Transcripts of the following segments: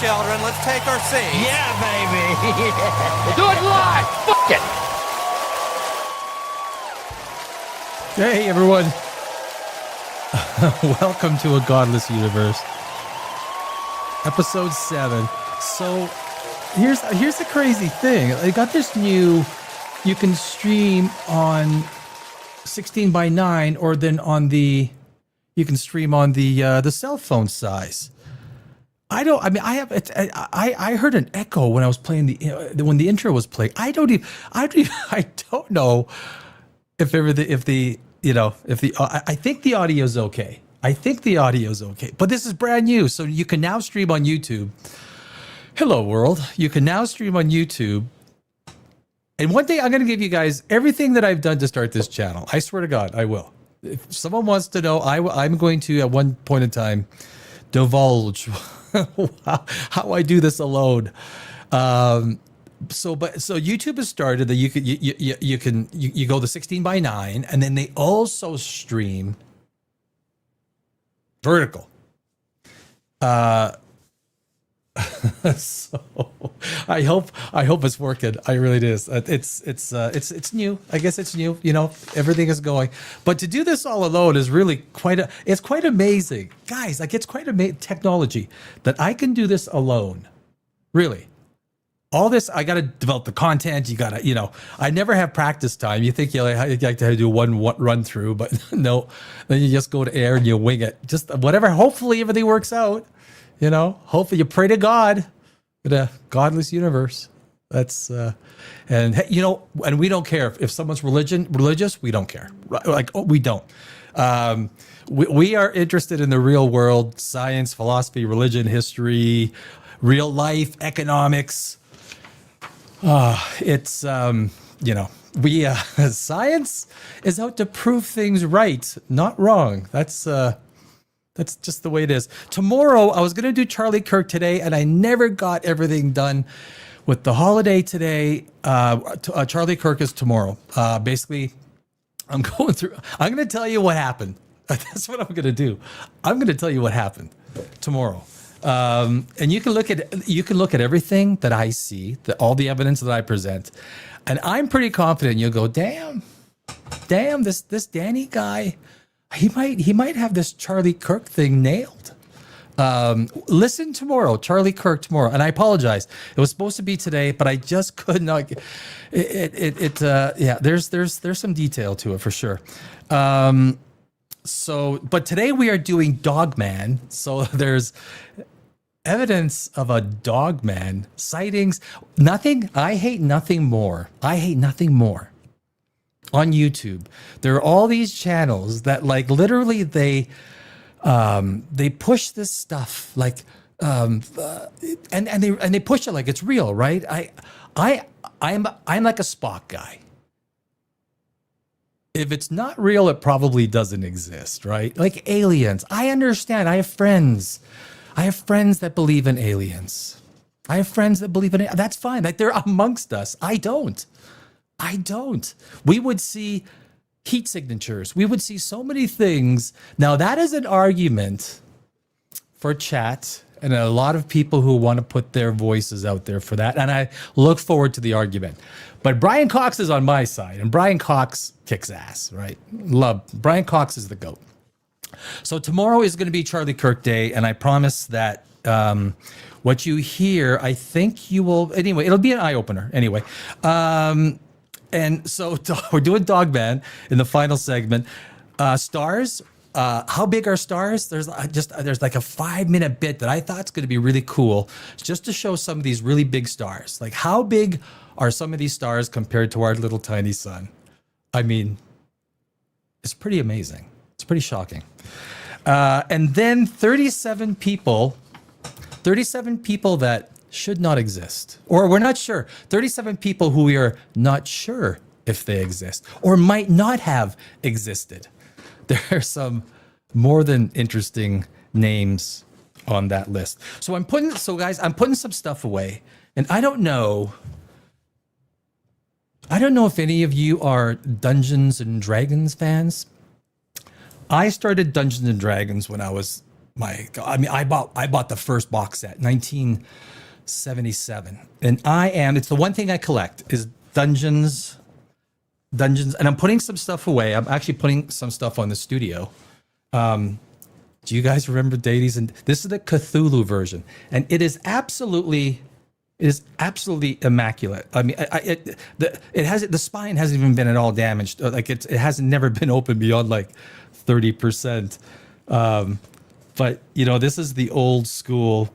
children. Let's take our seats. Yeah, baby. We'll do it live. Fuck it. Hey, everyone. Welcome to A Godless Universe. Episode 7. So, here's the crazy thing. I got this new, you can stream on 16:9 or then you can stream on the cell phone size. I heard an echo when I was playing when the intro was playing. I don't know I think the audio's okay. But this is brand new, so you can now stream on YouTube. Hello, world. You can now stream on YouTube. And one day I'm going to give you guys everything that I've done to start this channel. I swear to God, I will. If someone wants to know, I'm going to, at one point in time, divulge how I do this alone. So YouTube has started that you go to 16:9, and then they also stream vertical. So I hope it's working. I really it is. It's new. I guess it's new. You know, everything is going. But to do this all alone is really it's quite amazing, guys. Like, it's quite amazing technology that I can do this alone. Really. All this, I got to develop the content. You got to, I never have practice time. You think you like to do one run through, but no, then you just go to air and you wing it. Just whatever. Hopefully everything works out. Hopefully you pray to God in a godless universe. That's, and we don't care if someone's religious, we don't care. We don't. We are interested in the real world, science, philosophy, religion, history, real life, economics. Science is out to prove things right, not wrong. That's just the way it is. Tomorrow, I was going to do Charlie Kirk today, and I never got everything done with the holiday today. Charlie Kirk is tomorrow. Basically, I'm going to tell you what happened. That's what I'm going to do. I'm going to tell you what happened tomorrow. And you can look at everything that I see, all the evidence that I present, and I'm pretty confident you'll go, damn, this Danny guy, he might have this Charlie Kirk thing nailed. Listen tomorrow, Charlie Kirk tomorrow, and I apologize. It was supposed to be today, but I just could not. There's some detail to it for sure. But today we are doing Dogman. So there's evidence of a Dogman sightings. I hate nothing more on YouTube. There are all these channels that literally they push this stuff and they push it like it's real, right? I'm like a Spock guy. If it's not real, it probably doesn't exist, right? Like aliens. I understand. I have friends that believe in aliens. That's fine. Like, they're amongst us. I don't. We would see heat signatures. We would see so many things. Now, that is an argument for chat and a lot of people who want to put their voices out there for that. And I look forward to the argument. But Brian Cox is on my side, and Brian Cox kicks ass, right? Brian Cox is the GOAT. So tomorrow is going to be Charlie Kirk Day, and I promise that what you hear, I think you will, anyway, it'll be an eye-opener anyway. And so we're doing Dogman in the final segment. Stars, how big are stars? There's like a 5-minute bit that I thought is going to be really cool, just to show some of these really big stars. Like, how big are some of these stars compared to our little tiny sun? I mean, it's pretty amazing. It's pretty shocking. And then 37 people that should not exist, or we're not sure. 37 people who we are not sure if they exist or might not have existed. There are some more than interesting names on that list. So I'm putting some stuff away, and I don't know if any of you are Dungeons and Dragons fans. I started Dungeons and Dragons when I was My God, I mean, I bought the first box set, 1977, and it's the one thing I collect is Dungeons, and I'm putting some stuff away. I'm actually putting some stuff on the studio. Do you guys remember Deities? And this is the Cthulhu version, and it is absolutely immaculate. I mean, the spine hasn't even been at all damaged. Like it hasn't never been open beyond like 30%. But this is the old school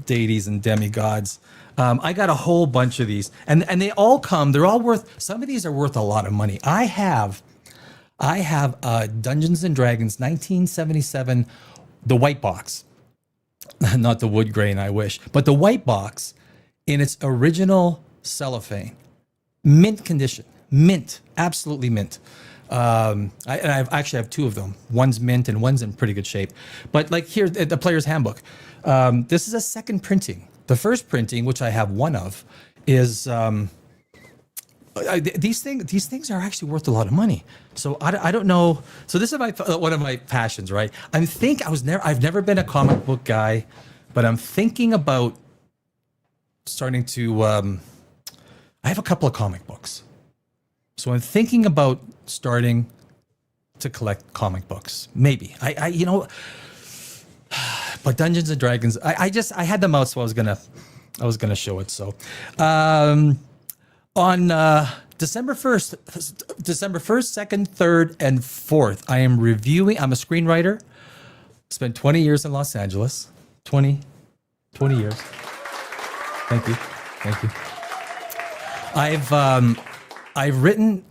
deities and demigods. I got a whole bunch of these, and they all come. They're all worth. Some of these are worth a lot of money. I have Dungeons and Dragons 1977, the white box, not the wood grain. I wish, but the white box in its original cellophane, mint condition, mint, absolutely mint. I actually have two of them. One's mint and one's in pretty good shape. But like here, the player's handbook. This is a second printing. The first printing, which I have one of, is these things are actually worth a lot of money. So I don't know. So this is one of my passions, right? I've never been a comic book guy, but I'm thinking about starting to. I have a couple of comic books. So I'm thinking about starting to collect comic books. Maybe but Dungeons and Dragons, I had them out, so I was gonna show it. So on December 1st, 2nd, 3rd, and 4th, I'm a screenwriter. Spent 20 years in Los Angeles. 20 years. Thank you. I've written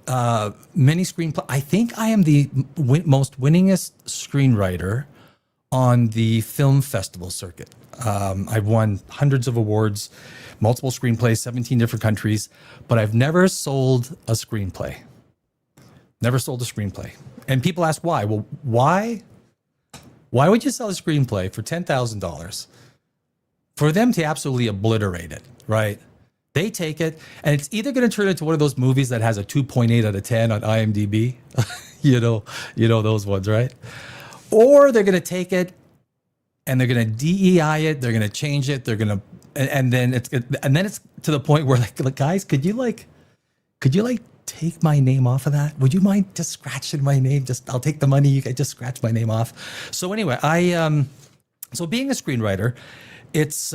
many screenplays. I think I am the most winningest screenwriter on the film festival circuit. I've won hundreds of awards, multiple screenplays, 17 different countries, but I've never sold a screenplay. Never sold a screenplay. And people ask why. Well, why would you sell a screenplay for $10,000 for them to absolutely obliterate it, right? They take it, and it's either going to turn into one of those movies that has a 2.8 out of 10 on IMDb, you know those ones, right? Or they're going to take it and they're going to DEI it, they're going to change it, and then it's to the point where like guys, could you take my name off of that? Would you mind just scratching my name? I'll take the money. You can just scratch my name off. So anyway, so being a screenwriter, it's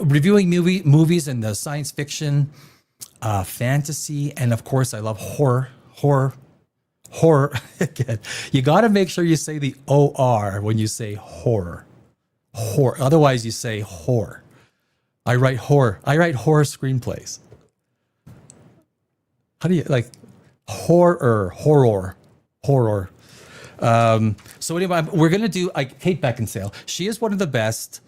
reviewing movies and the science fiction, fantasy, and of course I love horror. Again, you got to make sure you say the OR when you say horror. Otherwise you say whore. I write horror screenplays. How do you like horror? So anyway, we're going to do Kate Beckinsale. She is one of the best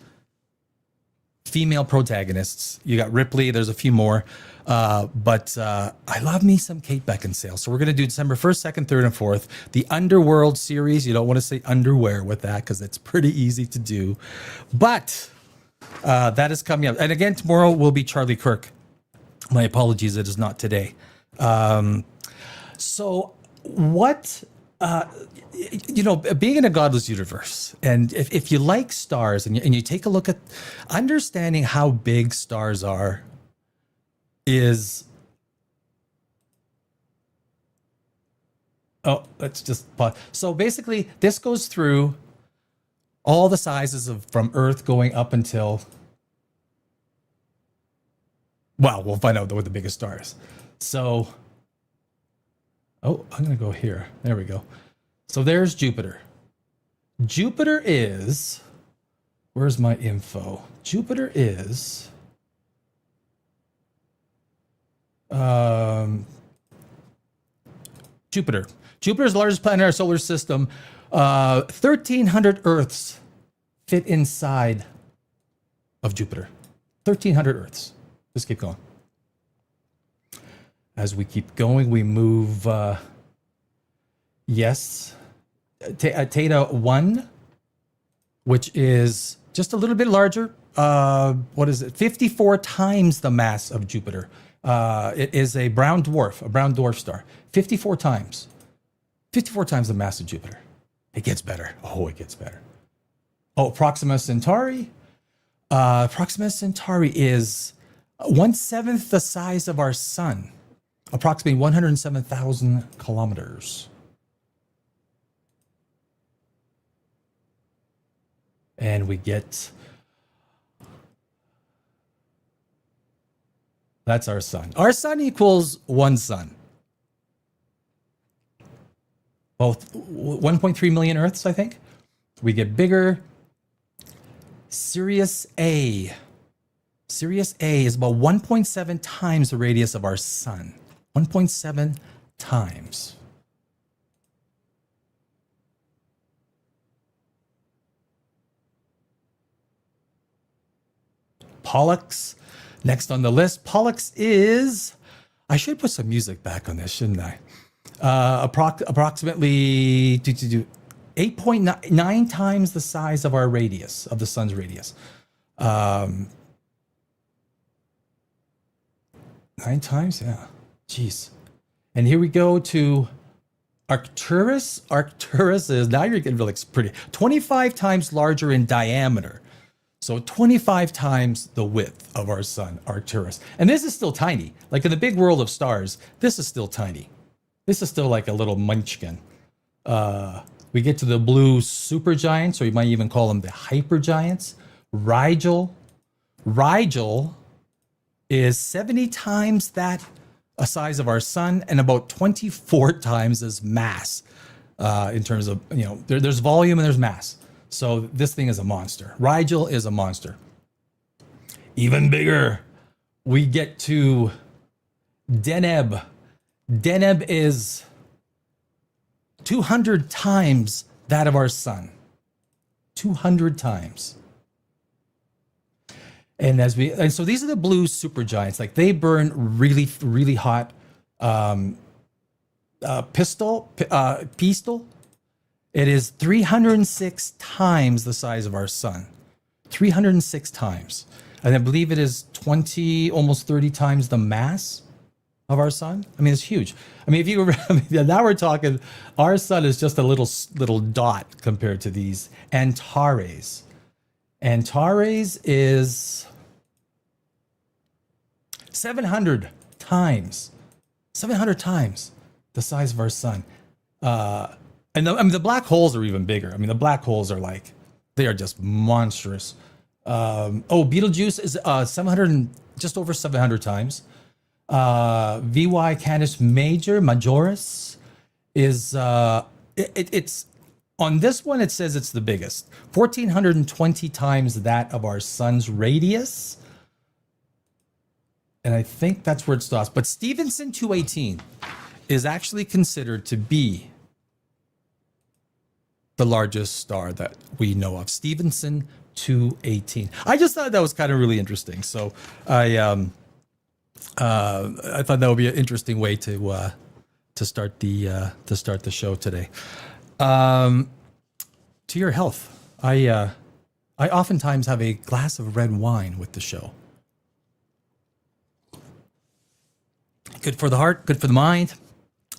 female protagonists. You got Ripley. There's a few more. But I love me some Kate Beckinsale. So we're going to do December 1st, 2nd, 3rd, and 4th. The Underworld series. You don't want to say underwear with that because it's pretty easy to do. But that is coming up. And again, tomorrow will be Charlie Kirk. My apologies. It is not today. So what... being in a godless universe, and if you like stars and you take a look at understanding how big stars are, let's just pause. So basically, this goes through all the sizes from Earth going up until, well, we'll find out what the biggest star is. So, I'm going to go here. There we go. So there's Jupiter. Jupiter is, where's my info? Jupiter is, Jupiter. Jupiter is the largest planet in our solar system. 1,300 Earths fit inside of Jupiter. 1,300 Earths. Just keep going. As we keep going, we move, yes, Theta 1, which is just a little bit larger. What is it? 54 times the mass of Jupiter. It is a brown dwarf star. 54 times. 54 times the mass of Jupiter. It gets better. Oh, it gets better. Oh, Proxima Centauri. Proxima Centauri is 1/7 the size of our sun, approximately 107,000 kilometers. And we get, that's our sun. Our sun equals one sun. Both 1.3 million Earths, I think. We get bigger. Sirius A. Sirius A is about 1.7 times the radius of our sun. 1.7 times. Pollux, next on the list. Pollux is, I should put some music back on this, shouldn't I? Approximately 8.9 times the size of our radius, of the sun's radius. 9 times? Yeah. Jeez. And here we go to Arcturus. Arcturus is, now you're getting really pretty, 25 times larger in diameter. So 25 times the width of our sun, Arcturus. And this is still tiny. Like in the big world of stars, this is still tiny. This is still like a little munchkin. We get to the blue supergiants, or you might even call them the hypergiants. Rigel. Rigel is 70 times that a size of our sun and about 24 times as mass in terms of, you know, there's volume and there's mass. So this thing is a monster. Rigel is a monster. Even bigger, we get to Deneb. Deneb is 200 times that of our sun. 200 times. And so these are the blue supergiants. Like they burn really, really hot pistol. It is 306 times the size of our sun. 306 times. And I believe it is 20, almost 30 times the mass of our sun. I mean, it's huge. I mean, if you now we're talking, our sun is just a little dot compared to these Antares. Antares is 700 times the size of our sun. And the black holes are even bigger. I mean, the black holes are like, they are just monstrous. Betelgeuse is 700, just over 700 times. VY Canis Majoris is, it's, on this one, it says it's the biggest. 1,420 times that of our sun's radius. And I think that's where it stops. But Stephenson 218 is actually considered to be the largest star that we know of. Stephenson 218. I just thought that was kind of really interesting. So I thought that would be an interesting way to start the show today. To your health. I oftentimes have a glass of red wine with the show. Good for the heart, good for the mind.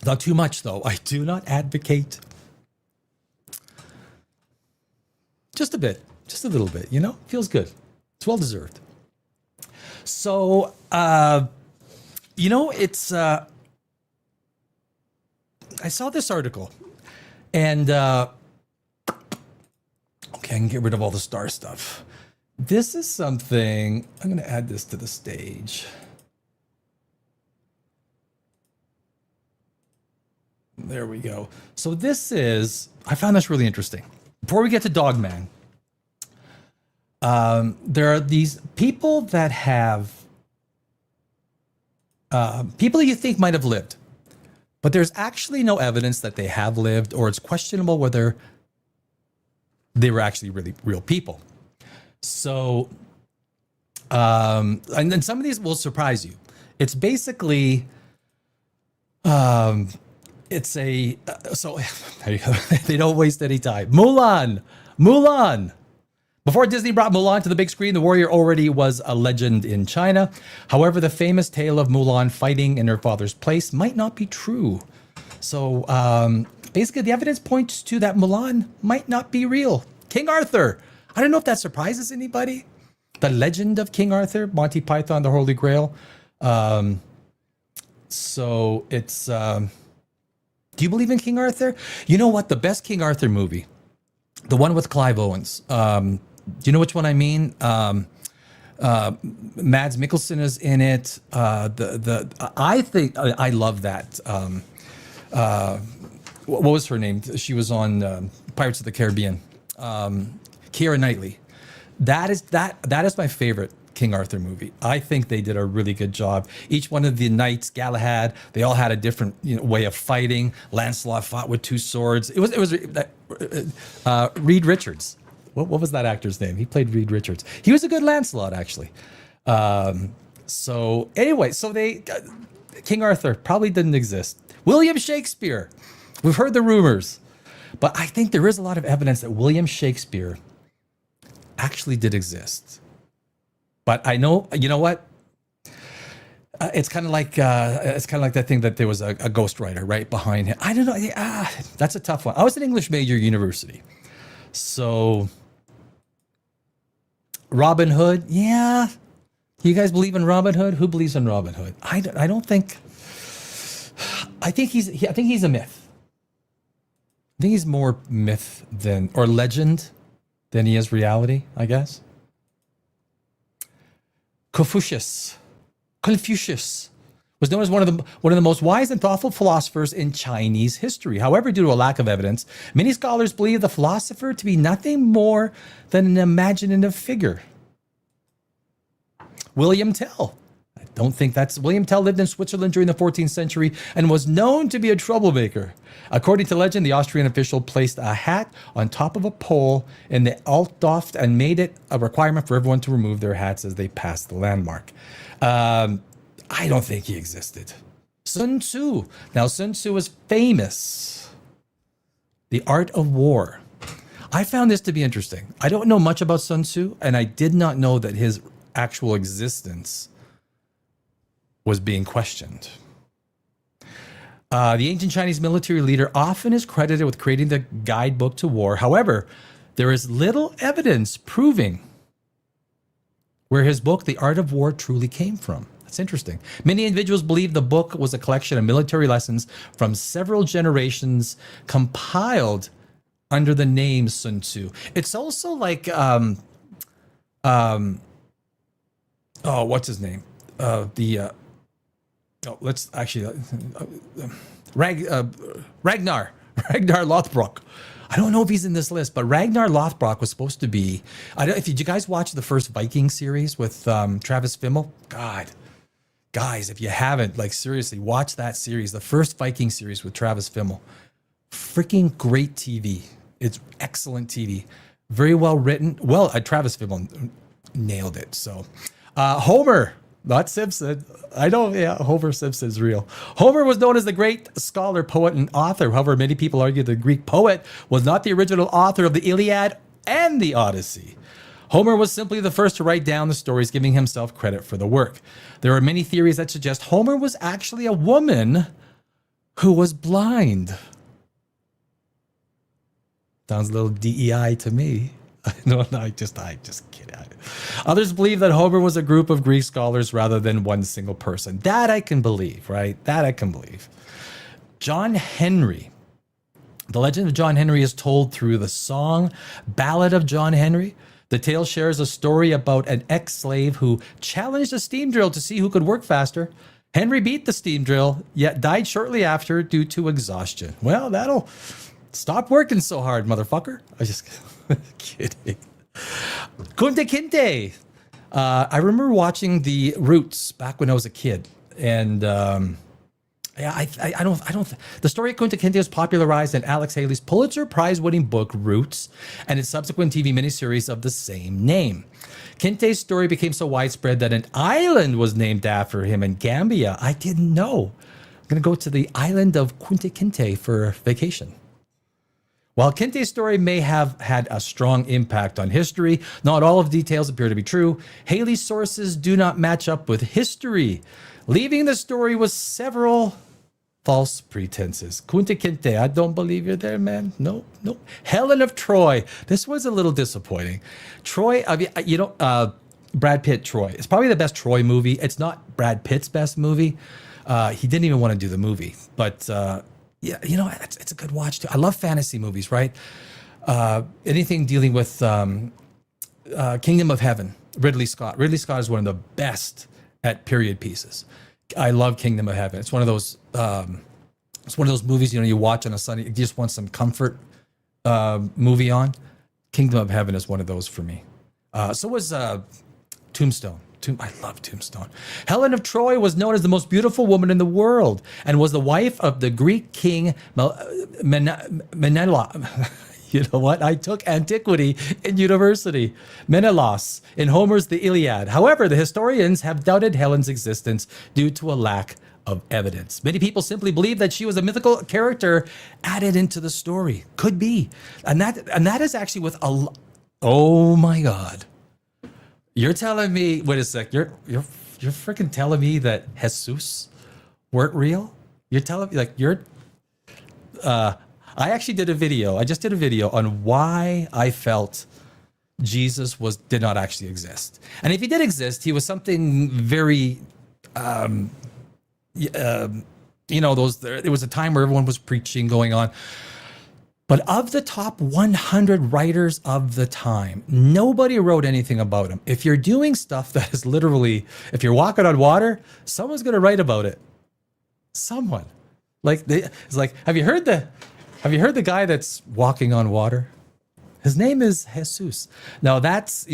Not too much, though. I do not advocate. Just a bit, just a little bit, you know? Feels good. It's well deserved. So, you know, it's, I saw this article and, okay, I can get rid of all the star stuff. This is something, I'm going to add this to the stage. There we go. So this is, I found this really interesting. Before we get to Dogman, there are these people that have, people you think might have lived, but there's actually no evidence that they have lived, or it's questionable whether they were actually really real people. So, and then some of these will surprise you. It's basically, it's a, so there you go. They don't waste any time. Mulan. Before Disney brought Mulan to the big screen, the warrior already was a legend in China. However, the famous tale of Mulan fighting in her father's place might not be true. So basically, the evidence points to that Mulan might not be real. King Arthur. I don't know if that surprises anybody. The Legend of King Arthur, Monty Python, The Holy Grail. So it's, do you believe in King Arthur? You know what? The best King Arthur movie, the one with Clive Owens. Do you know which one I mean? Mads Mikkelsen is in it. I think I love that. What was her name? She was on Pirates of the Caribbean. Keira Knightley. That is my favorite King Arthur movie. I think they did a really good job. Each one of the knights, Galahad, they all had a different way of fighting. Lancelot fought with two swords. It was Reed Richards. What was that actor's name? He played Reed Richards. He was a good Lancelot, actually. So anyway, King Arthur probably didn't exist. William Shakespeare. We've heard the rumors, but I think there is a lot of evidence that William Shakespeare actually did exist. But I know, you know what? It's kind of like that thing that there was a ghostwriter right behind him. I don't know. That's a tough one. I was an English major at university, so Robin Hood. Yeah, you guys believe in Robin Hood? Who believes in Robin Hood? I don't think. I think he's a myth. I think he's more myth or legend than he is reality, I guess. Confucius was known as one of the most wise and thoughtful philosophers in Chinese history. However, due to a lack of evidence, many scholars believe the philosopher to be nothing more than an imaginative figure. William Tell. I don't think that's William Tell lived in Switzerland during the 14th century and was known to be a troublemaker. According to legend, the Austrian official placed a hat on top of a pole in the Altdorf and made it a requirement for everyone to remove their hats as they passed the landmark. I don't think he existed. Sun Tzu. Now, Sun Tzu was famous. The Art of War. I found this to be interesting. I don't know much about Sun Tzu, and I did not know that his actual existence was being questioned. The ancient Chinese military leader often is credited with creating the guidebook to war. However, there is little evidence proving where his book, The Art of War, truly came from. That's interesting. Many individuals believe the book was a collection of military lessons from several generations compiled under the name Sun Tzu. It's also like, what's his name? Let's actually Ragnar Lothbrok. I don't know if he's in this list, but Ragnar Lothbrok was supposed to be. Did you guys watch the first Viking series with Travis Fimmel? God, guys, if you haven't, seriously, watch that series. The first Viking series with Travis Fimmel. Freaking great TV. It's excellent TV. Very well written. Well, Travis Fimmel nailed it. So, Homer. Not Simpson. I know, yeah, Homer Simpson's real. Homer was known as the great scholar, poet, and author. However, many people argue the Greek poet was not the original author of the Iliad and the Odyssey. Homer was simply the first to write down the stories, giving himself credit for the work. There are many theories that suggest Homer was actually a woman who was blind. Sounds a little DEI to me. No, I just kidding. Others believe that Homer was a group of Greek scholars rather than one single person. That I can believe, right? That I can believe. John Henry. The legend of John Henry is told through the song Ballad of John Henry. The tale shares a story about an ex-slave who challenged a steam drill to see who could work faster. Henry beat the steam drill, yet died shortly after due to exhaustion. Well, that'll stop working so hard, motherfucker. I just kidding. Kunta Kinte. I remember watching The Roots back when I was a kid, and the story of Kunta Kinte was popularized in Alex Haley's Pulitzer Prize-winning book Roots and its subsequent TV miniseries of the same name. Kinte's story became so widespread that an island was named after him in Gambia. I didn't know. I'm going to go to the island of Kunta Kinte for vacation. While Kinte's story may have had a strong impact on history, not all of the details appear to be true. Haley's sources do not match up with history, leaving the story with several False pretenses. Kunta Kinte, I don't believe you're there, man. No, no. Helen of Troy. This was a little disappointing. Troy, I mean, Brad Pitt, Troy. It's probably the best Troy movie. It's not Brad Pitt's best movie. He didn't even want to do the movie. But yeah, it's a good watch too. I love fantasy movies, right? Anything dealing with Kingdom of Heaven, Ridley Scott. Ridley Scott is one of the best at period pieces. I love Kingdom of Heaven. It's one of those. It's one of those movies you watch on a Sunday. You just want some comfort movie on. Kingdom of Heaven is one of those for me. So was Tombstone. I love Tombstone. Helen of Troy was known as the most beautiful woman in the world and was the wife of the Greek king Menelaus. You know what? I took antiquity in university. Menelaus in Homer's The Iliad. However, the historians have doubted Helen's existence due to a lack of evidence. Many people simply believe that she was a mythical character added into the story. Could be. And that is actually with a... Oh my God. You're telling me... Wait a sec. You're freaking telling me that Jesus weren't real? You're telling me I actually did a video. I just did a video on why I felt Jesus did not actually exist. And if he did exist, he was something very, there was a time where everyone was preaching going on. But of the top 100 writers of the time, nobody wrote anything about him. If you're doing stuff that is literally, if you're walking on water, someone's going to write about it. Someone. It's like, have you heard the guy that's walking on water? His name is Jesus. Now that's,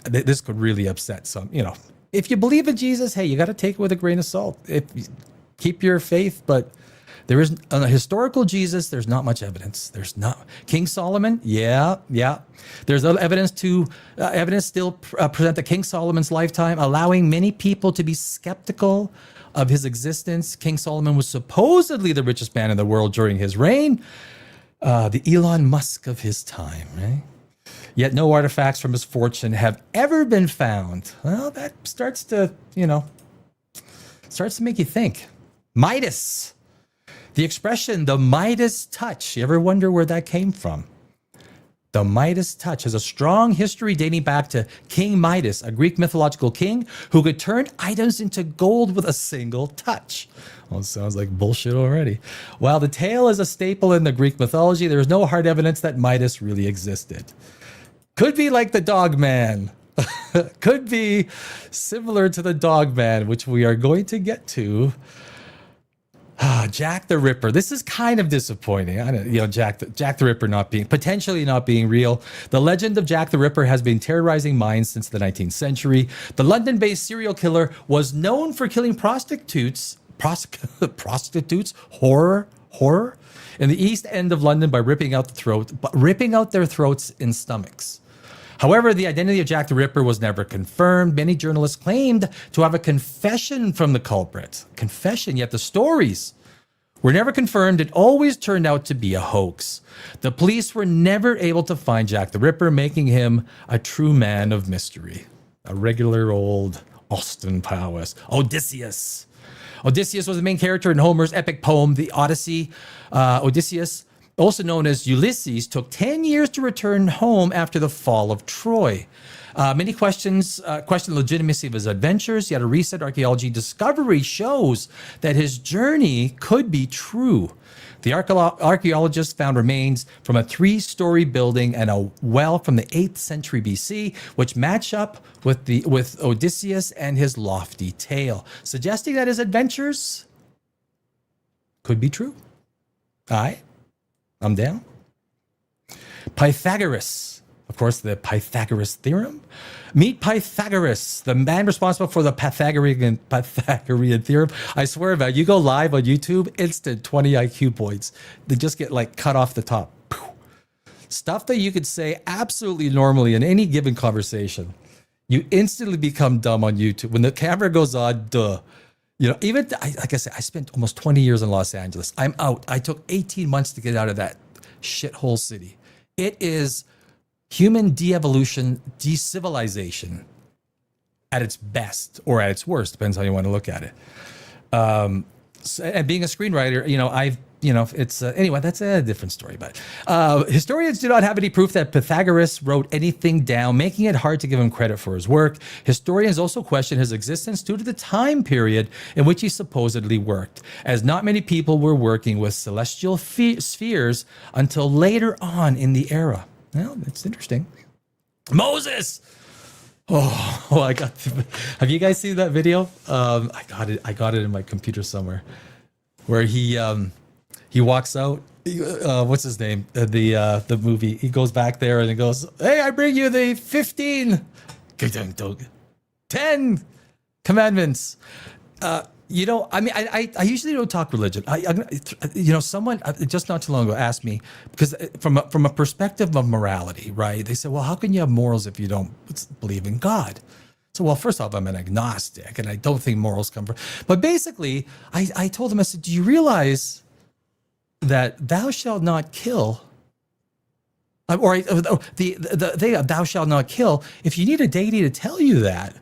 this could really upset some, if you believe in Jesus, hey, you got to take it with a grain of salt. Keep your faith, but there is a historical Jesus. There's not much evidence. There's not King Solomon. Yeah. There's evidence still present that King Solomon's lifetime, allowing many people to be skeptical of his existence. King Solomon was supposedly the richest man in the world during his reign. The Elon Musk of his time, right? Yet no artifacts from his fortune have ever been found. Well, that starts to make you think. Midas. The expression, the Midas touch. You ever wonder where that came from? The Midas touch has a strong history dating back to King Midas, a Greek mythological king who could turn items into gold with a single touch. Well, it sounds like bullshit already. While the tale is a staple in the Greek mythology, there is no hard evidence that Midas really existed. Could be like the Dogman. Could be similar to the Dogman, which we are going to get to. Jack the Ripper. This is kind of disappointing. Jack the Ripper potentially not being real. The legend of Jack the Ripper has been terrorizing minds since the 19th century. The London-based serial killer was known for killing prostitutes, horror, in the East End of London by ripping out their throats and stomachs. However, the identity of Jack the Ripper was never confirmed. Many journalists claimed to have a confession from the culprit. Confession, yet the stories were never confirmed. It always turned out to be a hoax. The police were never able to find Jack the Ripper, making him a true man of mystery. A regular old Austin Powers. Odysseus. Odysseus was the main character in Homer's epic poem, The Odyssey. Odysseus, also known as Ulysses, took 10 years to return home after the fall of Troy. Many question the legitimacy of his adventures, yet a recent archaeology discovery shows that his journey could be true. The archaeologists found remains from a 3-story building and a well from the 8th century BC, which match up with Odysseus and his lofty tale, suggesting that his adventures could be true. I'm down. Pythagoras. Of course, the Pythagoras theorem. Meet Pythagoras, the man responsible for the Pythagorean theorem. I swear about it, you go live on YouTube, instant 20 IQ points. They just get cut off the top. Stuff that you could say absolutely normally in any given conversation. You instantly become dumb on YouTube. When the camera goes on, duh. Like I said, I spent almost 20 years in Los Angeles. I'm out. I took 18 months to get out of that shithole city. It is human de-evolution, de-civilization at its best or at its worst, depends how you want to look at it. And being a screenwriter, it's anyway, that's a different story. But historians do not have any proof that Pythagoras wrote anything down, making it hard to give him credit for his work. Historians also question his existence due to the time period in which he supposedly worked, as not many people were working with celestial spheres until later on in the era. Well, that's interesting. Moses. Oh, have you guys seen that video? I got it in my computer somewhere, where he walks out. What's his name? The movie. He goes back there and he goes, "Hey, I bring you the 10 commandments." I usually don't talk religion. Someone just not too long ago asked me, because from a perspective of morality, right? They said, well, how can you have morals if you don't believe in God? So, well, first off, I'm an agnostic and I don't think morals come from, but basically I told him, I said, do you realize that thou shalt not kill, or thou shalt not kill, if you need a deity to tell you that,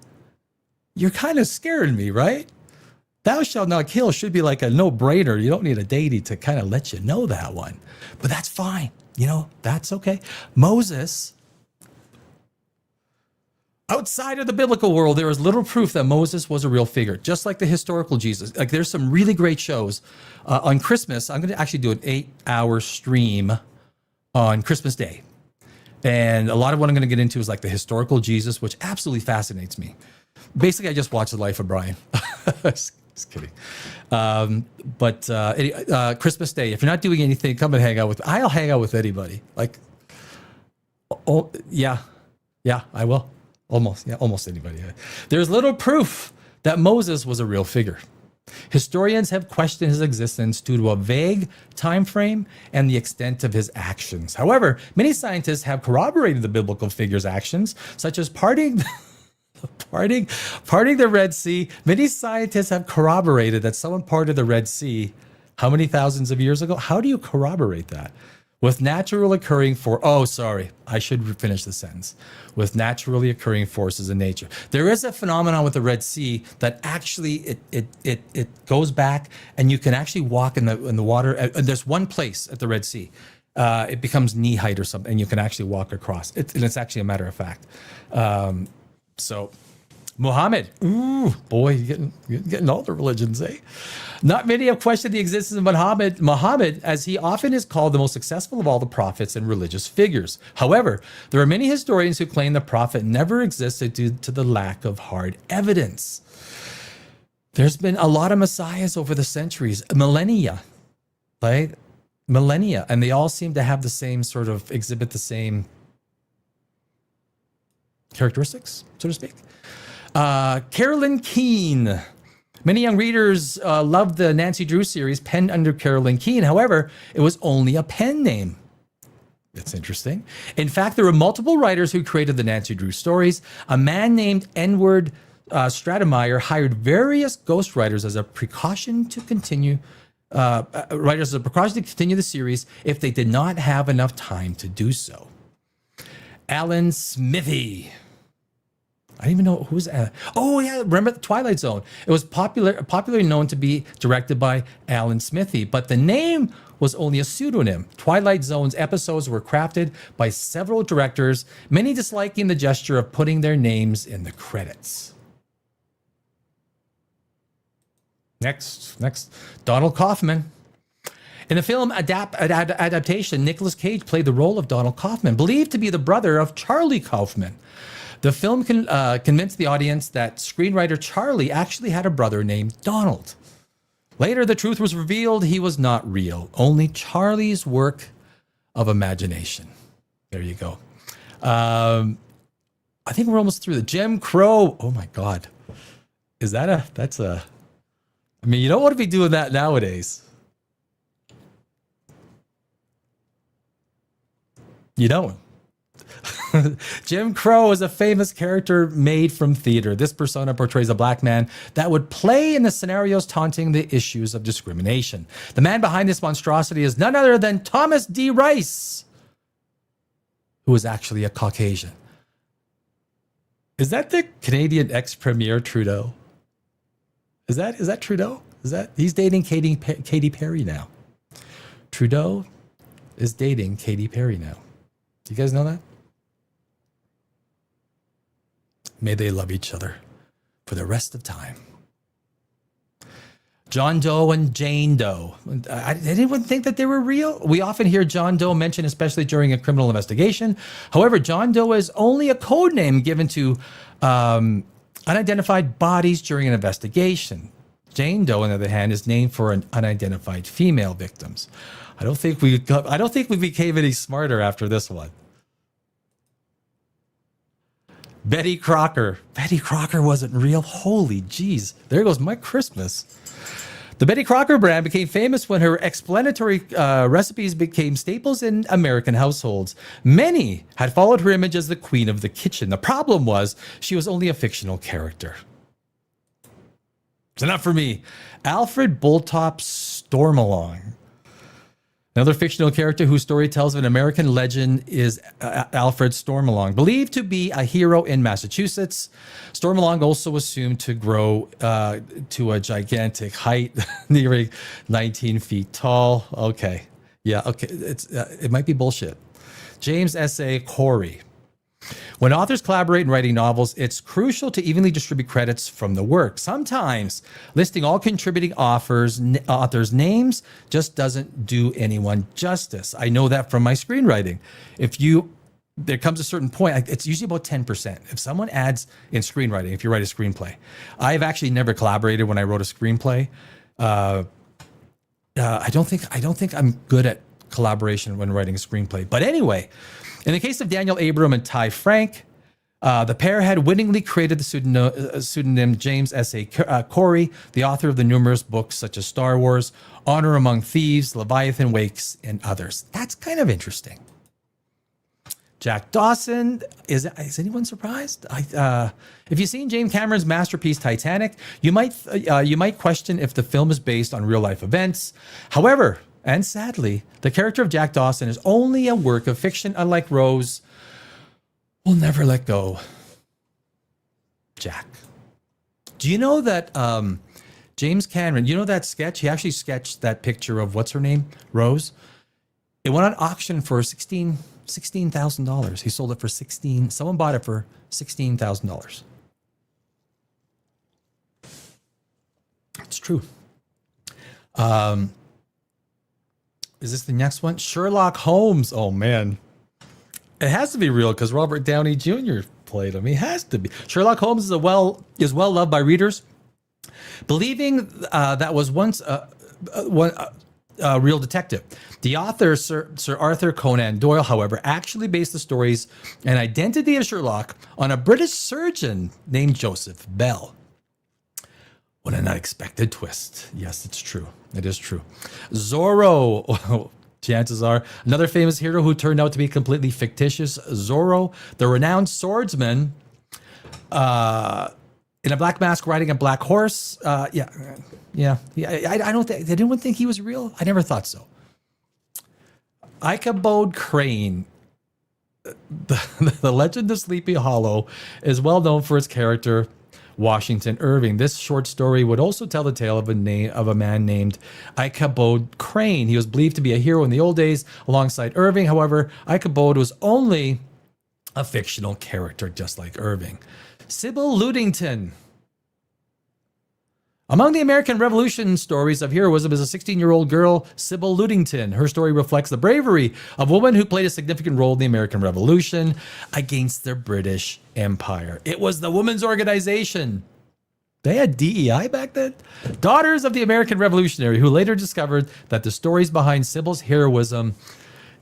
you're kind of scaring me, right? Thou shalt not kill should be like a no-brainer. You don't need a deity to kind of let you know that one. But that's fine. That's okay. Moses, outside of the biblical world, there is little proof that Moses was a real figure, just like the historical Jesus. Like, there's some really great shows. On Christmas, I'm going to actually do an 8-hour stream on Christmas Day. And a lot of what I'm going to get into is like the historical Jesus, which absolutely fascinates me. Basically, I just watched The Life of Brian. Just kidding. Christmas Day, if you're not doing anything, come and hang out with me. I'll hang out with anybody. Like, oh, yeah, I will. Almost anybody. There's little proof that Moses was a real figure. Historians have questioned his existence due to a vague time frame and the extent of his actions. However, many scientists have corroborated the biblical figure's actions, such as parting the Red Sea. Many scientists have corroborated that someone parted the Red Sea how many thousands of years ago? How do you corroborate that? With naturally occurring I should finish the sentence. With naturally occurring forces in nature. There is a phenomenon with the Red Sea that actually it goes back, and you can actually walk in the water. And there's one place at the Red Sea. It becomes knee height or something, and you can actually walk across. And it's actually a matter of fact. So, Muhammad, ooh, boy, you're getting all the religions, eh? Not many have questioned the existence of Muhammad, as he often is called the most successful of all the prophets and religious figures. However, there are many historians who claim the prophet never existed due to the lack of hard evidence. There's been a lot of messiahs over the centuries, millennia, right? Millennia, and they all seem to have the same exhibit the same characteristics, so to speak. Carolyn Keene. Many young readers loved the Nancy Drew series penned under Carolyn Keene. However, it was only a pen name. That's interesting. In fact, there were multiple writers who created the Nancy Drew stories. A man named Edward Stratemeyer hired various ghostwriters as a precaution to continue the series if they did not have enough time to do so. Alan Smithy. I don't even know who's. Oh yeah, remember the Twilight Zone? It was popularly known to be directed by Alan Smithy, but the name was only a pseudonym. Twilight Zone's episodes were crafted by several directors, many disliking the gesture of putting their names in the credits. Next, Donald Kaufman. In the film adaptation, Nicolas Cage played the role of Donald Kaufman, believed to be the brother of Charlie Kaufman. The film convinced the audience that screenwriter Charlie actually had a brother named Donald. Later, the truth was revealed. He was not real, only Charlie's work of imagination. There you go. I think we're almost through the Jim Crow. Oh my God. You don't want to be doing that nowadays. You don't. Jim Crow is a famous character made from theater. This persona portrays a black man that would play in the scenarios taunting the issues of discrimination. The man behind this monstrosity is none other than Thomas D. Rice, who is actually a Caucasian. Is that the Canadian ex-premier Trudeau? Is that Trudeau? Is that he's dating Katy Perry now? Trudeau is dating Katy Perry now. Do you guys know that? May they love each other for the rest of time. John Doe and Jane Doe. Did anyone think that they were real? We often hear John Doe mentioned, especially during a criminal investigation. However, John Doe is only a code name given to unidentified bodies during an investigation. Jane Doe, on the other hand, is named for an unidentified female victims. I don't think we became any smarter after this one. Betty Crocker. Betty Crocker wasn't real. Holy jeez. There goes my Christmas. The Betty Crocker brand became famous when her explanatory recipes became staples in American households. Many had followed her image as the queen of the kitchen. The problem was she was only a fictional character. It's enough for me. Alfred Bulltop Stormalong. Another fictional character whose story tells of an American legend is Alfred Stormalong, believed to be a hero in Massachusetts. Stormalong also assumed to grow to a gigantic height, nearing 19 feet tall. Okay. Yeah, okay. It might be bullshit. James S.A. Corey. When authors collaborate in writing novels, it's crucial to evenly distribute credits from the work. Sometimes listing all contributing authors' names just doesn't do anyone justice. I know that from my screenwriting. There comes a certain point, it's usually about 10%. If someone adds in screenwriting, if you write a screenplay, I've actually never collaborated when I wrote a screenplay. I don't think I'm good at collaboration when writing a screenplay. But anyway, in the case of Daniel Abram and Ty Frank, the pair had wittingly created the pseudonym James S.A. Corey, the author of the numerous books such as Star Wars, Honor Among Thieves, Leviathan Wakes, and others. That's kind of interesting. Jack Dawson, is anyone surprised? If you've seen James Cameron's masterpiece Titanic, you might question if the film is based on real life events. However, and sadly, the character of Jack Dawson is only a work of fiction, unlike Rose will never let go. Jack. Do you know that James Cameron, you know that sketch? He actually sketched that picture of what's her name? Rose. It went on auction for $16,000. He sold it for someone bought it for $16,000. It's true. Is this the next one? Sherlock Holmes. Oh man. It has to be real because Robert Downey Jr. played him. He has to be. Sherlock Holmes is well loved by readers, believing that was once a real detective. The author, Sir Arthur Conan Doyle, however, actually based the stories and identity of Sherlock on a British surgeon named Joseph Bell. What an unexpected twist. Yes, it's true. It is true. Zorro. Chances are another famous hero who turned out to be completely fictitious. Zorro, the renowned swordsman, in a black mask riding a black horse. I don't think. Did anyone think he was real? I never thought so. Ichabod Crane. The Legend of Sleepy Hollow is well known for its character Washington Irving. This short story would also tell the tale of a man named Ichabod Crane. He was believed to be a hero in the old days alongside Irving. However, Ichabod was only a fictional character, just like Irving. Sybil Ludington. Among the American Revolution stories of heroism is a 16-year-old girl, Sybil Ludington. Her story reflects the bravery of a woman who played a significant role in the American Revolution against the British Empire. It was the women's organization. They had DEI back then? Daughters of the American Revolutionary, who later discovered that the stories behind Sybil's heroism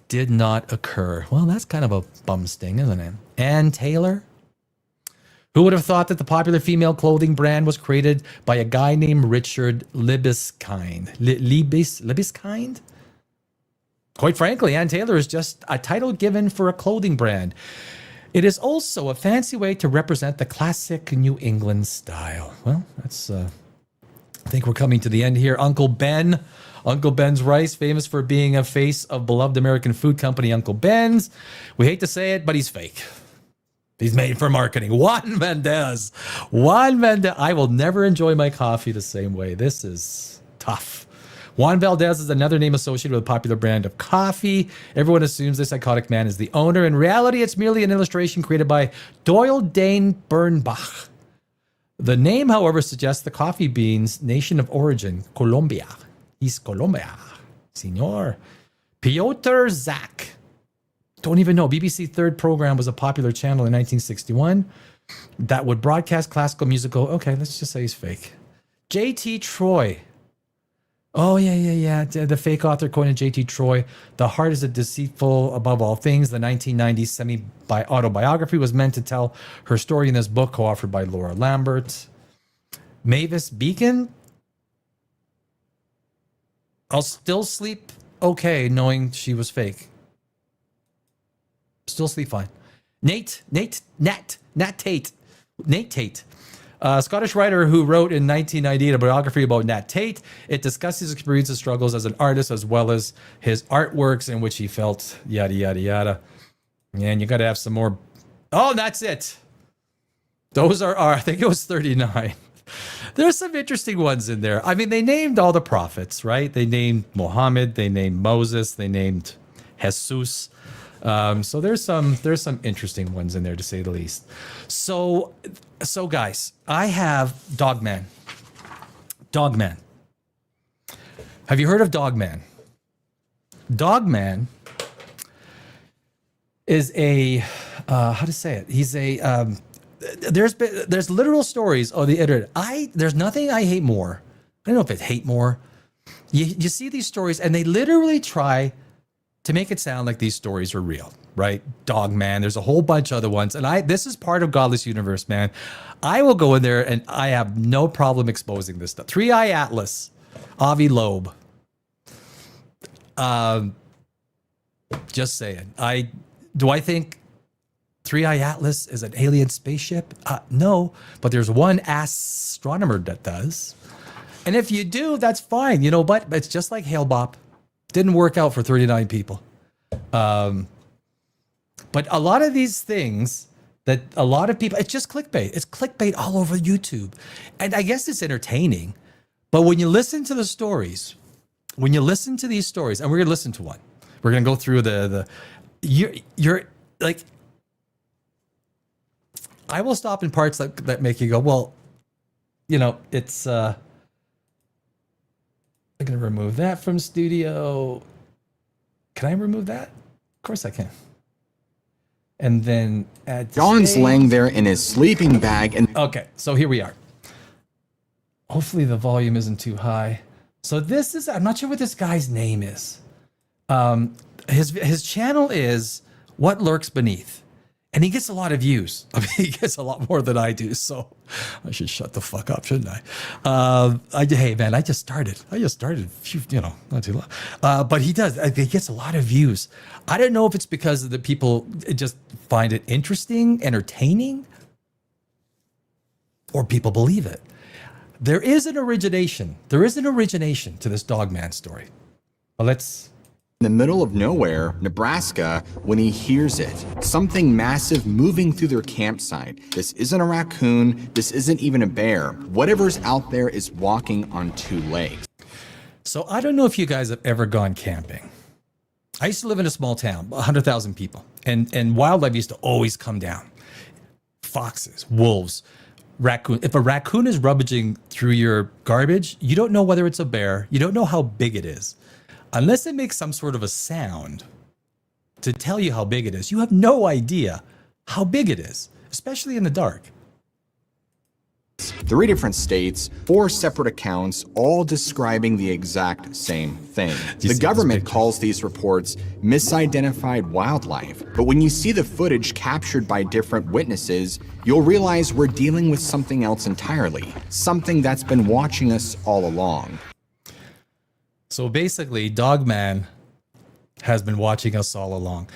did not occur. Well, that's kind of a bum sting, isn't it? Ann Taylor? Who would have thought that the popular female clothing brand was created by a guy named Richard Libeskind? Libeskind? Quite frankly, Ann Taylor is just a title given for a clothing brand. It is also a fancy way to represent the classic New England style. Well, that's, I think we're coming to the end here. Uncle Ben. Uncle Ben's Rice, famous for being a face of beloved American food company Uncle Ben's. We hate to say it, but he's fake. He's made for marketing. Juan Mendez. Juan Mendez. I will never enjoy my coffee the same way. This is tough. Juan Valdez is another name associated with a popular brand of coffee. Everyone assumes this iconic man is the owner. In reality, it's merely an illustration created by Doyle Dane Bernbach. The name, however, suggests the coffee bean's nation of origin, Colombia. He's Colombia. Senor. Piotr Zak. Don't even know. BBC Third program was a popular channel in 1961 that would broadcast classical musical. Okay, let's just say he's fake. J.T. Troy. Oh, yeah. The fake author quoted J.T. Troy. The heart is a deceitful above all things. The 1990s semi-autobiography was meant to tell her story in this book, co-authored by Laura Lambert. Mavis Beacon. I'll still sleep okay knowing she was fake. Still sleep fine. Nat Tate. Scottish writer who wrote in 1998 a biography about Nat Tate. It discusses his experiences and struggles as an artist as well as his artworks in which he felt yada, yada, yada. And you got to have some more. Oh, that's it. Those are, I think it was 39. There's some interesting ones in there. I mean, they named all the prophets, right? They named Muhammad. They named Moses. They named Jesus. So there's some interesting ones in there, to say the least. So guys, I have Dogman. Dogman. Have you heard of Dogman? Dogman is a how to say it? He's a there's literal stories on the internet. There's nothing I hate more. I don't know if it's hate more. You see these stories and they literally try to make it sound like these stories are real, right? Dogman, there's a whole bunch of other ones. And this is part of Godless Universe, man. I will go in there and I have no problem exposing this stuff. Three Eye Atlas, Avi Loeb. Just saying. Do I think Three Eye Atlas is an alien spaceship? No, but there's one astronomer that does. And if you do, that's fine. You know, but it's just like Hale Bopp. Didn't work out for 39 people. But a lot of these things that a lot of people, it's just clickbait. It's clickbait all over YouTube. And I guess it's entertaining. But when you listen to the stories, when you listen to these stories, and we're going to listen to one. We're going to go through you're like, I will stop in parts that make you go, well, you know, it's, I'm going to remove that from studio. Can I remove that? Of course I can. And then add John's laying there in his sleeping bag and okay, so here we are. Hopefully the volume isn't too high. So this is, I'm not sure what this guy's name is. His channel is What Lurks Beneath. And he gets a lot of views. I mean, he gets a lot more than I do. So I should shut the fuck up, shouldn't I? Hey, man, I just started. Not too long. But he does. He gets a lot of views. I don't know if it's because of the people just find it interesting, entertaining, or people believe it. There is an origination. There is an origination to this Dogman story. But let's... in the middle of nowhere, Nebraska, when he hears it. Something massive moving through their campsite. This isn't a raccoon. This isn't even a bear. Whatever's out there is walking on two legs. So I don't know if you guys have ever gone camping. I used to live in a small town, 100,000 people. And wildlife used to always come down. Foxes, wolves, raccoon. If a raccoon is rummaging through your garbage, you don't know whether it's a bear. You don't know how big it is. Unless it makes some sort of a sound to tell you how big it is, you have no idea how big it is, especially in the dark. 3 different states, 4 separate accounts, all describing the exact same thing. The government calls these reports misidentified wildlife. But when you see the footage captured by different witnesses, you'll realize we're dealing with something else entirely. Something that's been watching us all along. So basically, Dogman has been watching us all along.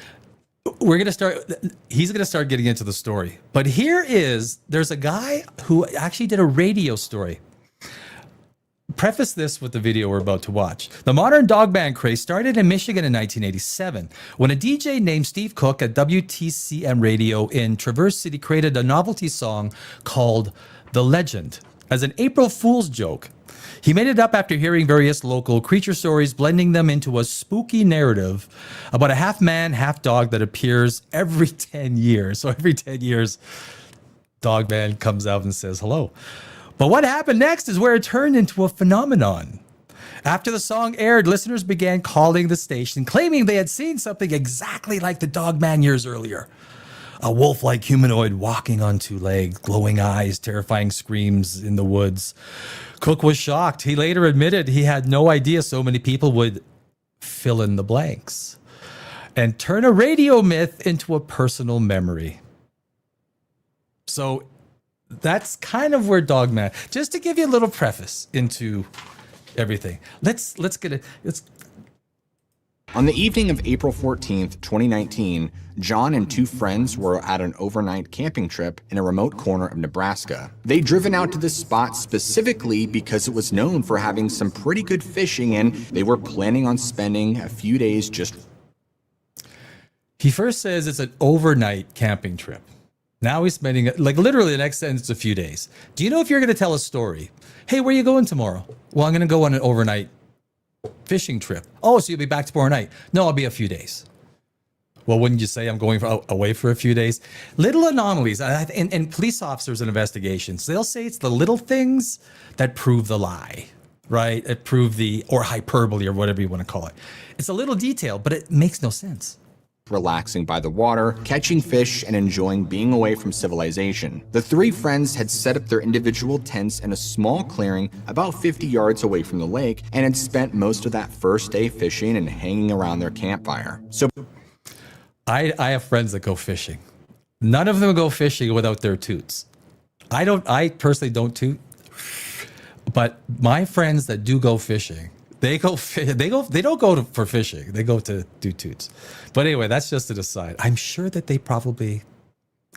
He's going to start getting into the story. But there's a guy who actually did a radio story. preface this with the video we're about to watch. The modern Dogman craze started in Michigan in 1987 when a DJ named Steve Cook at WTCM Radio in Traverse City created a novelty song called The Legend as an April Fool's joke. He made it up after hearing various local creature stories, blending them into a spooky narrative about a half man, half dog that appears every 10 years. So every 10 years, Dogman comes out and says hello. But what happened next is where it turned into a phenomenon. After the song aired, listeners began calling the station, claiming they had seen something exactly like the Dogman years earlier. A wolf-like humanoid walking on two legs, glowing eyes, terrifying screams in the woods. Cook was shocked. He later admitted he had no idea so many people would fill in the blanks and turn a radio myth into a personal memory. So that's kind of where Dogman, just to give you a little preface into everything. Let's get it. On the evening of April 14th, 2019, John and two friends were at an overnight camping trip in a remote corner of Nebraska. They'd driven out to this spot specifically because it was known for having some pretty good fishing, and they were planning on spending a few days just... He first says it's an overnight camping trip. Now he's spending, like, literally the next sentence, a few days. Do you know if you're going to tell a story? Hey, where are you going tomorrow? Well, I'm going to go on an overnight fishing trip. Oh, so you'll be back tomorrow night? No, I'll be a few days. Well, wouldn't you say I'm going away for a few days? Little anomalies. And police officers and investigations, they'll say it's the little things that prove the lie, right? It prove or hyperbole or whatever you want to call it. It's a little detail, but it makes no sense. Relaxing by the water, catching fish, and enjoying being away from civilization. The three friends had set up their individual tents in a small clearing about 50 yards away from the lake and had spent most of that first day fishing and hanging around their campfire. So I have friends that go fishing. None of them go fishing without their toots. I personally don't toot, but my friends that do go fishing, they don't go for fishing. They go to do toots. But anyway, that's just an aside. I'm sure that they probably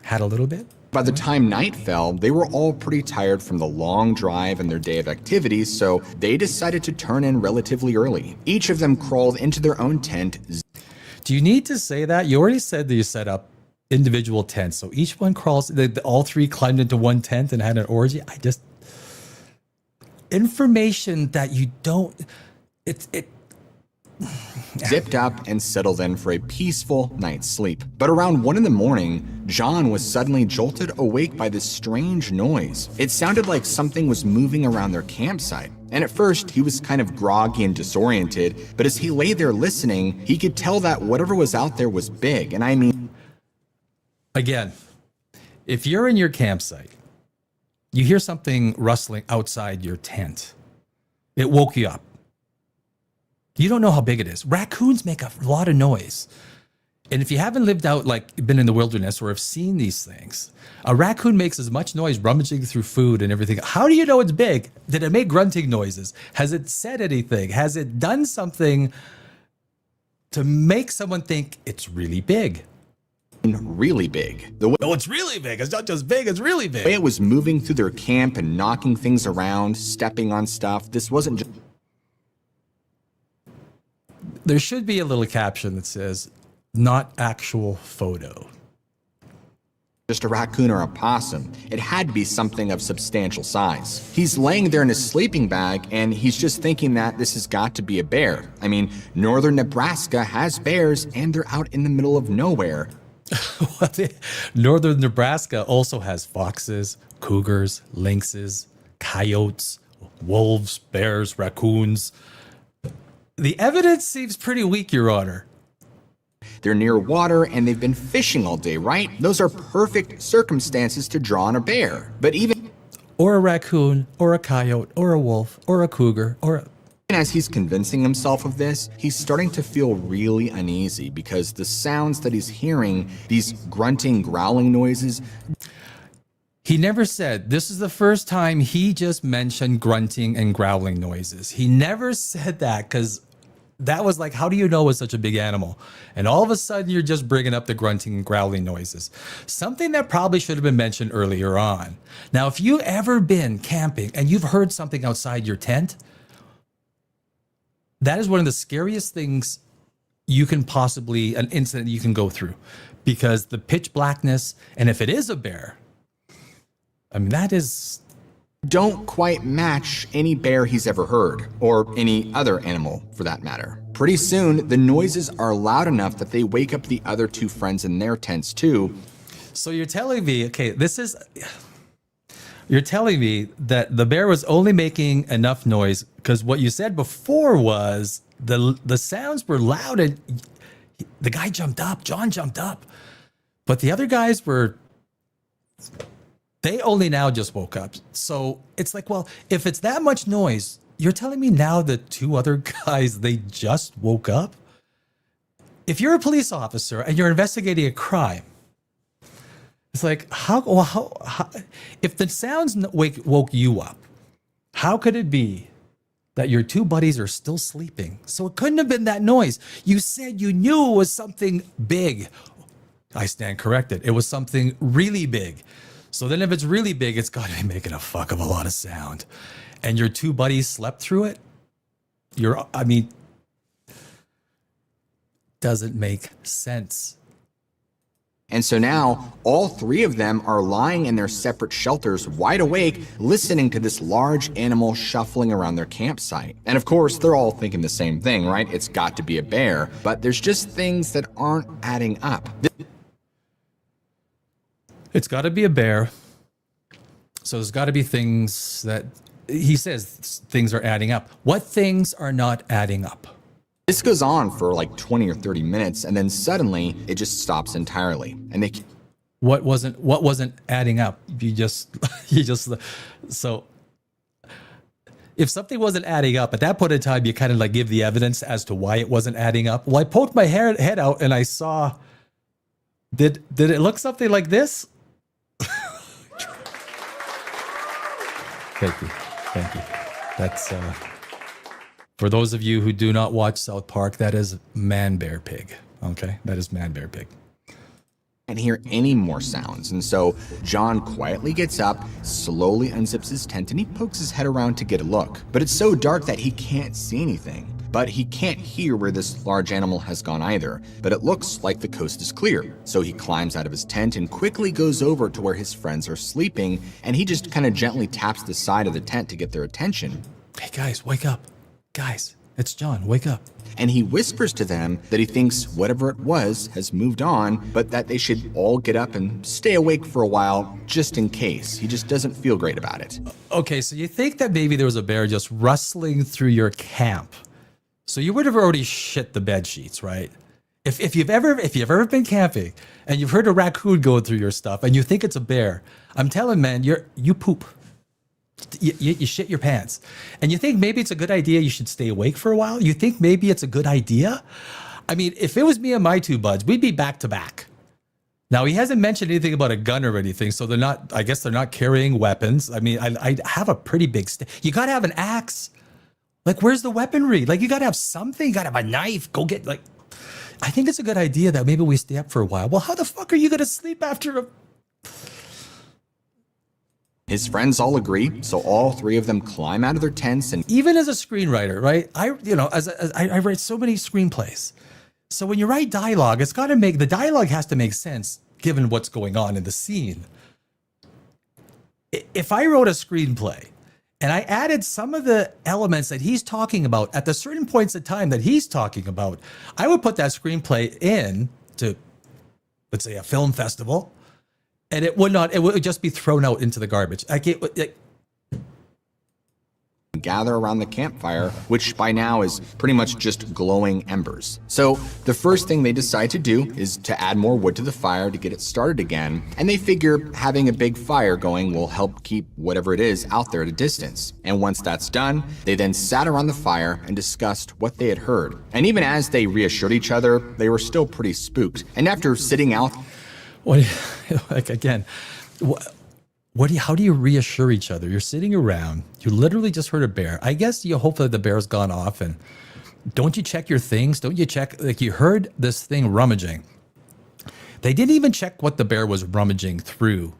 had a little bit. By the time night fell, they were all pretty tired from the long drive and their day of activities, so they decided to turn in relatively early. Each of them crawled into their own tent. Do you need to say that? You already said that you set up individual tents. So each one crawls, all three climbed into one tent and had an orgy. Information that you don't... Zipped up and settled in for a peaceful night's sleep. But around 1 a.m, John was suddenly jolted awake by this strange noise. It sounded like something was moving around their campsite. And at first, he was kind of groggy and disoriented, but as he lay there listening, he could tell that whatever was out there was big. And I mean... Again, if you're in your campsite, you hear something rustling outside your tent. It woke you up. You don't know how big it is. Raccoons make a lot of noise. And if you haven't lived out, like been in the wilderness or have seen these things, a raccoon makes as much noise rummaging through food and everything. How do you know it's big? Did it make grunting noises? Has it said anything? Has it done something to make someone think it's really big? Really big. Oh, it's really big. It's not just big, it's really big. The way it was moving through their camp and knocking things around, stepping on stuff, this wasn't just... There should be a little caption that says, not actual photo. Just a raccoon or a possum. It had to be something of substantial size. He's laying there in his sleeping bag and he's just thinking that this has got to be a bear. I mean, northern Nebraska has bears and they're out in the middle of nowhere. Northern Nebraska also has foxes, cougars, lynxes, coyotes, wolves, bears, raccoons. The evidence seems pretty weak, Your Honor. They're near water and they've been fishing all day, right? Those are perfect circumstances to draw on a bear. But even... Or a raccoon, or a coyote, or a wolf, or a cougar, or a... And as he's convincing himself of this, he's starting to feel really uneasy because the sounds that he's hearing, these grunting, growling noises... He never said, this is the first time he just mentioned grunting and growling noises. He never said that because that was like, how do you know it's such a big animal? And all of a sudden you're just bringing up the grunting and growling noises. Something that probably should have been mentioned earlier on. Now, if you've ever been camping and you've heard something outside your tent, that is one of the scariest things you can possibly, an incident you can go through, because the pitch blackness, and if it is a bear, I mean, that is, don't quite match any bear he's ever heard, or any other animal for that matter. Pretty soon, the noises are loud enough that they wake up the other two friends in their tents too. so you're telling me, okay, you're telling me that the bear was only making enough noise because what you said before was the sounds were loud and the guy jumped up, John jumped up, but the other guys they only now just woke up. So it's like, well, if it's that much noise, you're telling me now the two other guys, they just woke up? If you're a police officer and you're investigating a crime, it's like, how if the sounds woke you up, how could it be that your two buddies are still sleeping? So it couldn't have been that noise. You said you knew it was something big. I stand corrected. It was something really big. So then if it's really big, it's got to be making a fuck of a lot of sound. And your two buddies slept through it? Doesn't make sense. And so now, all three of them are lying in their separate shelters, wide awake, listening to this large animal shuffling around their campsite. And of course, they're all thinking the same thing, right? It's got to be a bear, but there's just things that aren't adding up. It's got to be a bear. So there's got to be things that, he says things are adding up. What things are not adding up? This goes on for like 20 or 30 minutes, and then suddenly it just stops entirely. And What wasn't adding up? So if something wasn't adding up, at that point in time, you kind of like give the evidence as to why it wasn't adding up. Well, I poked my head out and I saw, did it look something like this? Thank you. That's, for those of you who do not watch South Park, that is Man Bear Pig. Okay, that is Man Bear Pig. can't hear any more sounds, and so John quietly gets up, slowly unzips his tent, and he pokes his head around to get a look. But it's so dark that he can't see anything. But he can't hear where this large animal has gone either, but it looks like the coast is clear. So he climbs out of his tent and quickly goes over to where his friends are sleeping, and he just kind of gently taps the side of the tent to get their attention. Hey guys, wake up. Guys, it's John, wake up. And he whispers to them that he thinks whatever it was has moved on, but that they should all get up and stay awake for a while just in case. He just doesn't feel great about it. Okay, so you think that maybe there was a bear just rustling through your camp. So you would have already shit the bed sheets, right? If you've ever been camping and you've heard a raccoon going through your stuff and you think it's a bear, I'm telling man, you poop. You shit your pants. And you think maybe it's a good idea you should stay awake for a while? You think maybe it's a good idea? I mean, if it was me and my two buds, we'd be back to back. Now, he hasn't mentioned anything about a gun or anything, so I guess they're not carrying weapons. I mean, I have a pretty big you got to have an axe. Like, where's the weaponry? Like, you got to have something. You got to have a knife. Go get, like, I think it's a good idea that maybe we stay up for a while. Well, how the fuck are you going to sleep after a... His friends all agree, so all three of them climb out of their tents and... Even as a screenwriter, right? I write so many screenplays. So when you write dialogue, the dialogue has to make sense given what's going on in the scene. If I wrote a screenplay and I added some of the elements that he's talking about at the certain points of time that he's talking about, I would put that screenplay in to, let's say, a film festival, and it would just be thrown out into the garbage. Gather around the campfire, which by now is pretty much just glowing embers. So the first thing they decide to do is to add more wood to the fire to get it started again, and they figure having a big fire going will help keep whatever it is out there at a distance. And once that's done, they then sat around the fire and discussed what they had heard. And even as they reassured each other, they were still pretty spooked. And after sitting out... How do you reassure each other? You're sitting around, you literally just heard a bear. I guess you hope that the bear's gone off, and don't you check your things? Don't you check, like, you heard this thing rummaging. They didn't even check what the bear was rummaging through.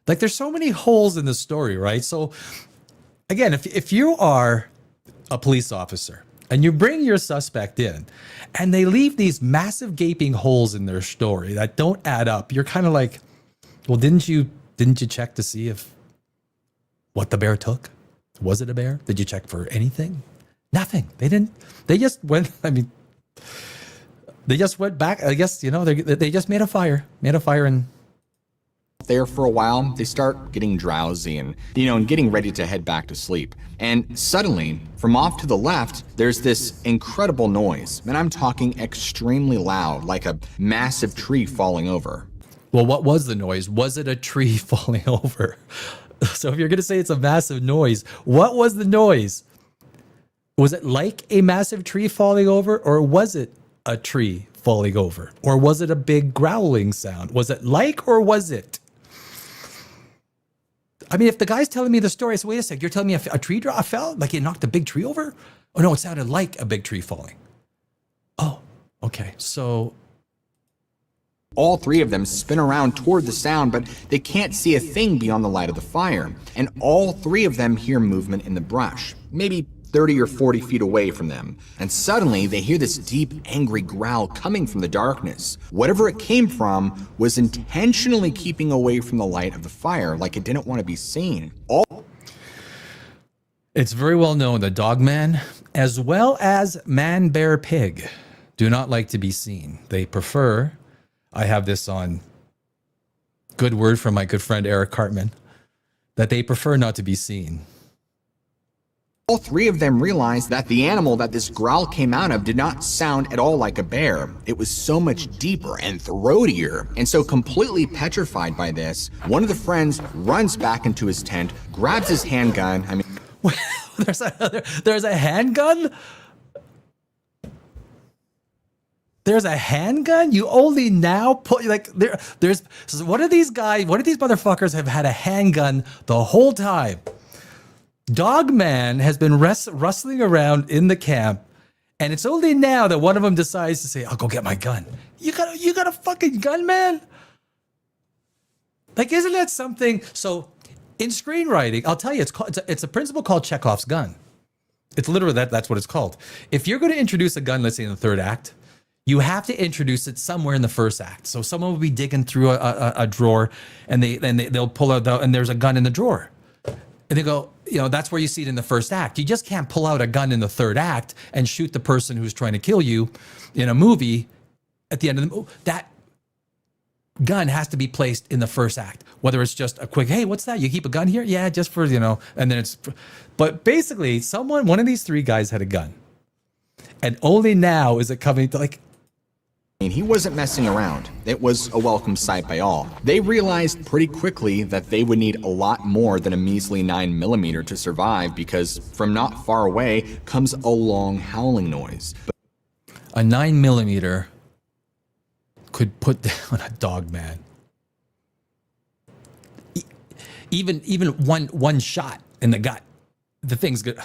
Like, there's so many holes in the story, right? So again, if you are a police officer and you bring your suspect in, and they leave these massive gaping holes in their story that don't add up. You're kind of like, well, didn't you check to see if what the bear took? Was it a bear? Did you check for anything? Nothing. They didn't. They just went. I mean, they just went back. I guess, you know, they just made a fire and there for a while, they start getting drowsy and getting ready to head back to sleep. And suddenly, from off to the left, there's this incredible noise. And I'm talking extremely loud, like a massive tree falling over. Well, what was the noise? Was it a tree falling over? So if you're going to say it's a massive noise, what was the noise? Was it like a massive tree falling over, or was it a tree falling over? Or was it a big growling sound? Was it like, or was it? I mean, if the guy's telling me the story, I say, wait a sec, you're telling me a tree fell? Like it knocked a big tree over? Oh, no, it sounded like a big tree falling. Oh, okay. So all three of them spin around toward the sound, but they can't see a thing beyond the light of the fire. And all three of them hear movement in the brush, maybe 30 or 40 feet away from them. And suddenly they hear this deep, angry growl coming from the darkness. Whatever it came from was intentionally keeping away from the light of the fire, like it didn't want to be seen. It's very well known that Dogman, as well as Man, Bear, Pig, do not like to be seen. They prefer, I have this on good word from my good friend Eric Cartman, that they prefer not to be seen. All three of them realized that the animal that this growl came out of did not sound at all like a bear. It was so much deeper and throatier. And so completely petrified by this, one of the friends runs back into his tent, grabs his handgun. I mean, there's a handgun? There's a handgun? You only now put, like, there's so one of these motherfuckers have had a handgun the whole time. Dogman has been rustling around in the camp, and it's only now that one of them decides to say, I'll go get my gun. You got a fucking gun, man? Like, isn't that something? So in screenwriting, I'll tell you, it's a principle called Chekhov's gun. It's literally that's what it's called. If you're going to introduce a gun, let's say in the third act, you have to introduce it somewhere in the first act. So someone will be digging through a drawer, and they'll pull out and there's a gun in the drawer. And they go, that's where you see it in the first act. You just can't pull out a gun in the third act and shoot the person who's trying to kill you in a movie at the end of the movie. That gun has to be placed in the first act. Whether it's just a quick, hey, what's that? You keep a gun here? Yeah, just for, and then it's, but basically one of these three guys had a gun. And only now is it coming to like, he wasn't messing around. It was a welcome sight by all. They realized pretty quickly that they would need a lot more than a measly 9mm to survive, because from not far away comes a long howling noise. A 9mm could put down a Dogman. Even one shot in the gut, the thing's good.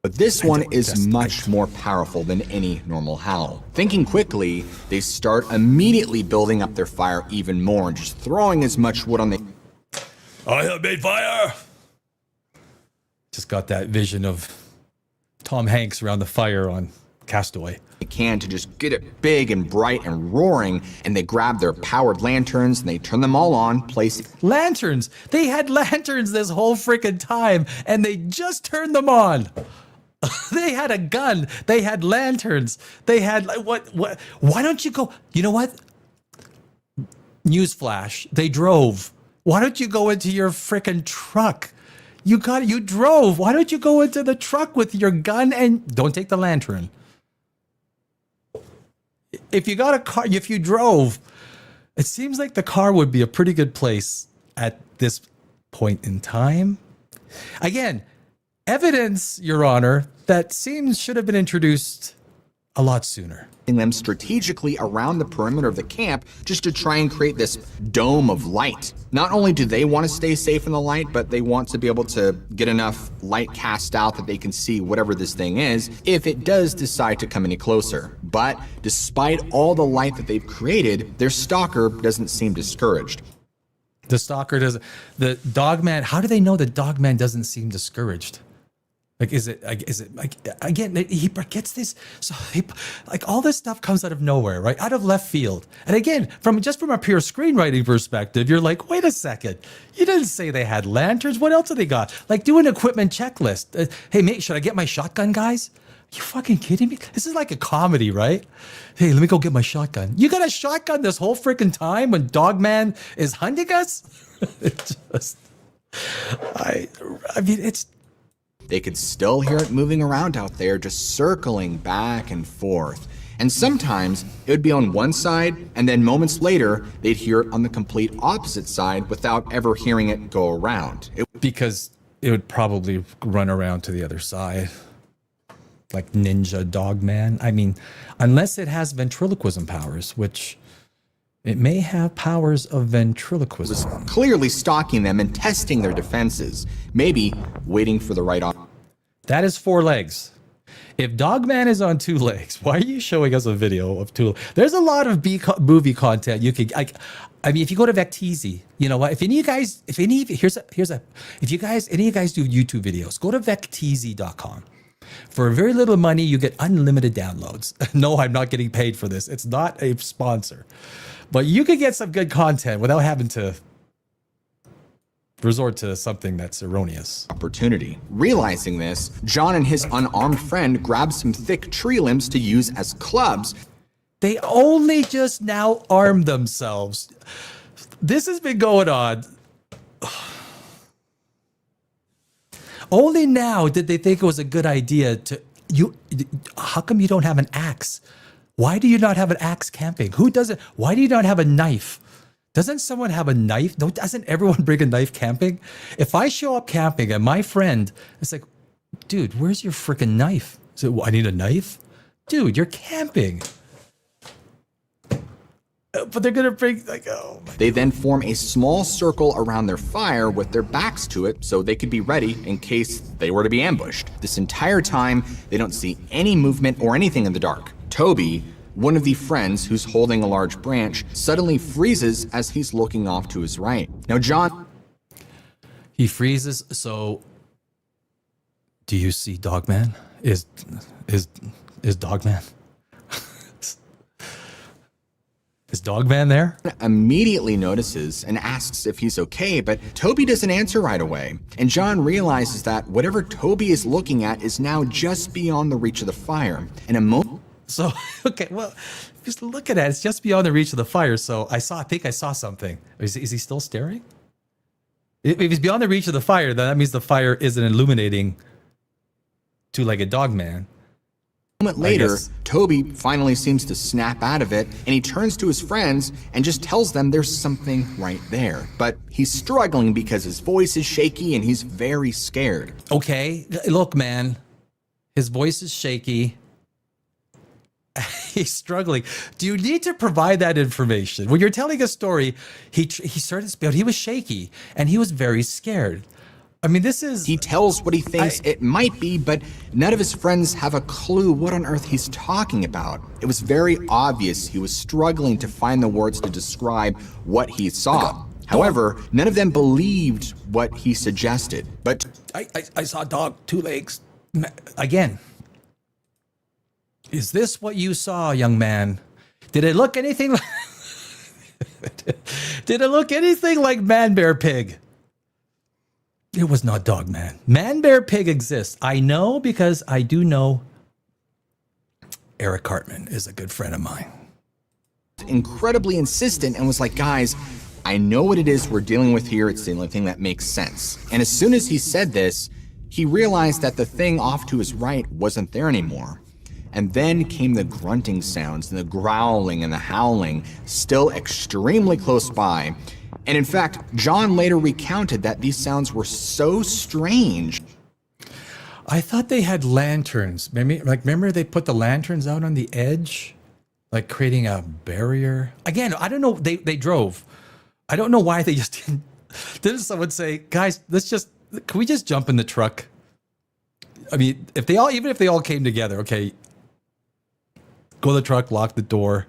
But this one is much more powerful than any normal howl. Thinking quickly, they start immediately building up their fire even more, just throwing as much wood on the... I have made fire! Just got that vision of Tom Hanks around the fire on Castaway. They can to just get it big and bright and roaring, and they grab their powered lanterns and they turn them all on, placing... Lanterns! They had lanterns this whole freaking time, and they just turned them on! They had a gun. They had lanterns. They had what? Why don't you go? You know what? Newsflash. They drove. Why don't you go into your freaking truck? You drove. Why don't you go into the truck with your gun and don't take the lantern? If you got a car, if you drove, it seems like the car would be a pretty good place at this point in time. Again, evidence, Your Honor, that should have been introduced a lot sooner. Them strategically around the perimeter of the camp just to try and create this dome of light. Not only do they want to stay safe in the light, but they want to be able to get enough light cast out that they can see whatever this thing is if it does decide to come any closer. But despite all the light that they've created, their stalker doesn't seem discouraged. The stalker doesn't. The Dogman, how do they know the Dogman doesn't seem discouraged? Like, is it like, again, he gets this, so he, like, all this stuff comes out of nowhere, right? Out of left field. And again, from a pure screenwriting perspective, you're like, wait a second. You didn't say they had lanterns. What else have they got? Like, do an equipment checklist. Hey, mate, should I get my shotgun, guys? You fucking kidding me? This is like a comedy, right? Hey, let me go get my shotgun. You got a shotgun this whole freaking time when Dogman is hunting us? It just, I mean, it's, They could still hear it moving around out there, just circling back and forth. And sometimes it would be on one side, and then moments later, they'd hear it on the complete opposite side without ever hearing it go around. because it would probably run around to the other side. Like Ninja Dogman. I mean, unless it has ventriloquism powers, which it may have powers of ventriloquism. Clearly stalking them and testing their defenses, maybe waiting for the right That is 4 legs. If Dogman is on 2 legs, why are you showing us a video of 2? There's a lot of movie content you could, like, I mean, if you go to Vecteezy, you know what? If any of you guys, if you guys do YouTube videos, go to Vecteezy.com. For very little money, you get unlimited downloads. No, I'm not getting paid for this. It's not a sponsor. But you could get some good content without having to resort to something that's erroneous. opportunity. Realizing this, John and his unarmed friend grab some thick tree limbs to use as clubs. They only just now armed themselves. This has been going on. Only now did they think it was a good idea to you. How come you don't have an axe? Why do you not have an axe camping? Who doesn't? Why do you not have a knife? Doesn't someone have a knife? Doesn't everyone bring a knife camping? If I show up camping and my friend is like, dude, where's your freaking knife? So I need a knife? Dude, you're camping. But they're gonna bring, like, oh my. They then form a small circle around their fire with their backs to it so they could be ready in case they were to be ambushed. This entire time, they don't see any movement or anything in the dark. Toby, one of the friends who's holding a large branch, suddenly freezes as he's looking off to his right. Now, John... He freezes, so... Do you see Dogman? Is Dogman? Is Dogman there? immediately notices and asks if he's okay, but Toby doesn't answer right away. And John realizes that whatever Toby is looking at is now just beyond the reach of the fire. In a moment... So, okay, well, just look at it. It's just beyond the reach of the fire. So I think I saw something. Is he still staring? If he's beyond the reach of the fire, then that means the fire isn't illuminating two-legged Dogman. A moment later, Toby finally seems to snap out of it, and he turns to his friends and just tells them there's something right there. But he's struggling because his voice is shaky and he's very scared. Okay, look, man. His voice is shaky. He's struggling. Do you need to provide that information? When you're telling a story, he started to, he was shaky and he was very scared. I mean, this is... He tells what he thinks it might be, but none of his friends have a clue what on earth he's talking about. It was very obvious he was struggling to find the words to describe what he saw. However, none of them believed what he suggested. But I saw a dog, 2 legs. Again. Is this what you saw, young man? Did it look anything like... Did it look anything like Man Bear Pig? It was not Dogman. Man Bear Pig exists. I know because I do know Eric Cartman is a good friend of mine. incredibly insistent and was like, guys, I know what it is we're dealing with here. It's the only thing that makes sense. And as soon as he said this, he realized that the thing off to his right wasn't there anymore. And then came the grunting sounds and the growling and the howling, still extremely close by. And in fact, John later recounted that these sounds were so strange. I thought they had lanterns. Remember they put the lanterns out on the edge? Like creating a barrier? Again, I don't know. They drove. I don't know why they just didn't. Didn't someone say, guys, can we just jump in the truck? I mean, even if they all came together, okay, go to the truck, lock the door.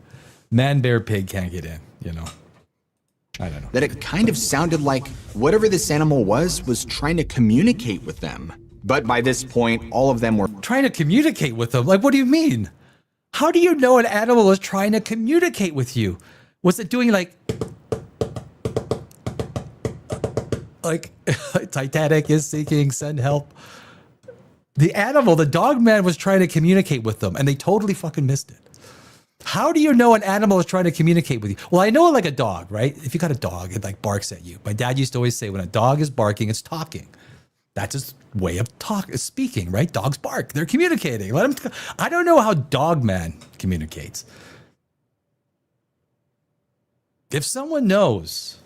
Man, bear, pig can't get in, you know. I don't know. That it kind of sounded like whatever this animal was trying to communicate with them. But by this point, all of them were Trying to communicate with them. Like, what do you mean? How do you know an animal is trying to communicate with you? Was it doing like Titanic is sinking, send help? The animal, the Dogman, was trying to communicate with them, and they totally fucking missed it. How do you know an animal is trying to communicate with you? Well, I know like a dog, right? If you got a dog, it like barks at you. My dad used to always say when a dog is barking, it's talking. That's its way of speaking, right? Dogs bark. They're communicating. I don't know how Dogman communicates. If someone knows,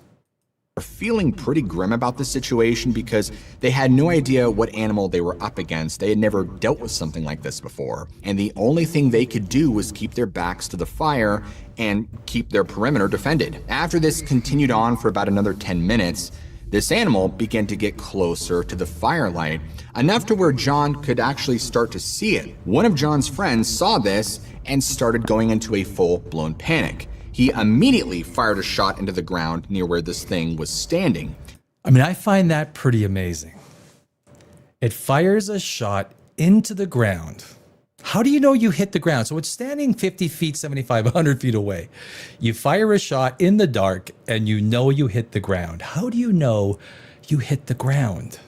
feeling pretty grim about the situation because they had no idea what animal they were up against. They had never dealt with something like this before. And the only thing they could do was keep their backs to the fire and keep their perimeter defended. After this continued on for about another 10 minutes, this animal began to get closer to the firelight, enough to where John could actually start to see it. One of John's friends saw this and started going into a full-blown panic. He immediately fired a shot into the ground near where this thing was standing. I mean, I find that pretty amazing. It fires a shot into the ground. How do you know you hit the ground? So it's standing 50 feet, 75, 100 feet away. You fire a shot in the dark and you know you hit the ground. How do you know you hit the ground?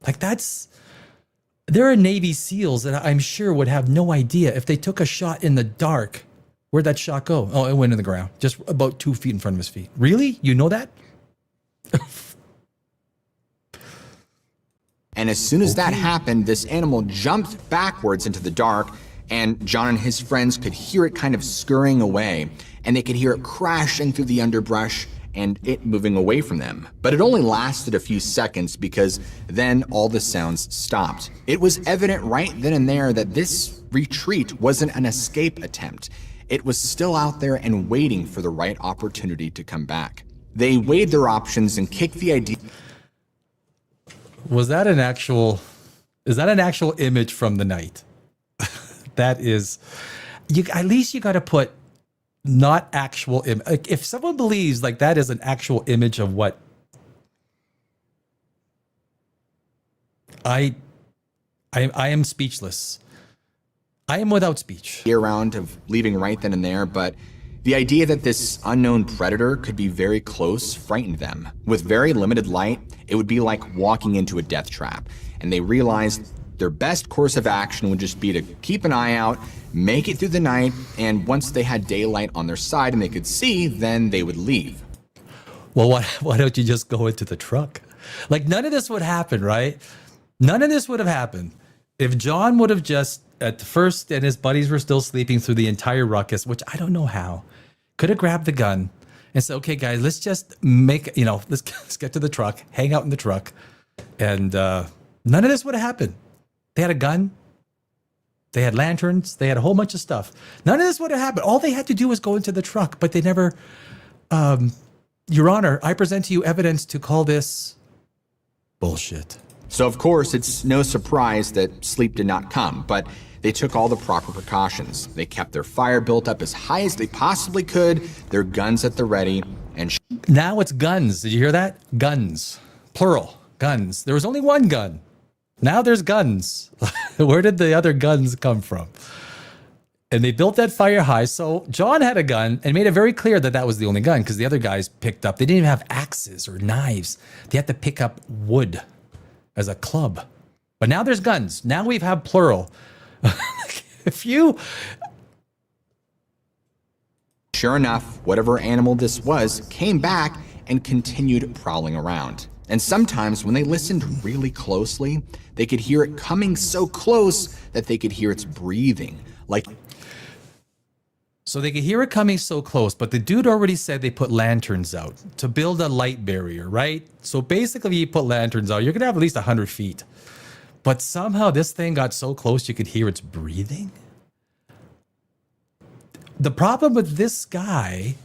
Like there are Navy SEALs that I'm sure would have no idea if they took a shot in the dark. Where'd that shot go? Oh, it went in the ground, just about 2 feet in front of his feet. Really? You know that? And as soon as that happened, this animal jumped backwards into the dark, and John and his friends could hear it kind of scurrying away, and they could hear it crashing through the underbrush and it moving away from them. But it only lasted a few seconds because then all the sounds stopped. It was evident right then and there that this retreat wasn't an escape attempt. It was still out there and waiting for the right opportunity to come back. They weighed their options and kicked the idea. Is that an actual image from the night? That is, at least you got to put not actual like if someone believes like that is an actual image of what I am speechless. I am without speech. Around of leaving right then and there, but the idea that this unknown predator could be very close frightened them. With very limited light, it would be like walking into a death trap, and they realized their best course of action would just be to keep an eye out, make it through the night, and once they had daylight on their side and they could see, then they would leave. Well, why don't you just go into the truck? Like, none of this would happen, right? None of this would have happened if John would have just, at first, and his buddies were still sleeping through the entire ruckus, which I don't know how, could have grabbed the gun and said, okay, guys, let's just let's get to the truck, hang out in the truck. And none of this would have happened. They had a gun. They had lanterns. They had a whole bunch of stuff. None of this would have happened. All they had to do was go into the truck, but they never, Your Honor, I present to you evidence to call this bullshit. So of course, it's no surprise that sleep did not come, but they took all the proper precautions. They kept their fire built up as high as they possibly could, their guns at the ready, and now it's guns. Did you hear that? Guns. Plural. Guns. There was only one gun. Now there's guns. Where did the other guns come from? And they built that fire high. So John had a gun and made it very clear that that was the only gun because the other guys picked up. They didn't even have axes or knives. They had to pick up wood as a club. But now there's guns. Now we have plural. Sure enough, whatever animal this was came back and continued prowling around. And sometimes when they listened really closely, they could hear it coming so close that they could hear its breathing. So they could hear it coming so close, but the dude already said they put lanterns out to build a light barrier, right? So basically you put lanterns out, you're going to have at least 100 feet. But somehow this thing got so close you could hear its breathing. The problem with this guy,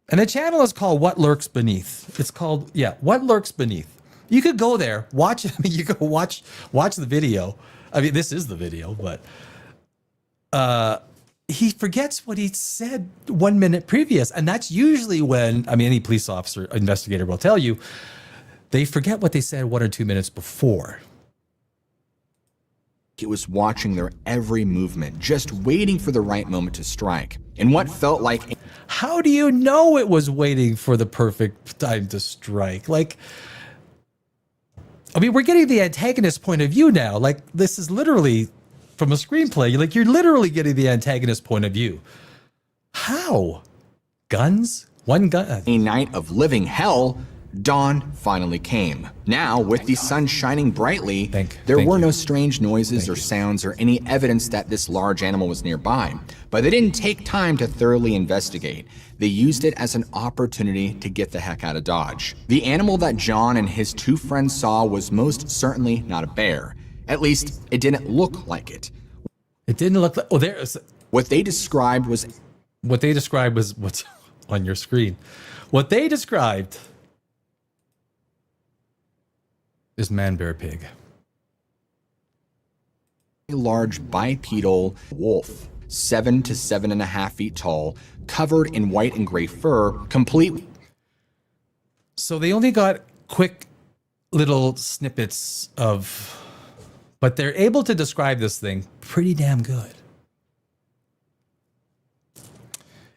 and the channel is called What Lurks Beneath. It's called, What Lurks Beneath. You could go there, watch it. I mean, you could watch the video. I mean, this is the video, but he forgets what he said 1 minute previous. And that's usually when, I mean, any police officer, investigator will tell you, They forget what they said 1 or 2 minutes before. It was watching their every movement, just waiting for the right moment to strike. In what felt like... How do you know it was waiting for the perfect time to strike? Like, I mean, we're getting the antagonist point of view now. Like, this is literally from a screenplay. Like, you're literally getting the antagonist point of view. How? Guns? One gun? A night of living hell, dawn finally came. Now, with the sun shining brightly, there were no strange noises or sounds or any evidence that this large animal was nearby. But they didn't take time to thoroughly investigate. They used it as an opportunity to get the heck out of Dodge. The animal that John and his 2 friends saw was most certainly not a bear. At least, it didn't look like it. It didn't look like... Oh, there's... What they described was... What they described was what's on your screen. What they described is man, bear, pig. A large bipedal wolf, 7 to 7.5 feet tall, covered in white and gray fur, complete. So they only got quick little snippets of, but they're able to describe this thing pretty damn good.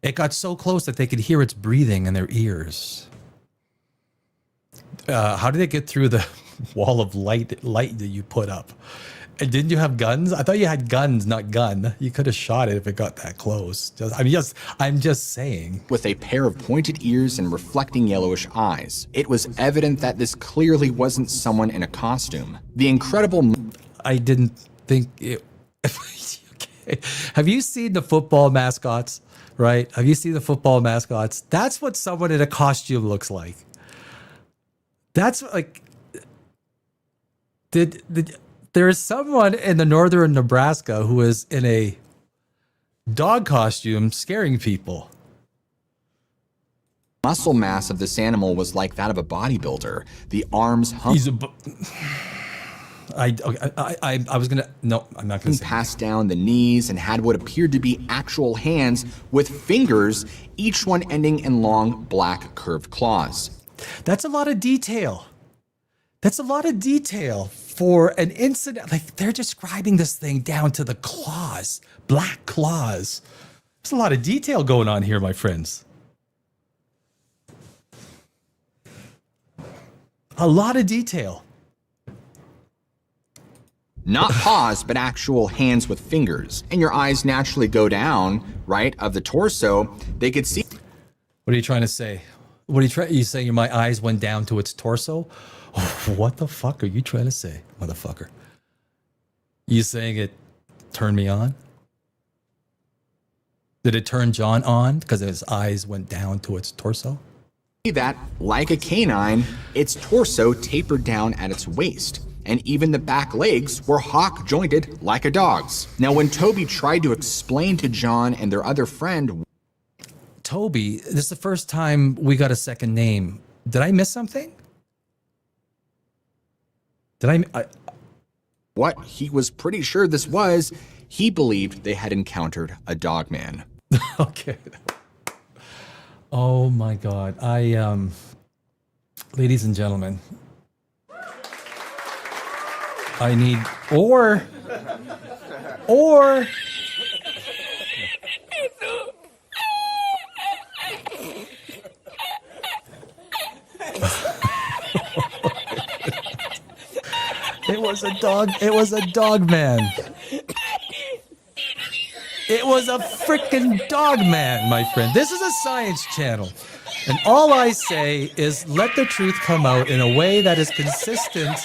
It got so close that they could hear its breathing in their ears. How did it get through the wall of light that you put up? And didn't you have guns? I thought you had guns, not gun. You could have shot it if it got that close. I'm just saying. With a pair of pointed ears and reflecting yellowish eyes. It was evident that this clearly wasn't someone in a costume. The incredible... I didn't think it... Okay. Have you seen the football mascots? Right? Have you seen the football mascots? That's what someone in a costume looks like. That's like... There is someone in the northern Nebraska who is in a dog costume scaring people. Muscle mass of this animal was like that of a bodybuilder. The arms I was gonna... No, I'm not gonna say passed down the knees and had what appeared to be actual hands with fingers, each one ending in long, black, curved claws. That's a lot of detail. That's a lot of detail for an incident. Like, they're describing this thing down to the claws, black claws. There's a lot of detail going on here, my friends. A lot of detail. Not paws, but actual hands with fingers. And your eyes naturally go down, right, of the torso. They could see. What are you trying to say? What are you saying? My eyes went down to its torso? What the fuck are you trying to say, motherfucker? You saying it turned me on? Did it turn John on because his eyes went down to its torso? That, like a canine, its torso tapered down at its waist, and even the back legs were hawk-jointed like a dog's. Now, when Toby tried to explain to John and their other friend... Toby, this is the first time we got a second name. Did I miss something? What he was pretty sure this was, he believed they had encountered a Dogman. Okay. Oh my God. Ladies and gentlemen, I need, or, It was a dog. It was a Dogman. It was a freaking Dogman, my friend. This is a science channel. And all I say is let the truth come out in a way that is consistent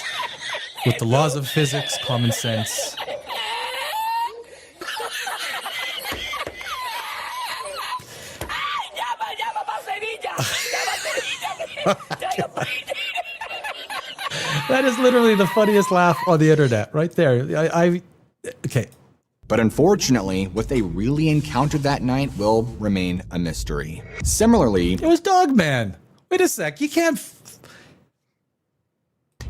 with the laws of physics, common sense. That is literally the funniest laugh on the internet, right there. Okay. But unfortunately, what they really encountered that night will remain a mystery. Similarly, it was Dogman. Wait a sec, you can't...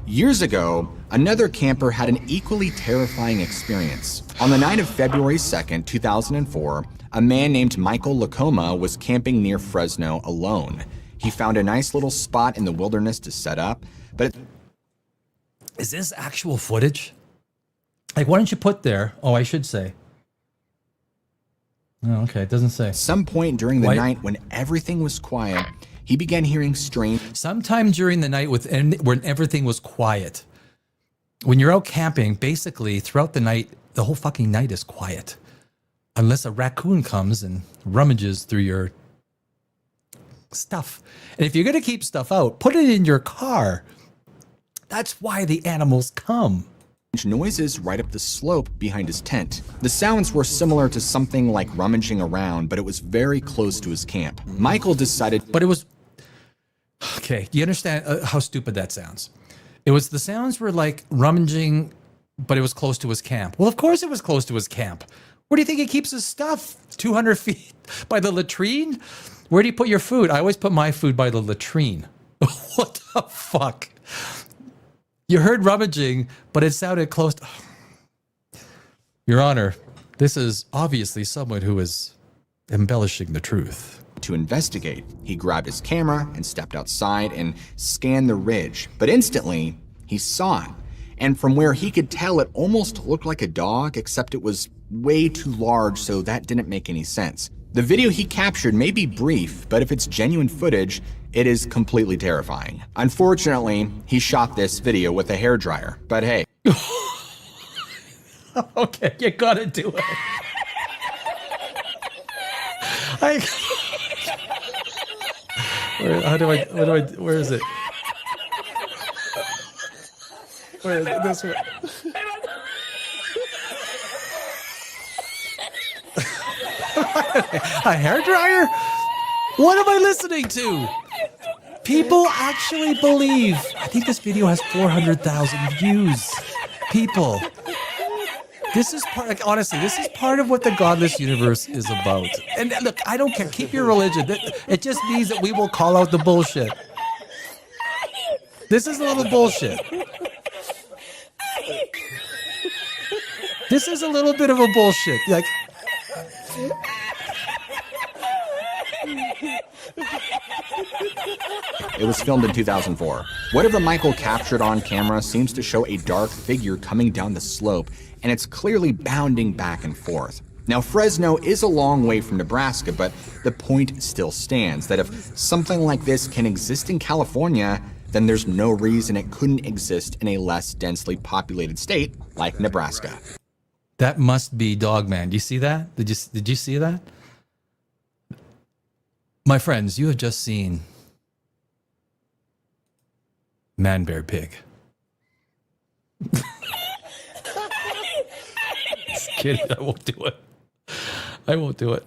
Years ago, another camper had an equally terrifying experience. On the night of February 2nd, 2004, a man named Michael Lacoma was camping near Fresno alone. He found a nice little spot in the wilderness to set up, But Is this actual footage? Like, why don't you put there? Oh, I should say. Oh, okay. It doesn't say. at some point during the night when everything was quiet, he began hearing strange. Sometime during the night when everything was quiet. When you're out camping, basically throughout the night, the whole fucking night is quiet. Unless a raccoon comes and rummages through your stuff. And if you're going to keep stuff out, put it in your car. That's why the animals come. Noises right up the slope behind his tent. The sounds were similar to something like rummaging around, but it was very close to his camp. Michael decided. But it was. Okay, you understand how stupid that sounds? The sounds were like rummaging, but it was close to his camp. Well, of course it was close to his camp. Where do you think he keeps his stuff? 200 feet by the latrine? Where do you put your food? I always put my food by the latrine. What the fuck? You heard rummaging, but it sounded close to... Your Honor, this is obviously someone who is embellishing the truth. To investigate, he grabbed his camera and stepped outside and scanned the ridge. But instantly, he saw it. And from where he could tell, it almost looked like a dog, except it was way too large, so that didn't make any sense. The video he captured may be brief, but if it's genuine footage, it is completely terrifying. Unfortunately, he shot this video with a hairdryer, but hey. Okay, you gotta do it. Where is it? Where is it? This way. A hairdryer? What am I listening to? People actually believe. I think this video has 400,000 views. People. This is part, like, honestly, this is part of what the godless universe is about. And look, I don't care. Keep your religion. It just means that we will call out the bullshit. This is a little bullshit. This is a little bit of a bullshit. Like, it was filmed in 2004. Whatever Michael captured on camera seems to show a dark figure coming down the slope, and it's clearly bounding back and forth. Now, Fresno is a long way from Nebraska, but the point still stands that if something like this can exist in California, then there's no reason it couldn't exist in a less densely populated state like Nebraska. that must be Dogman. Do you see that? Did you see that? My friends, you have just seen Man Bear Pig. Just kidding. I won't do it. I won't do it.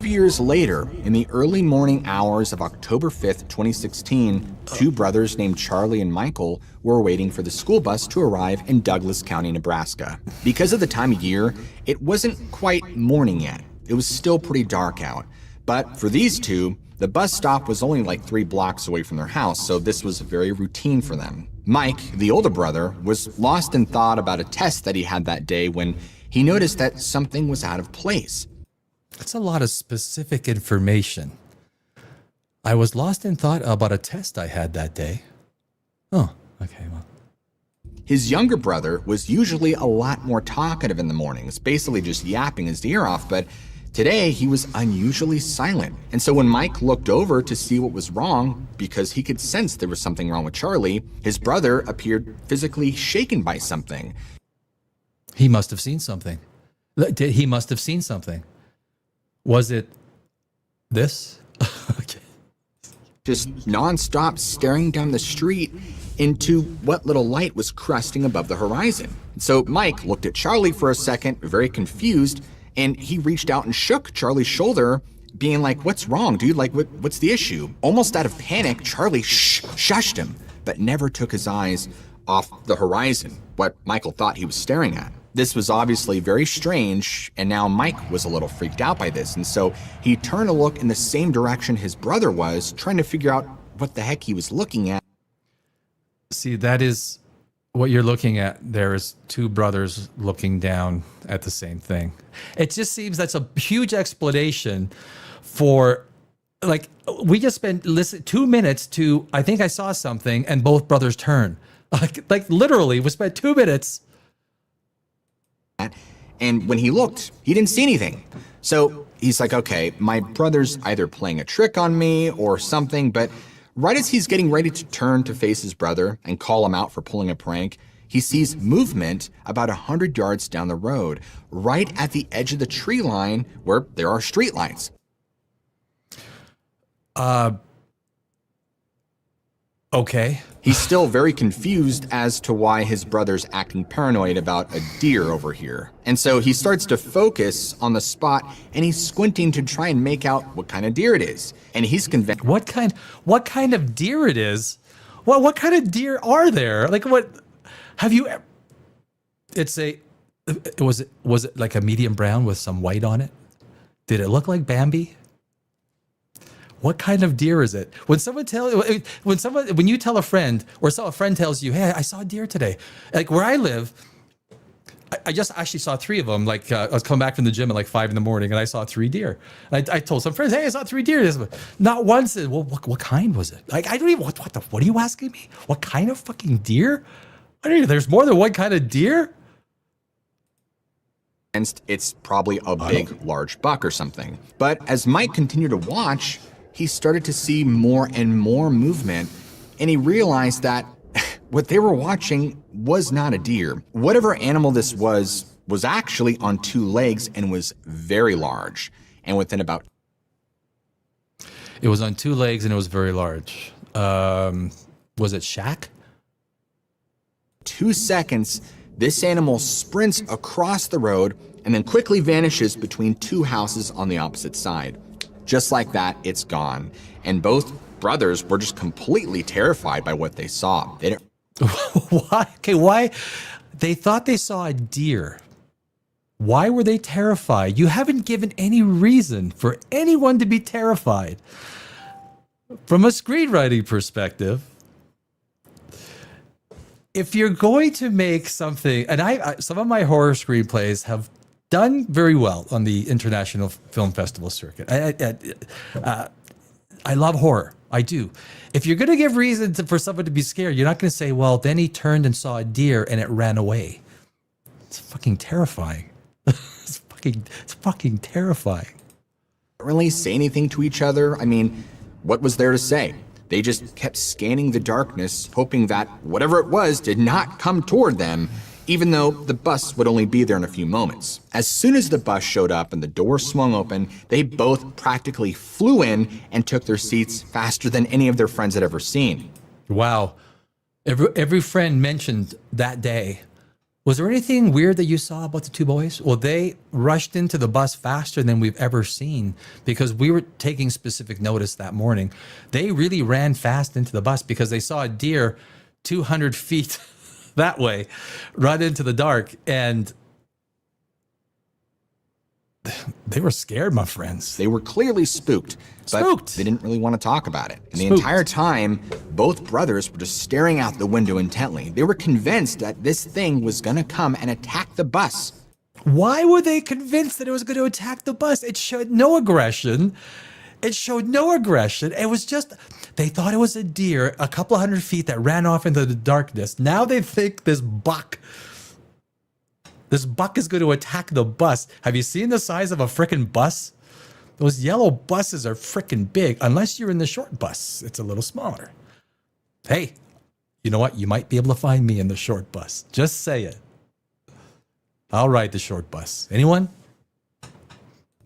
Years later, in the early morning hours of October 5th, 2016, two brothers named Charlie and Michael were waiting for the school bus to arrive in Douglas County, Nebraska. Because of the time of year, it wasn't quite morning yet. It was still pretty dark out. But for these two, the bus stop was only like 3 blocks away from their house, so this was very routine for them. Mike, the older brother, was lost in thought about a test that he had that day when he noticed that something was out of place. That's a lot of specific information. I was lost in thought about a test I had that day. Oh, okay, well. His younger brother was usually a lot more talkative in the mornings, basically just yapping his ear off, but today he was unusually silent. And so when Mike looked over to see what was wrong, because he could sense there was something wrong with Charlie, his brother appeared physically shaken by something. He must have seen something. He must have seen something. Was it this? Okay. Just nonstop staring down the street into what little light was cresting above the horizon. So Mike looked at Charlie for a second, very confused, and he reached out and shook Charlie's shoulder, being like, "What's wrong, dude? Like, what's the issue?" Almost out of panic, Charlie shushed him, but never took his eyes off the horizon, what Michael thought he was staring at. This was obviously very strange, and now Mike was a little freaked out by this, and so he turned to look in the same direction his brother was, trying to figure out what the heck he was looking at. See, that is what you're looking at. There is two brothers looking down at the same thing. It just seems that's a huge explanation for like we just spent 2 minutes to, I think I saw something, and both brothers turn. Like literally, we spent 2 minutes. And when he looked, he didn't see anything. So he's like, okay, my brother's either playing a trick on me or something, but right as he's getting ready to turn to face his brother and call him out for pulling a prank, he sees movement about 100 yards down the road, right at the edge of the tree line where there are street lights. Okay. He's still very confused as to why his brother's acting paranoid about a deer over here. And so he starts to focus on the spot, and he's squinting to try and make out what kind of deer it is. And he's convinced. What kind of deer it is? What kind of deer are there? Like what have you was it like a medium brown with some white on it? Did it look like Bambi? What kind of deer is it? When you tell a friend, or a friend tells you, "Hey, I saw a deer today," like where I live, I just actually saw 3 of them. Like I was coming back from the gym at like 5 a.m, and I saw 3 deer. I told some friends, "Hey, I saw 3 deer." Not once. Well, what kind was it? Like I don't even. What are you asking me? What kind of fucking deer? There's more than one kind of deer. It's probably a big, large buck or something. But as Mike continued to watch, he started to see more and more movement, and he realized that what they were watching was not a deer. Whatever animal this was actually on 2 legs and was very large. And within about... It was on 2 legs and it was very large. Was it Shaq? 2 seconds, this animal sprints across the road and then quickly vanishes between 2 houses on the opposite side. Just like that, it's gone. And both brothers were just completely terrified by what they saw. Why? Okay, why? They thought they saw a deer. Why were they terrified? You haven't given any reason for anyone to be terrified. From a screenwriting perspective, if you're going to make something, and some of my horror screenplays have done very well on the International Film Festival circuit. I love horror. I do. If you're going to give reason for someone to be scared, you're not going to say, well, then he turned and saw a deer and it ran away. It's fucking terrifying. It's fucking terrifying. Really say anything to each other? I mean, what was there to say? They just kept scanning the darkness, hoping that whatever it was did not come toward them, even though the bus would only be there in a few moments. As soon as the bus showed up and the door swung open, they both practically flew in and took their seats faster than any of their friends had ever seen. Wow. Every friend mentioned that day. Was there anything weird that you saw about the 2 boys? Well, they rushed into the bus faster than we've ever seen because we were taking specific notice that morning. They really ran fast into the bus because they saw a deer 200 feet that way, run into the dark, and they were scared, my friends. They were clearly spooked, but they didn't really want to talk about it. And the entire time, both brothers were just staring out the window intently. They were convinced that this thing was going to come and attack the bus. Why were they convinced that it was going to attack the bus? It showed no aggression. It was just, they thought it was a deer a couple of 100 feet that ran off into the darkness. Now they think this buck is going to attack the bus. Have you seen the size of a frickin' bus? Those yellow buses are frickin' big. Unless you're in the short bus, it's a little smaller. Hey, you know what? You might be able to find me in the short bus. Just say it. I'll ride the short bus. Anyone?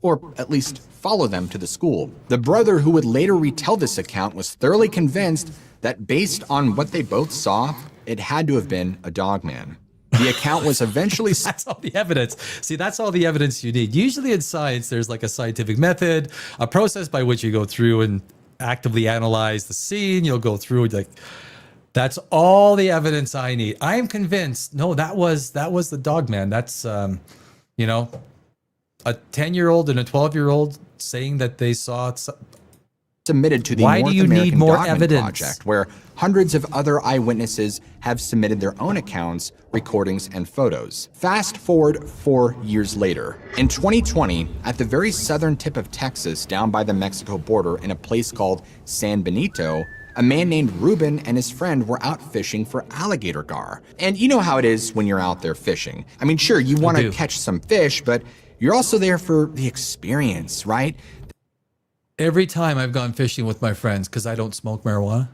Or at least follow them to the school. The brother who would later retell this account was thoroughly convinced that based on what they both saw, it had to have been a dogman. The account was eventually... That's all the evidence. See, that's all the evidence you need. Usually in science, there's like a scientific method, a process by which you go through and actively analyze the scene. You'll go through like, that's all the evidence I need. I am convinced. No, that was the dogman. That's, a 10-year-old and a 12-year-old saying that they saw submitted to the Why do North you need American more Dogman evidence? Project, where hundreds of other eyewitnesses have submitted their own accounts, recordings, and photos. Fast forward 4 years later. In 2020, at the very southern tip of Texas, down by the Mexico border in a place called San Benito, a man named Ruben and his friend were out fishing for alligator gar. And you know how it is when you're out there fishing. I mean, sure, you want to catch some fish, but you're also there for the experience, right? Every time I've gone fishing with my friends, because I don't smoke marijuana,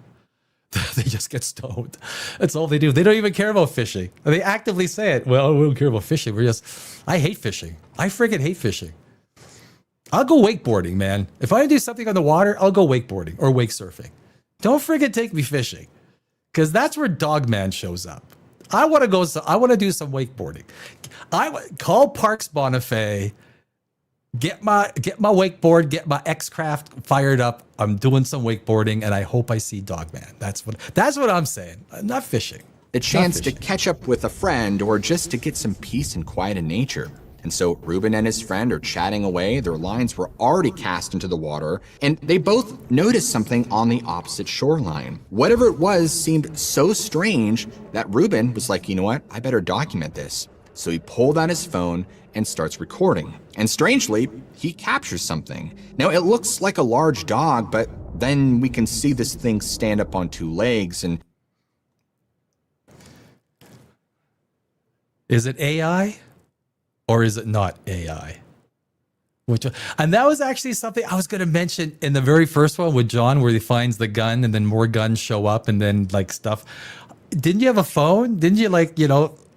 they just get stoned. That's all they do. They don't even care about fishing. They actively say it. Well, we don't care about fishing. I hate fishing. I freaking hate fishing. I'll go wakeboarding, man. If I do something on the water, I'll go wakeboarding or wake surfing. Don't friggin' take me fishing, because that's where Dogman shows up. I want to do some wakeboarding. Call Parks Bonifay. Get my wakeboard, get my X-Craft fired up. I'm doing some wakeboarding, and I hope I see Dogman. That's what I'm saying. I'm not fishing. A chance to catch up with a friend or just to get some peace and quiet in nature. And so Ruben and his friend are chatting away. Their lines were already cast into the water, and they both noticed something on the opposite shoreline. Whatever it was seemed so strange that Ruben was like, you know what? I better document this. So he pulled out his phone and starts recording. And strangely, he captures something. Now, it looks like a large dog, but then we can see this thing stand up on two legs and... Is it AI or is it not AI? And that was actually something I was going to mention in the very first one with John, where he finds the gun and then more guns show up and then like stuff. Didn't you have a phone? Didn't you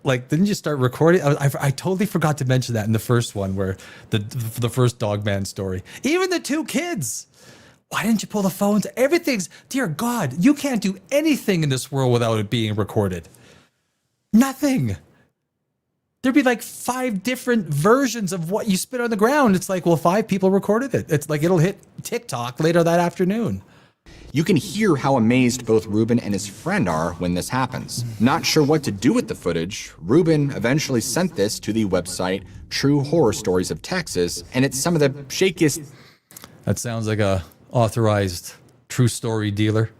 didn't you start recording? I totally forgot to mention that in the first one, where the first Dogman story. Even the two kids. Why didn't you pull the phones? Everything's, dear God, you can't do anything in this world without it being recorded. Nothing. There'd be like 5 different versions of what you spit on the ground. It's like, well, 5 people recorded it. It's like it'll hit TikTok later that afternoon. You can hear how amazed both Ruben and his friend are when this happens. Not sure what to do with the footage, Ruben eventually sent this to the website True Horror Stories of Texas, and it's some of the shakiest... That sounds like a authorized true story dealer.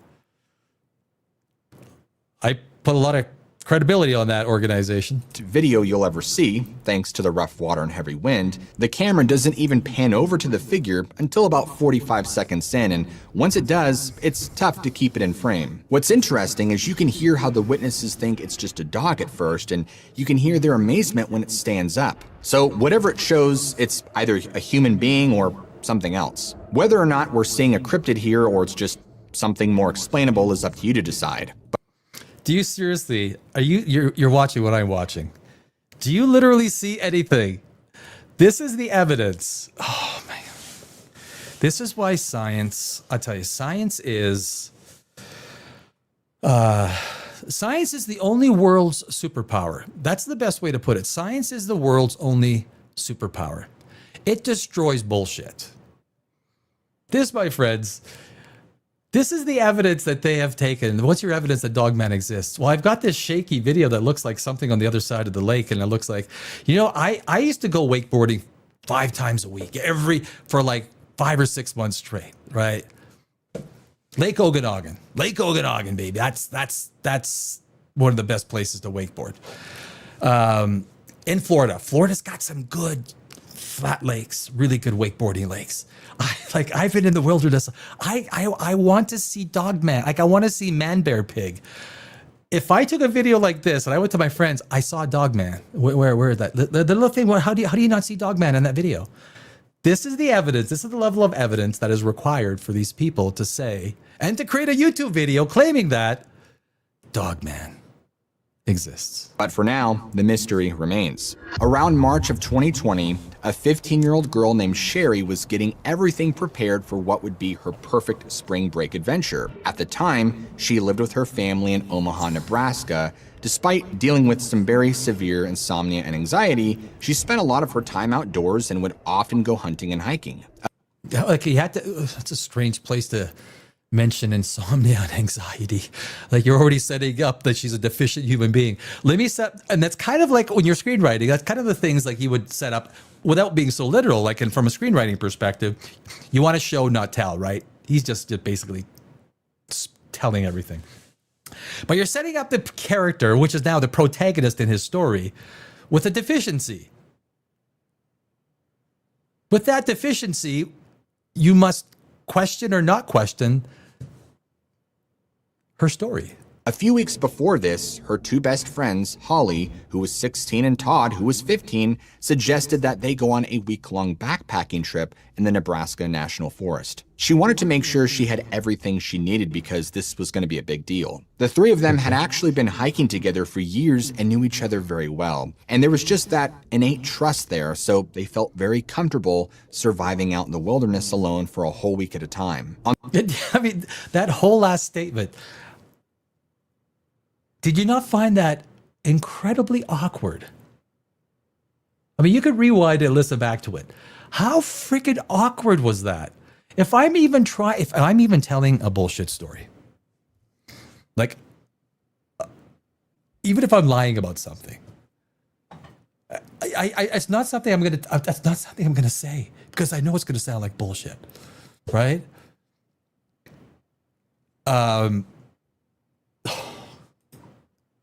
I put a lot of credibility on that organization. Video you'll ever see, thanks to the rough water and heavy wind. The camera doesn't even pan over to the figure until about 45 seconds in, and once it does, it's tough to keep it in frame. What's interesting is you can hear how the witnesses think it's just a dog at first, and you can hear their amazement when it stands up. So whatever it shows, it's either a human being or something else. Whether or not we're seeing a cryptid here or it's just something more explainable is up to you to decide. Do you seriously, you're watching what I'm watching? Do you literally see anything? This is the evidence. Oh man. This is why science, I'll tell you, science is the only world's superpower. That's the best way to put it. Science is the world's only superpower. It destroys bullshit. This, my friends, this is the evidence that they have taken. What's your evidence that Dogman exists? Well, I've got this shaky video that looks like something on the other side of the lake, and it looks like, I used to go wakeboarding 5 times a week, for like 5 or 6 months straight, right? Lake Okanagan, baby. That's one of the best places to wakeboard. In Florida, Florida's got some good flat lakes, really good wakeboarding lakes. I've been in the wilderness. I want to see Dogman. I want to see Man Bear Pig. If I took a video like this and I went to my friends, I saw Dogman. Where is that? The little thing. How do you not see Dogman in that video? This is the evidence. This is the level of evidence that is required for these people to say and to create a YouTube video claiming that Dogman exists. But for now, the mystery remains. Around March of 2020, a 15-year-old girl named Sherry was getting everything prepared for what would be her perfect spring break adventure. At the time, she lived with her family in Omaha, Nebraska. Despite dealing with some very severe insomnia and anxiety, she spent a lot of her time outdoors and would often go hunting and hiking. That's a strange place to mention insomnia and anxiety. Like, you're already setting up that she's a deficient human being. And that's kind of like when you're screenwriting, that's kind of the things like you would set up without being so literal, from a screenwriting perspective. You want to show, not tell, right? He's just basically telling everything. But you're setting up the character, which is now the protagonist in his story, with a deficiency. With that deficiency, you must question or not question her story. A few weeks before this, her two best friends, Holly, who was 16, and Todd, who was 15, suggested that they go on a week-long backpacking trip in the Nebraska National Forest. She wanted to make sure she had everything she needed because this was going to be a big deal. The three of them had actually been hiking together for years and knew each other very well. And there was just that innate trust there, so they felt very comfortable surviving out in the wilderness alone for a whole week at a time. I mean, that whole last statement... Did you not find that incredibly awkward? I mean, you could rewind and listen back to it. How freaking awkward was that? If I'm even telling a bullshit story, like, even if I'm lying about something, it's not something that's not something I'm gonna say because I know it's gonna sound like bullshit, right?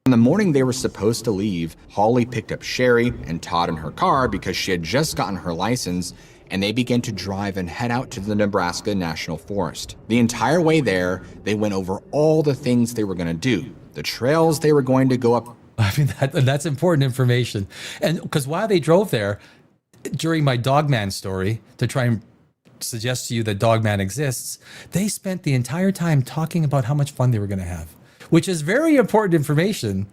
On the morning they were supposed to leave, Holly picked up Sherry and Todd in her car because she had just gotten her license, and they began to drive and head out to the Nebraska National Forest. The entire way there, they went over all the things they were going to do, the trails they were going to go up. I mean, that's important information. And because while they drove there, during my Dogman story, to try and suggest to you that Dogman exists, they spent the entire time talking about how much fun they were going to have, which is very important information.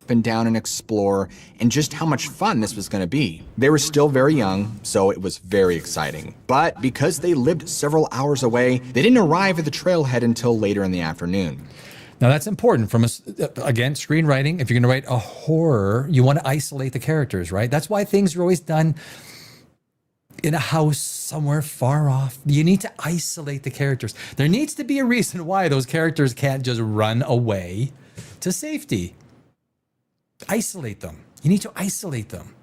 Up and down and explore, and just how much fun this was going to be. They were still very young, so it was very exciting. But because they lived several hours away, they didn't arrive at the trailhead until later in the afternoon. Now that's important from again, screenwriting. If you're going to write a horror, you want to isolate the characters, right? That's why things are always done in a house somewhere far off. You need to isolate the characters. There needs to be a reason why those characters can't just run away to safety. Isolate them. You need to isolate them.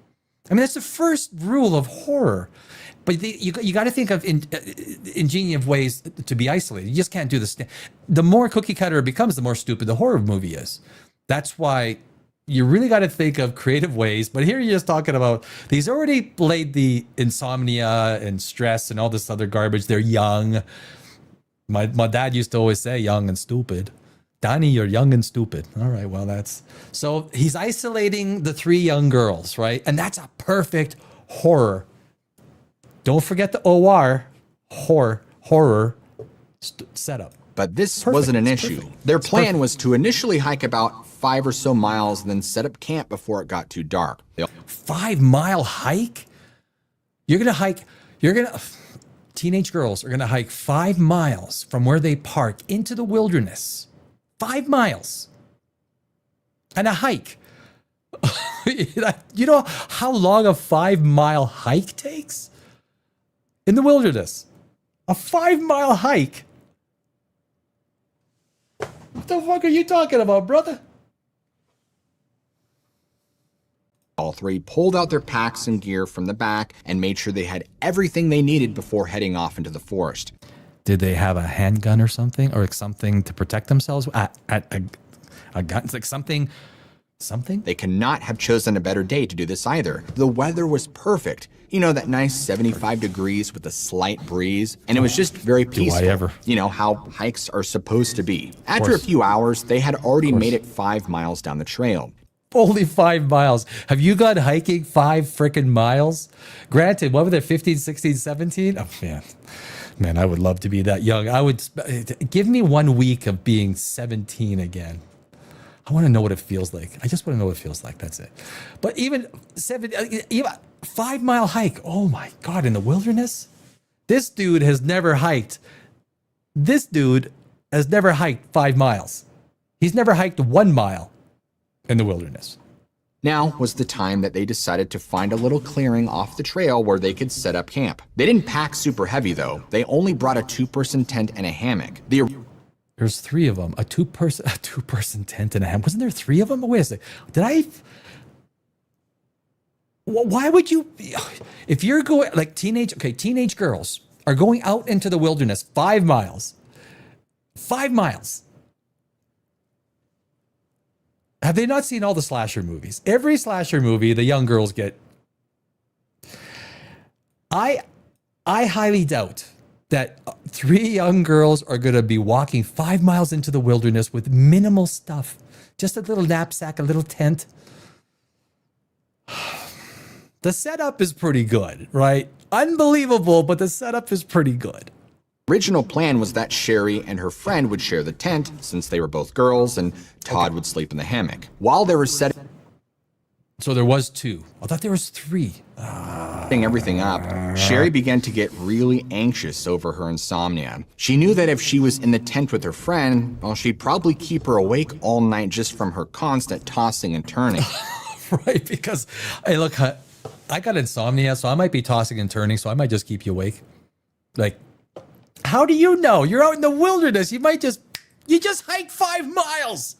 I mean, that's the first rule of horror. But you got to think of ingenious ways to be isolated. You just can't do this. The more cookie cutter it becomes, the more stupid the horror movie is. That's why you really got to think of creative ways. But here you're just talking about, these already laid the insomnia and stress and all this other garbage. They're young. My dad used to always say, young and stupid. Donnie, you're young and stupid. All right, well, that's... So he's isolating the three young girls, right? And that's a perfect horror. Don't forget the OR, horror setup. But this wasn't an issue. Their plan was to initially hike about 5 or so miles and then set up camp before it got too dark. 5 mile hike? Teenage girls are gonna hike 5 miles from where they park into the wilderness. 5 miles. And a hike. You know how long a 5 mile hike takes? In the wilderness. A 5 mile hike. What the fuck are you talking about, brother? All three pulled out their packs and gear from the back and made sure they had everything they needed before heading off into the forest. Did they have a handgun or something? Or something to protect themselves? A gun? It's like something? They cannot have chosen a better day to do this either. The weather was perfect. You know, that nice 75 degrees with a slight breeze. And it was just very peaceful. Do I ever? You know, how hikes are supposed to be. After a few hours, they had already made it 5 miles down the trail. Only 5 miles. Have you gone hiking 5 freaking miles? Granted, what were they, 15, 16, 17? Oh, man. Man, I would love to be that young. Give me 1 week of being 17 again. I want to know what it feels like. I just want to know what it feels like. That's it. But even 5 mile hike. Oh my God, in the wilderness? This dude has never hiked. 5 miles. He's never hiked 1 mile in the wilderness. Now was the time that they decided to find a little clearing off the trail where they could set up camp. They didn't pack super heavy though. They only brought a 2-person tent and a hammock. There's 3 of them. A two-person tent and a hammock. Wasn't there 3 of them? Wait a second. Why would you, if you're going like teenage girls are going out into the wilderness 5 miles. 5 miles. Have they not seen all the slasher movies? Every slasher movie, the young girls get. I highly doubt that 3 young girls are going to be walking 5 miles into the wilderness with minimal stuff. Just a little knapsack, a little tent. The setup is pretty good, right? Unbelievable, but the setup is pretty good. Original plan was that Sherry and her friend would share the tent since they were both girls, and Todd would sleep in the hammock. While they were setting So there was 2. I thought there was 3. everything up, Sherry began to get really anxious over her insomnia. She knew that if she was in the tent with her friend, well, she'd probably keep her awake all night just from her constant tossing and turning. Right, because, hey, look, I got insomnia, so I might be tossing and turning, so I might just keep you awake. Like, how do you know? You're out in the wilderness. You just hiked 5 miles.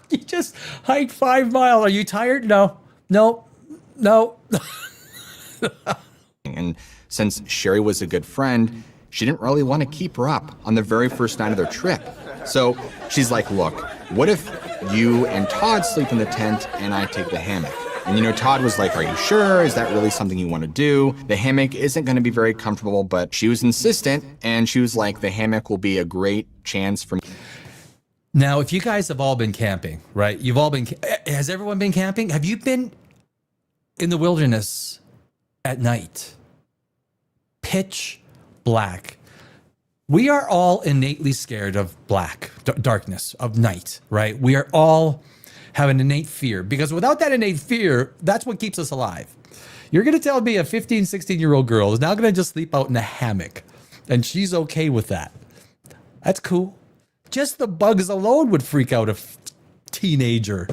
You just hiked 5 miles. Are you tired? No. And since Sherry was a good friend, she didn't really want to keep her up on the very first night of their trip. So she's like, look, what if you and Todd sleep in the tent and I take the hammock? And Todd was like, are you sure? Is that really something you want to do? The hammock isn't going to be very comfortable, but she was insistent, and she was like, the hammock will be a great chance for me. Now, if you guys have all been camping, right? Has everyone been camping? Have you been in the wilderness at night? Pitch black. We are all innately scared of darkness, of night, right? We are all have an innate fear, because without that innate fear, that's what keeps us alive. You're going to tell me a 15, 16-year-old girl is now going to just sleep out in a hammock, and she's okay with that. That's cool. Just the bugs alone would freak out a teenager.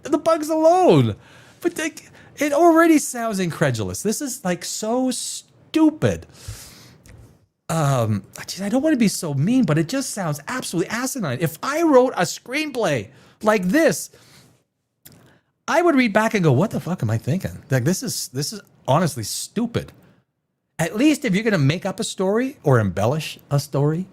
The bugs alone. But it already sounds incredulous. This is like so stupid. I don't want to be so mean, but it just sounds absolutely asinine. If I wrote a screenplay like this, I would read back and go, what the fuck am I thinking? Like, this is honestly stupid. At least if you're going to make up a story or embellish a story,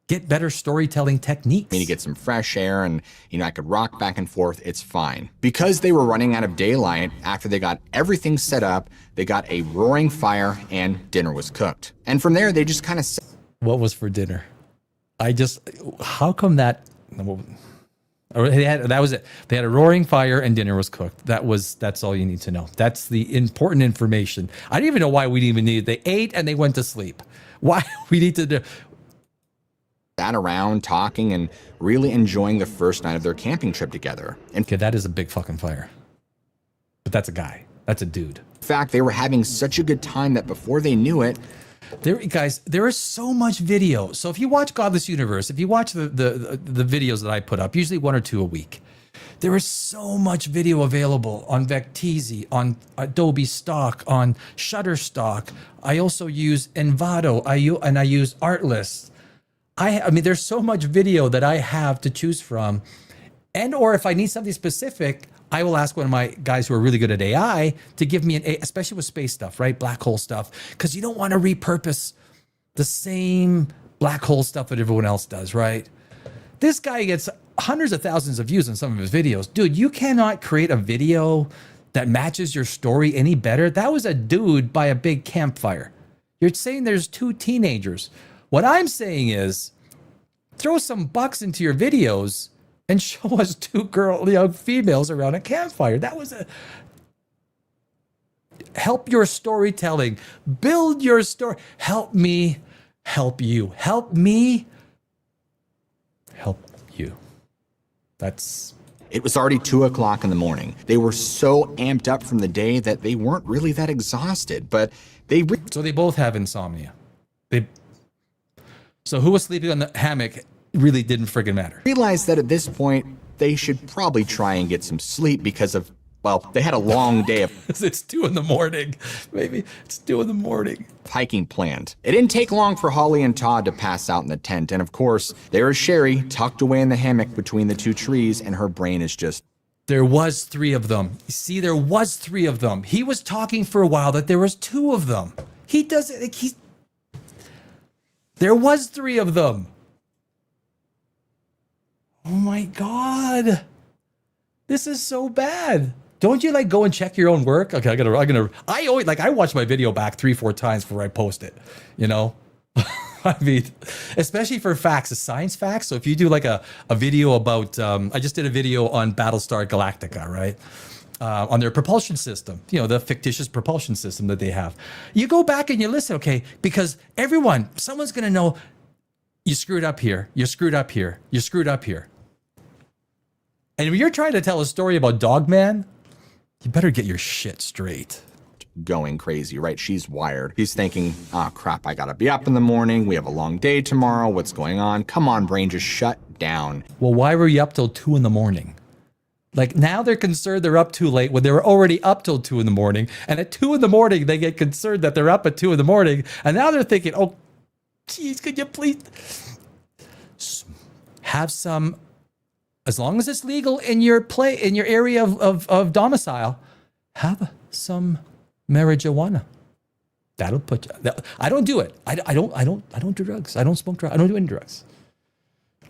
get better storytelling techniques. Me to get some fresh air, and I could rock back and forth. It's fine. Because they were running out of daylight, after they got everything set up, they got a roaring fire and dinner was cooked. And from there, they just kind of. What was for dinner? How come that? That was it. They had a roaring fire and dinner was cooked. That's all you need to know. That's the important information. I didn't even know why we even needed. They ate and they went to sleep. Why we need to do? Sat around talking and really enjoying the first night of their camping trip together. Okay, that is a big fucking fire. But that's a guy. That's a dude. In fact, they were having such a good time that before they knew it, there is so much video. So if you watch Godless Universe, if you watch the videos that I put up, usually 1 or 2 a week, there is so much video available on Vecteezy, on Adobe Stock, on Shutterstock. I also use Envato, I use Artlist. I mean, there's so much video that I have to choose from. And or if I need something specific, I will ask one of my guys who are really good at AI to give me especially with space stuff, right? Black hole stuff. Because you don't want to repurpose the same black hole stuff that everyone else does, right? This guy gets hundreds of thousands of views on some of his videos. Dude, you cannot create a video that matches your story any better. That was a dude by a big campfire. You're saying there's 2 teenagers. What I'm saying is throw some bucks into your videos and show us 2 young females around a campfire. That was help your storytelling. Build your story. Help me help you. Help me help you. It was already 2 o'clock in the morning. They were so amped up from the day that they weren't really that exhausted, but so they both have insomnia. So who was sleeping on the hammock really didn't friggin' matter. Realized that at this point, they should probably try and get some sleep because of, well, they had a long day of it's 2 in the morning. Maybe it's 2 in the morning. Hiking planned. It didn't take long for Holly and Todd to pass out in the tent. And of course, there is Sherry tucked away in the hammock between the 2 trees, and her brain is just There was 3 of them. You see, there was 3 of them. He was talking for a while that there was 2 of them. He doesn't, like, there was 3 of them. Oh my God. This is so bad. Don't you like go and check your own work? Okay, I always, like, I watch my video back 3-4 times before I post it, you know? I mean, especially for facts, the science facts. So if you do like a video about, I just did a video on Battlestar Galactica, right? On their propulsion system, you know, the fictitious propulsion system that they have. You go back and you listen, okay? Because someone's going to know you screwed up here, you screwed up here, you screwed up here. And when you're trying to tell a story about Dogman, you better get your shit straight. Going crazy, right? She's wired. He's thinking, oh crap, I gotta be up in the morning. We have a long day tomorrow. What's going on? Come on, brain, just shut down. Well, why were you up till 2 a.m? Like, now they're concerned they're up too late when they were already up till 2 a.m. And at 2 a.m, they get concerned that they're up at 2 a.m. And now they're thinking, oh, geez, could you please have some, as long as it's legal in your area of domicile, have some marijuana. That'll put you. I don't do it. I don't do drugs. I don't smoke drugs. I don't do any drugs.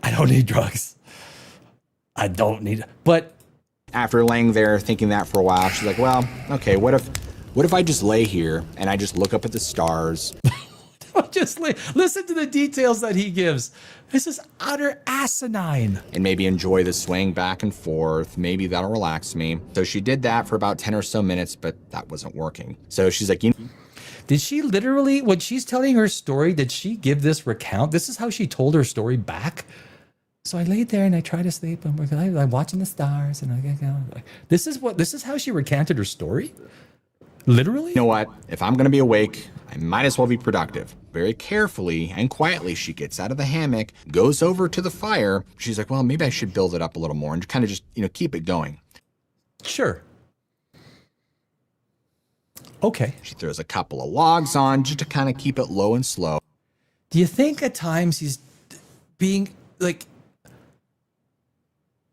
I don't need drugs. I don't need. But after laying there thinking that for a while, she's like, well, okay, what if I just lay here and I just look up at the stars? Just listen to the details that he gives. This is utter asinine. And maybe enjoy the swaying back and forth. Maybe that'll relax me. So she did that for about 10 or so minutes, but that wasn't working. So she's like, did she literally, when she's telling her story, did she give this recount? This is how she told her story back? So I laid there and I tried to sleep. I'm watching the stars, and this is how she recanted her story? Literally? You know what? If I'm gonna be awake, I might as well be productive. Very carefully and quietly, she gets out of the hammock, goes over to the fire. She's like, well, maybe I should build it up a little more and kind of just, keep it going. Sure. Okay. She throws a couple of logs on just to kind of keep it low and slow. Do you think at times he's being like,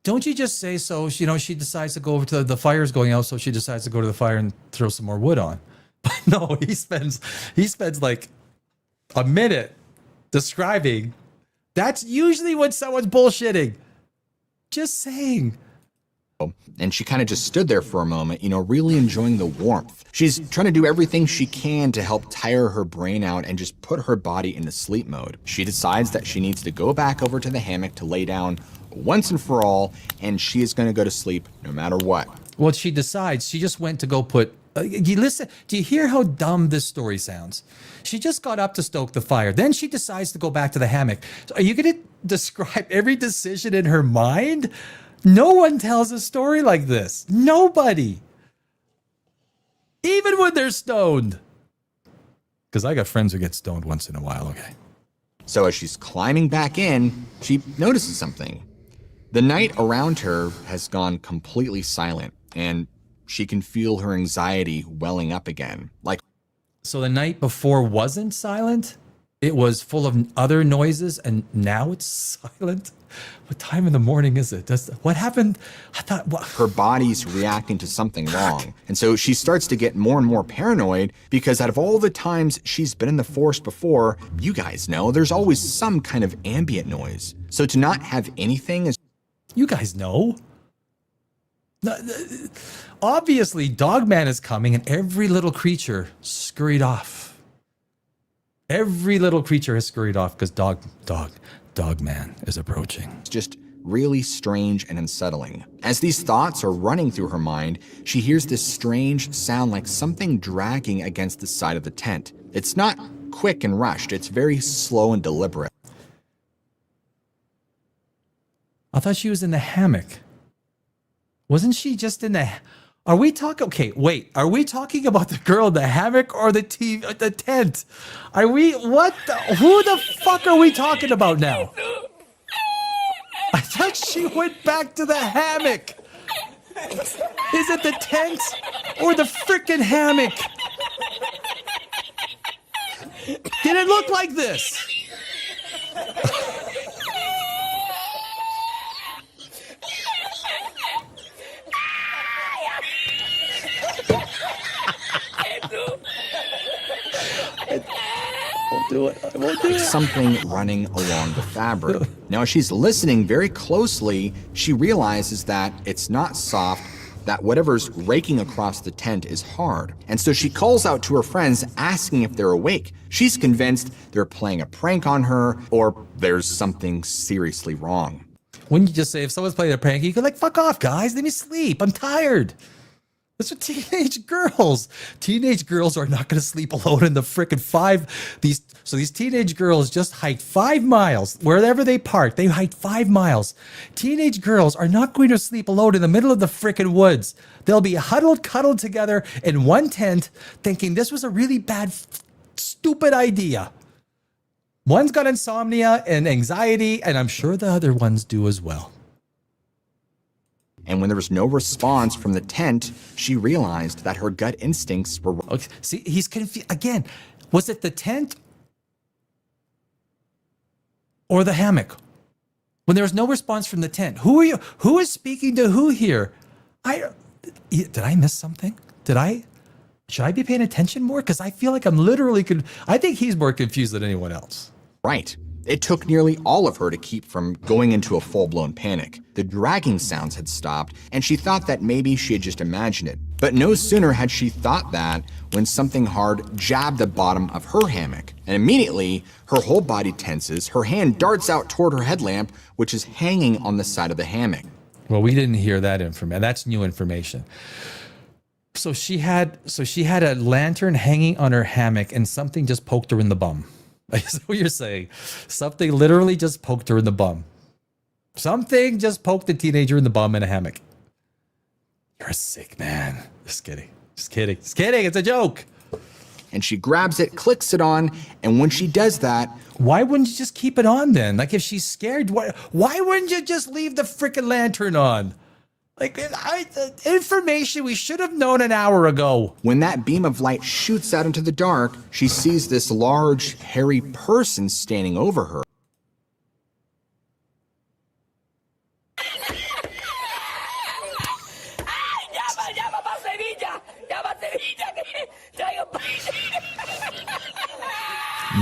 don't you just say so? She decides to go over to the fire's going out, so she decides to go to the fire and throw some more wood on. But no, he spends like a minute describing. That's usually when someone's bullshitting. Just saying. And she kind of just stood there for a moment, really enjoying the warmth. She's trying to do everything she can to help tire her brain out and just put her body into sleep mode. She decides that she needs to go back over to the hammock to lay down once and for all, and she is going to go to sleep no matter what. Well, she decides she just went to go put. Listen, do you hear how dumb this story sounds? She just got up to stoke the fire. Then she decides to go back to the hammock. So are you going to describe every decision in her mind? No one tells a story like this. Nobody. Even when they're stoned. Because I got friends who get stoned once in a while, okay? So as she's climbing back in, she notices something. The night around her has gone completely silent, and she can feel her anxiety welling up again. So the night before wasn't silent? It was full of other noises, and now it's silent? What time in the morning is it? What happened? I thought, what? Her body's reacting to something wrong. And so she starts to get more and more paranoid because out of all the times she's been in the forest before, you guys know there's always some kind of ambient noise. So to not have anything is... You guys know. Obviously, Dogman is coming, and every little creature scurried off. Every little creature has scurried off because Dogman is approaching. It's just really strange and unsettling. As these thoughts are running through her mind, she hears this strange sound like something dragging against the side of the tent. It's not quick and rushed. It's very slow and deliberate. I thought she was in the hammock. Wasn't she just in the... Are we talking... Okay, wait. Are we talking about the girl in the hammock or the tent? Are we... What the... Who the fuck are we talking about now? I thought she went back to the hammock. Is it the tent or the frickin' hammock? Did it look like this? Won't do it. I won't do it. Something running along the fabric. Now, as she's listening very closely, she realizes that it's not soft, that whatever's raking across the tent is hard. And so she calls out to her friends asking if they're awake. She's convinced they're playing a prank on her or there's something seriously wrong. Wouldn't you just say, if someone's playing a prank, you go like, fuck off, guys, let me sleep, I'm tired. That's what teenage girls are not going to sleep alone in the frickin' these teenage girls just hiked 5 miles wherever they park. They hiked 5 miles. Teenage girls are not going to sleep alone in the middle of the frickin' woods. They'll be cuddled together in one tent thinking this was a really bad, stupid idea. One's got insomnia and anxiety, and I'm sure the other ones do as well. And when there was no response from the tent, she realized that her gut instincts were wrong. Okay, see, he's confused. Again, was it the tent or the hammock? When there was no response from the tent, who are you? Who is speaking to who here? Did I miss something? Should I be paying attention more? Because I feel like I'm literally, I think he's more confused than anyone else. Right. It took nearly all of her to keep from going into a full-blown panic. The dragging sounds had stopped, and she thought that maybe she had just imagined it. But no sooner had she thought that when something hard jabbed the bottom of her hammock. And immediately, her whole body tenses, her hand darts out toward her headlamp, which is hanging on the side of the hammock. Well, we didn't hear that information. That's new information. So she had a lantern hanging on her hammock, and something just poked her in the bum. Is that what you're saying? Something literally just poked her in the bum. Something just poked the teenager in the bum in a hammock. You're a sick man. Just kidding. Just kidding. Just kidding. It's a joke. And she grabs it, clicks it on, and when she does that... Why wouldn't you just keep it on then? Like, if she's scared, why wouldn't you just leave the freaking lantern on? Like, information we should have known an hour ago. When that beam of light shoots out into the dark, she sees this large, hairy person standing over her.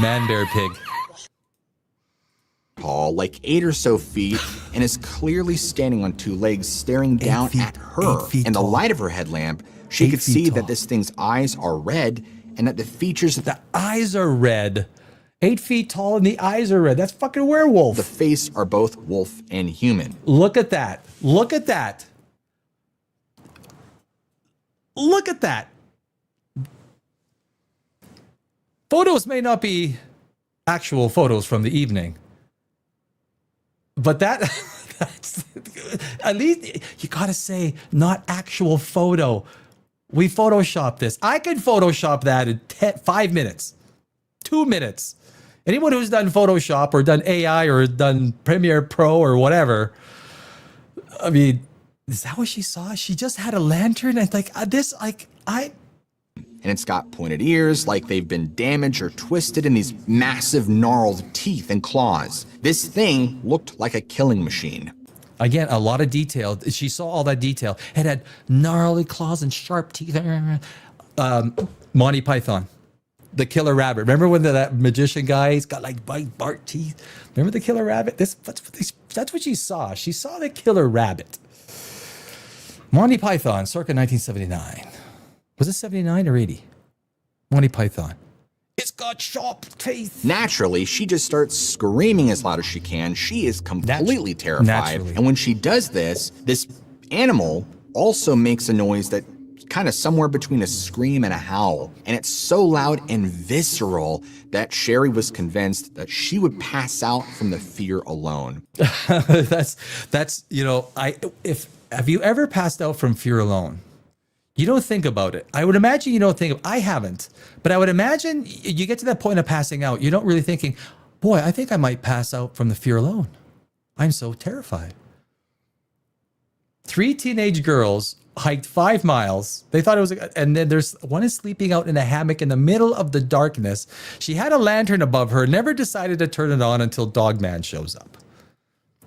Man, bear, pig. Tall, like 8 or so feet, and is clearly standing on 2 legs, staring down at her. In the light of her headlamp, she could see that this thing's eyes are red, and that the features of the eyes are red. 8 feet tall, and the eyes are red. That's fucking werewolf. The face are both wolf and human. Look at that. Look at that. Look at that. Photos may not be actual photos from the evening, but that's at least you gotta say not actual photo. We photoshopped this. I could Photoshop that in 5 minutes, 2 minutes. Anyone who's done Photoshop or done AI or done Premiere Pro or whatever, I mean, is that what she saw? She just had a lantern and And it's got pointed ears, like they've been damaged or twisted, and these massive gnarled teeth and claws. This thing looked like a killing machine. Again, a lot of detail. She saw all that detail. It had gnarly claws and sharp teeth. Monty Python, the killer rabbit. Remember when that magician guy, he's got like bark teeth? Remember the killer rabbit? That's what she saw. She saw the killer rabbit. Monty Python, circa 1979. Was it 79 or 80? Monty Python. It's got sharp teeth. Naturally, she just starts screaming as loud as she can. She is completely terrified. Naturally. And when she does this animal also makes a noise that kind of somewhere between a scream and a howl. And it's so loud and visceral that Sherry was convinced that she would pass out from the fear alone. That's have you ever passed out from fear alone? You don't think about it. I would imagine you don't think I haven't, but I would imagine you get to that point of passing out. You're not really thinking, boy, I think I might pass out from the fear alone. I'm so terrified. 3 teenage girls hiked 5 miles. They thought it was, and then there's one is sleeping out in a hammock in the middle of the darkness. She had a lantern above her, never decided to turn it on until Dogman shows up.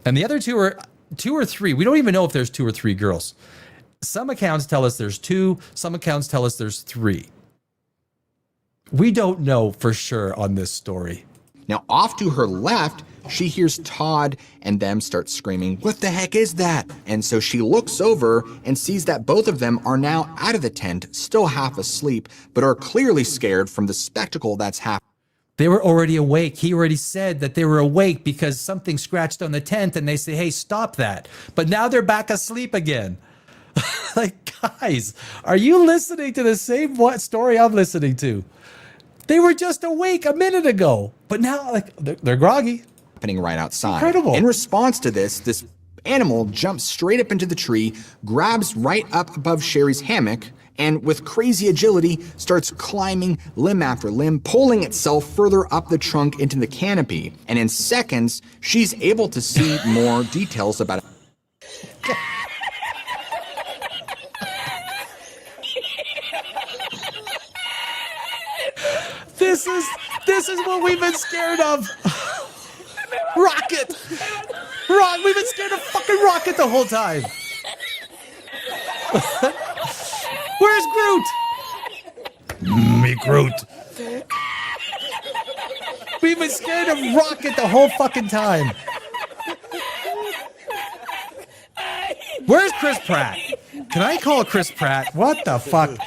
And the other 2 or 3, we don't even know if there's 2 or 3 girls. Some accounts tell us there's 2. Some accounts tell us there's 3. We don't know for sure on this story. Now, off to her left, she hears Todd and them start screaming, "What the heck is that?" And so she looks over and sees that both of them are now out of the tent, still half asleep, but are clearly scared from the spectacle that's happening. They were already awake. He already said that they were awake because something scratched on the tent and they say, "Hey, stop that." But now they're back asleep again. Like, guys, are you listening to the same story I'm listening to? They were just awake a minute ago, but now like they're groggy. Happening right outside. Incredible. In response to this animal jumps straight up into the tree, grabs right up above Sherry's hammock, and with crazy agility starts climbing limb after limb, pulling itself further up the trunk into the canopy. And in seconds, she's able to see more details about it. This is what we've been scared of. Rocket! We've been scared of fucking Rocket the whole time. Where's Groot? Me Groot. We've been scared of Rocket the whole fucking time. Where's Chris Pratt? Can I call Chris Pratt? What the fuck?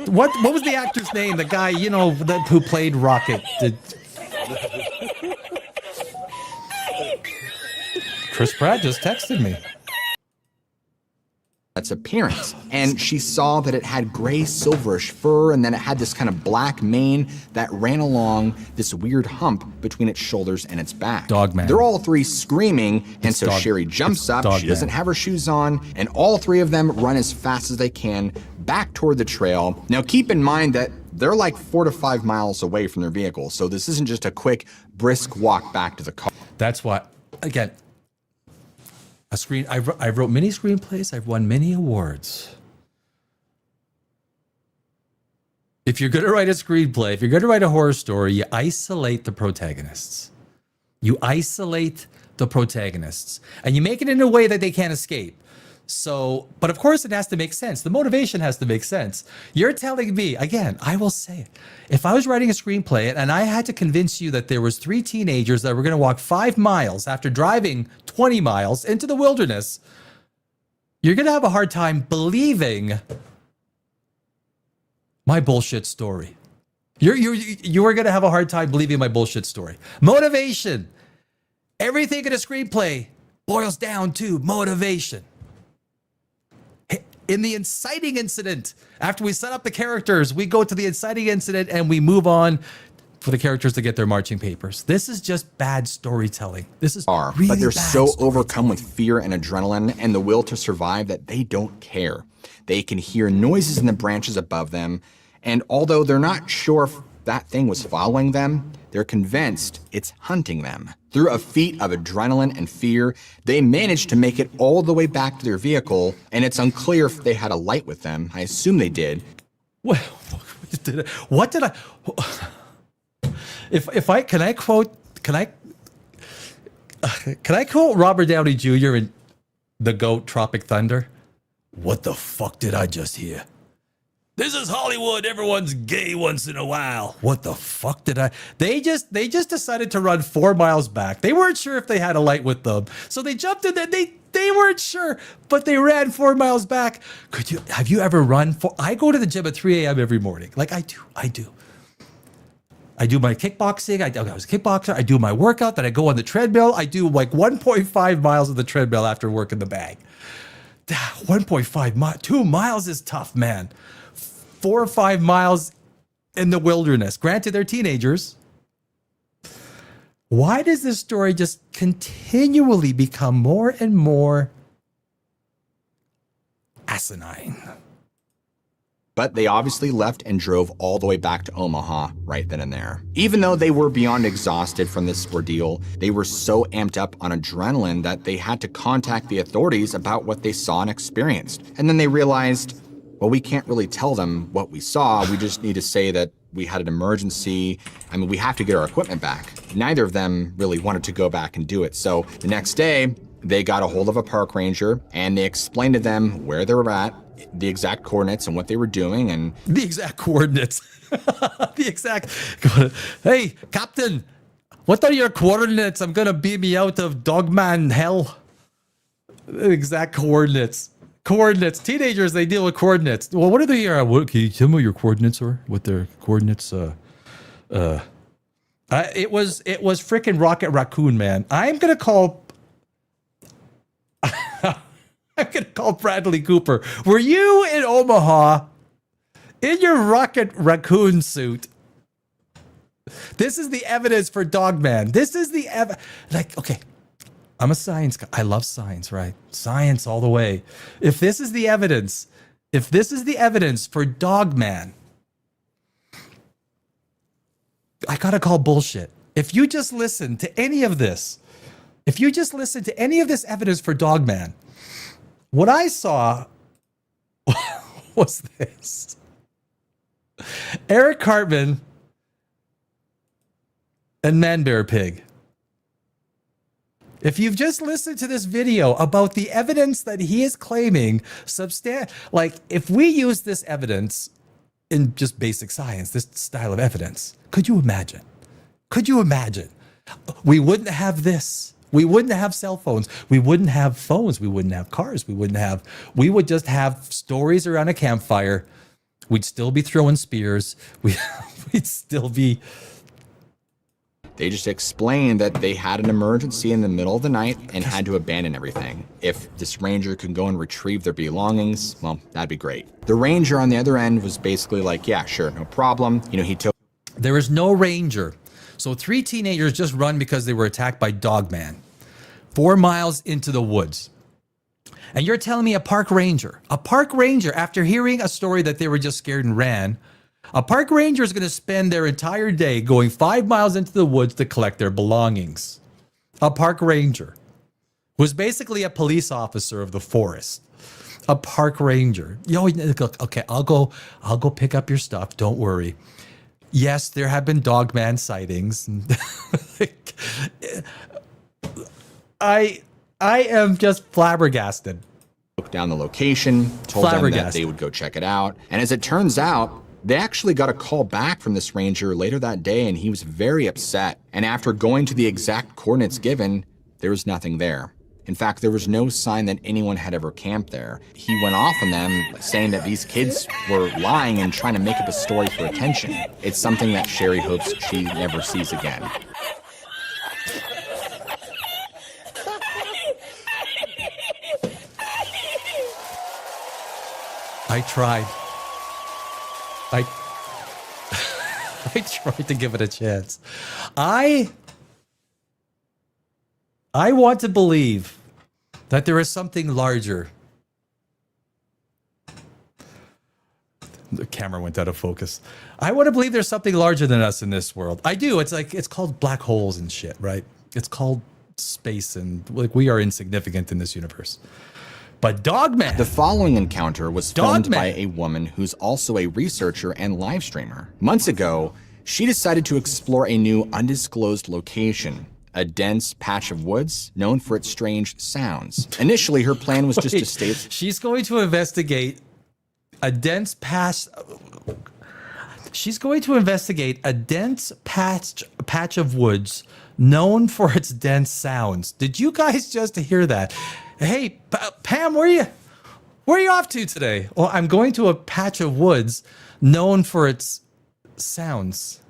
What was the actor's name? The guy, you know, who played Rocket. Chris Pratt just texted me. Its appearance, and she saw that it had gray silverish fur, and then it had this kind of black mane that ran along this weird hump between its shoulders and its back. Dogman. They're all 3 screaming, and so Sherry jumps up. She doesn't have her shoes on, and all 3 of them run as fast as they can back toward the trail. Now keep in mind that they're like 4 to 5 miles away from their vehicle, so this isn't just a quick, brisk walk back to the car. That's what, again, I wrote many screenplays. I've won many awards. If you're going to write a screenplay, if you're going to write a horror story, you isolate the protagonists. You isolate the protagonists. And you make it in a way that they can't escape. So, but of course it has to make sense. The motivation has to make sense. You're telling me, again, I will say it. If I was writing a screenplay and I had to convince you that there was 3 teenagers that were going to walk 5 miles after driving 20 miles into the wilderness, you're going to have a hard time believing my bullshit story. You are going to have a hard time believing my bullshit story. Motivation. Everything in a screenplay boils down to motivation. In the inciting incident, after we set up the characters, we go to the inciting incident and we move on for the characters to get their marching papers. This is just bad storytelling. This is really but they're bad so overcome with fear and adrenaline and the will to survive that they don't care. They can hear noises in the branches above them, and although they're not sure if that thing was following them, they're convinced it's hunting them. Through a feat of adrenaline and fear, they managed to make it all the way back to their vehicle, and it's unclear if they had a light with them. I assume they did. What did I? If I can I quote Robert Downey Jr. in The Goat Tropic Thunder? What the fuck did I just hear? This is Hollywood. Everyone's gay once in a while. What the fuck did I? They just decided to run 4 miles back. They weren't sure if they had a light with them, so they jumped in there. They weren't sure, but they ran 4 miles back. Have you ever run? I go to the gym at 3 a.m. every morning. Like I do. I do my kickboxing. I was a kickboxer. I do my workout. Then I go on the treadmill. I do like 1.5 miles of the treadmill after work in the bag. 1.5 miles. 2 miles is tough, man. 4 or 5 miles in the wilderness. Granted, they're teenagers. Why does this story just continually become more and more asinine? But they obviously left and drove all the way back to Omaha right then and there. Even though they were beyond exhausted from this ordeal, they were so amped up on adrenaline that they had to contact the authorities about what they saw and experienced. And then they realized, well, we can't really tell them what we saw. We just need to say that we had an emergency. I mean, we have to get our equipment back. Neither of them really wanted to go back and do it. So the next day, They got a hold of a park ranger and they explained to them where they were at, the exact coordinates and what they were doing. And the exact coordinates. The exact. Hey, Captain, what are your coordinates? I'm going to beam me out of Dogman hell. The exact coordinates. Coordinates. Teenagers, they deal with coordinates. Well, what are they here? What, can you tell me what your coordinates are? What their coordinates? It was freaking Rocket Raccoon, man. I'm gonna call Bradley Cooper. Were you in Omaha in your Rocket Raccoon suit? This is the evidence for Dogman. This is the okay. I'm a science guy. I love science, right? Science all the way. If this is the evidence for Dogman, I gotta call bullshit. If you just listen to any of this, evidence for Dogman, what I saw was this. Eric Cartman and Man Bear Pig. If you've just listened to this video about the evidence that he is claiming, like if we use this evidence in just basic science, this style of evidence, could you imagine? We wouldn't have this. We wouldn't have cell phones. We wouldn't have phones. We wouldn't have cars. We would just have stories around a campfire. We'd still be throwing spears. We'd still be. They just explained that they had an emergency in the middle of the night and had to abandon everything. If this ranger could go and retrieve their belongings, well, that'd be great. The ranger on the other end was basically like, yeah, sure, no problem. He took. There is no ranger. So 3 teenagers just run because they were attacked by Dogman 4 miles into the woods. And you're telling me a park ranger, after hearing a story that they were just scared and ran, a park ranger is going to spend their entire day going 5 miles into the woods to collect their belongings. A park ranger was basically a police officer of the forest. A park ranger. Okay, I'll go pick up your stuff. Don't worry. Yes, there have been Dogman sightings. I am just flabbergasted. Took down the location, told them that they would go check it out. And as it turns out, they actually got a call back from this ranger later that day, and he was very upset. And after going to the exact coordinates given, there was nothing there. In fact, there was no sign that anyone had ever camped there. He went off on them, saying that these kids were lying and trying to make up a story for attention. It's something that Sherry hopes she never sees again. I tried. I tried to give it a chance. I want to believe that there is something larger. The camera went out of focus. I want to believe there's something larger than us in this world. I do. It's called black holes and shit, right? It's called space, and like we are insignificant in this universe. But Dogman. The following encounter was filmed by a woman who's also a researcher and live streamer. Months ago, she decided to explore a new undisclosed location, a dense patch of woods known for its strange sounds. Initially, her plan was just to stay. She's going to investigate a dense patch. She's going to investigate a dense patch of woods known for its dense sounds. Did you guys just hear that? Hey, Pam, where are you off to today? Well, I'm going to a patch of woods known for its sounds.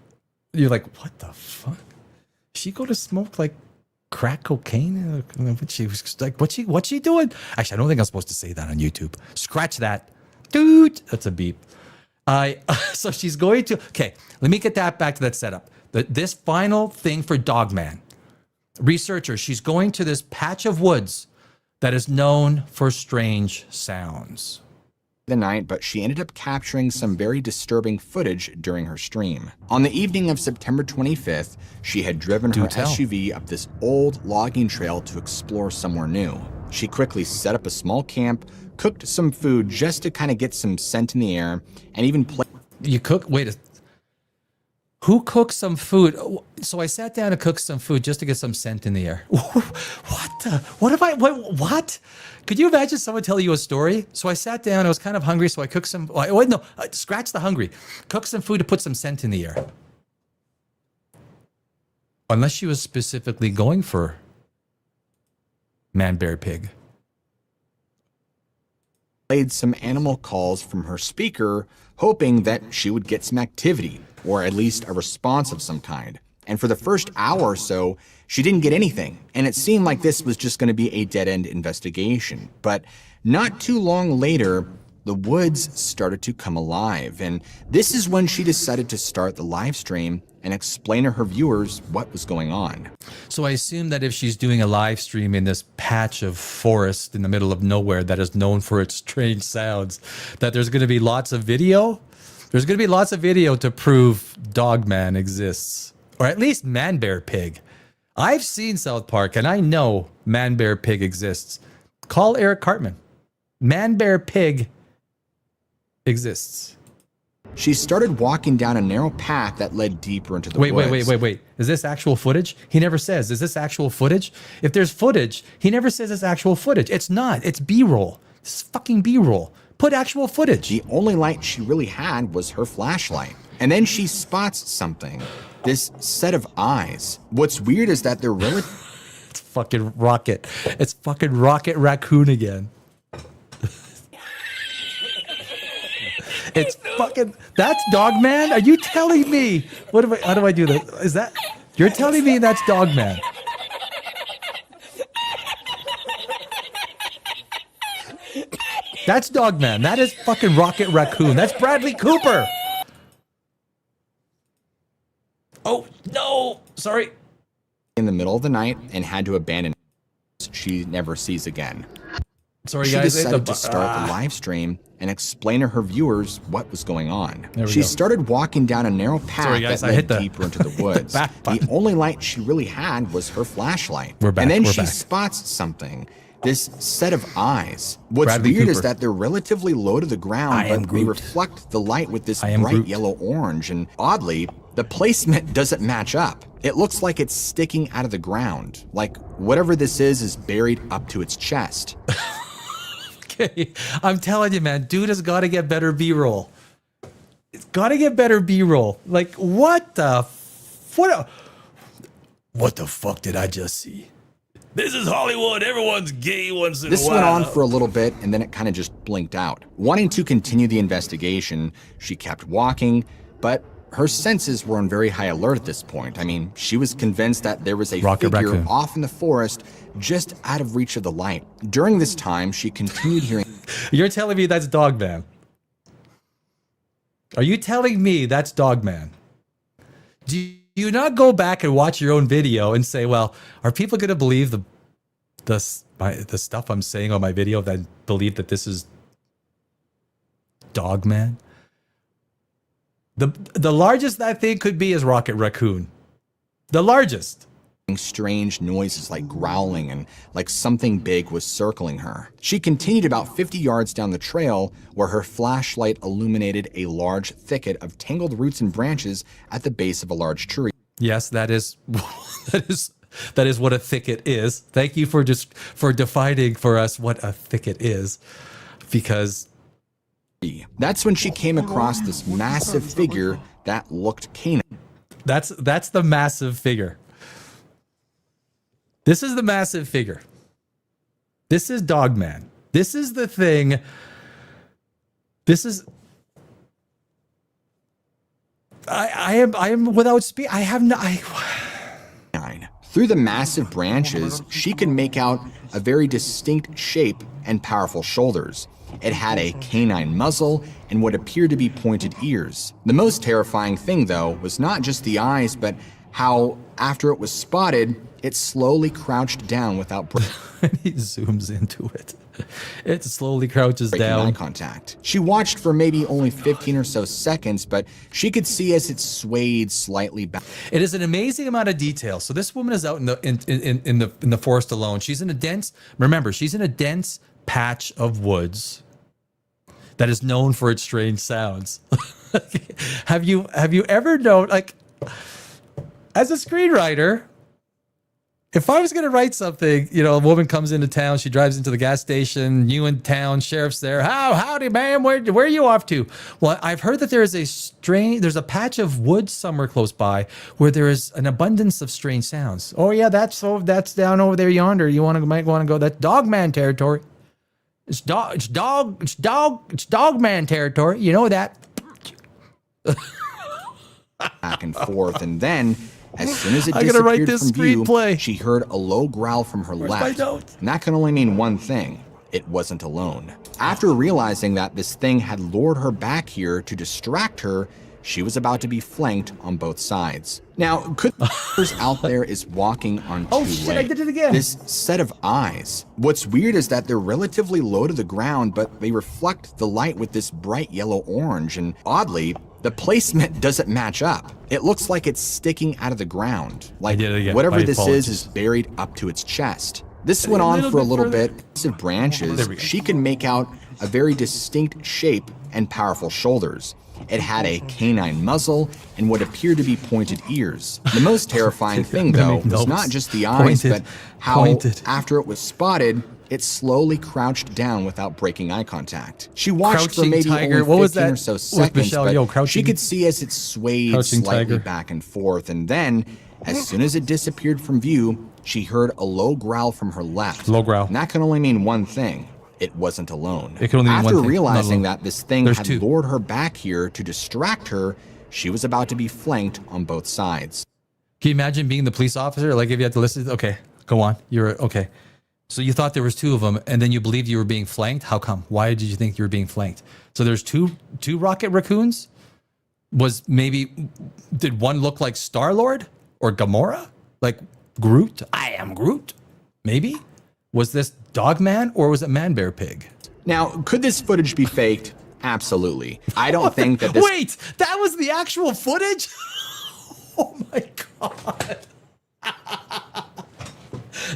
You're like, what the fuck? She go to smoke like crack cocaine? She was like, what's she doing? Actually, I don't think I'm supposed to say that on YouTube. Scratch that. Dude, that's a beep. So she's going to, okay, let me get that back to that setup. This final thing for Dogman. Researcher, she's going to this patch of woods that is known for strange sounds. The night, but she ended up capturing some very disturbing footage during her stream. On the evening of September 25th, she had driven her SUV up this old logging trail to explore somewhere new. She quickly set up a small camp, cooked some food just to kind of get some scent in the air, and even You cook? Wait. Who cooks some food? So I sat down to cook some food just to get some scent in the air. What? Could you imagine someone telling you a story? So I sat down, I was kind of hungry, so I cooked some, scratch the hungry. Cook some food to put some scent in the air. Unless she was specifically going for man, bear, pig. Played some animal calls from her speaker, hoping that she would get some activity, or at least a response of some kind. And for the first hour or so, she didn't get anything, and it seemed like this was just going to be a dead-end investigation. But not too long later, the woods started to come alive, and this is when she decided to start the live stream and explain to her viewers what was going on. So I assume that if she's doing a live stream in this patch of forest in the middle of nowhere that is known for its strange sounds, that there's going to be lots of video. There's going to be lots of video to prove Dogman exists, or at least Man Bear Pig. I've seen South Park, and I know Man Bear Pig exists. Call Eric Cartman. Man Bear Pig exists. She started walking down a narrow path that led deeper into the woods. Wait. Is this actual footage? He never says, is this actual footage? If there's footage, he never says it's actual footage. It's not. It's B-roll. This is fucking B-roll. Put actual footage. The only light she really had was her flashlight. And then she spots something. This set of eyes. What's weird is that they're really... It's fucking Rocket. It's fucking Rocket Raccoon again. It's fucking... That's Dogman? Are you telling me? How do I do that? Is that... You're telling me that's Dogman? That's Dogman. That is fucking Rocket Raccoon. That's Bradley Cooper. Oh, no. Sorry. In the middle of the night and had to abandon she never sees again. Sorry, she guys. decided to start the live stream and explain to her viewers what was going on. She go. started walking down a narrow path that led deeper into the woods. The only light she really had was her flashlight. We're back. And then We're she back. spots something. This set of eyes. What's Bradley weird is Cooper. that they're relatively low to the ground, but they reflect the light with this bright yellow-orange. And oddly, the placement doesn't match up. It looks like it's sticking out of the ground. Like whatever this is buried up to its chest. Okay, I'm telling you, man, dude has got to get better B-roll. It's got to get better B-roll. Like, what the fuck did I just see? This is Hollywood. Everyone's gay once in a while. This went on for a little bit, and then it kind of just blinked out. Wanting to continue the investigation, she kept walking, but her senses were on very high alert at this point. I mean, she was convinced that there was a figure off in the forest just out of reach of the light. During this time, she continued hearing... You're telling me that's Dogman? Are you telling me that's Dogman? Do you not go back and watch your own video and say, well, are people going to believe the stuff I'm saying on my video that believe that this is Dogman? The largest that thing could be is Rocket Raccoon. The largest. Strange noises like growling and like something big was circling her. She continued about 50 yards down the trail where her flashlight illuminated a large thicket of tangled roots and branches at the base of a large tree. Yes, that is what a thicket is. Thank you for defining for us what a thicket is, because that's when she came across this massive figure that looked canine. That's the massive figure. This is the massive figure. This is Dogman. This is the thing. This is. I am without speech. I have no. Through the massive branches, she could make out a very distinct shape and powerful shoulders. It had a canine muzzle and what appeared to be pointed ears. The most terrifying thing, though, was not just the eyes, but how, after it was spotted, it slowly crouched down without he zooms into it. It slowly crouches breaking down. eye contact. She watched for maybe only 15 or so seconds, but she could see as it swayed slightly back. It is an amazing amount of detail. So this woman is out in the forest alone. She's in a dense. Remember, she's in a dense patch of woods that is known for its strange sounds. Have you ever known, like, As a screenwriter, if I was going to write something, a woman comes into town, she drives into the gas station, you in town, sheriff's there. Howdy, ma'am, where are you off to? Well, I've heard that there's a patch of woods somewhere close by where there is an abundance of strange sounds. Oh yeah, that's down over there yonder. Might want to go. That's Dogman territory. It's Dogman territory. You know that. Back and forth, and then as soon as it I gotta write disappeared this from view, screenplay. she heard a low growl from her Where's my left. notes? And that can only mean one thing. It wasn't alone. After realizing that this thing had lured her back here to distract her, she was about to be flanked on both sides. Now, could the out there is walking on two legs. I did it again. This set of eyes. What's weird is that they're relatively low to the ground, but they reflect the light with this bright yellow orange, and oddly, the placement doesn't match up. It looks like it's sticking out of the ground. Like did it again. whatever My this apologies. is buried up to its chest. This went on for a little bit. Of branches, she could make out a very distinct shape and powerful shoulders. It had a canine muzzle and what appeared to be pointed ears. The most terrifying thing, though, was not just the eyes, but how, after it was spotted, it slowly crouched down without breaking eye contact. She watched for maybe only 15 or so seconds, but she could see as it swayed slightly back and forth, and then, as soon as it disappeared from view, she heard a low growl from her left. Low growl. And that can only mean one thing. It wasn't alone. It can only mean one After thing. realizing that this thing had two. lured her back here to distract her, she was about to be flanked on both sides. Can you imagine being the police officer? Like if you had to listen, okay, go on. You're okay. So you thought there was two of them, and then you believed you were being flanked. How come? Why did you think you were being flanked? So there's two rocket raccoons. Did one look like Star-Lord or Gamora? Like Groot? I am Groot. Maybe? Was this Dogman or was it Man Bear Pig? Now, could this footage be faked? Absolutely. I don't think that this... Wait, that was the actual footage? Oh my God.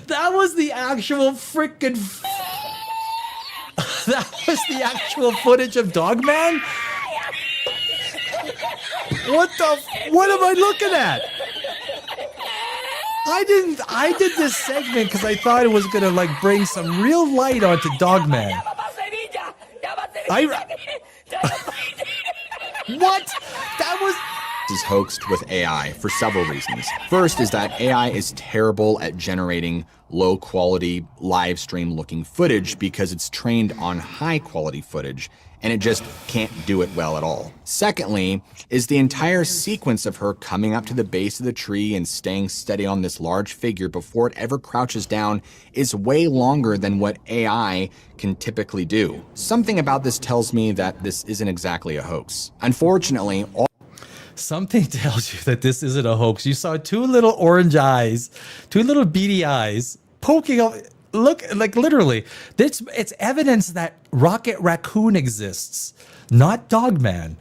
That was the actual freaking... That was the actual footage of Dogman? What am I looking at? I did this segment because I thought it was gonna like bring some real light onto Dogman. What? That was... is hoaxed with AI for several reasons. First is that AI is terrible at generating low quality live stream looking footage because it's trained on high quality footage and it just can't do it well at all. Secondly is the entire sequence of her coming up to the base of the tree and staying steady on this large figure before it ever crouches down is way longer than what AI can typically do. Something about this tells me that this isn't exactly a hoax. Unfortunately, something tells you that this isn't a hoax. You saw two little orange eyes, two little beady eyes poking up. Look, like literally, it's evidence that Rocket Raccoon exists, not Dogman.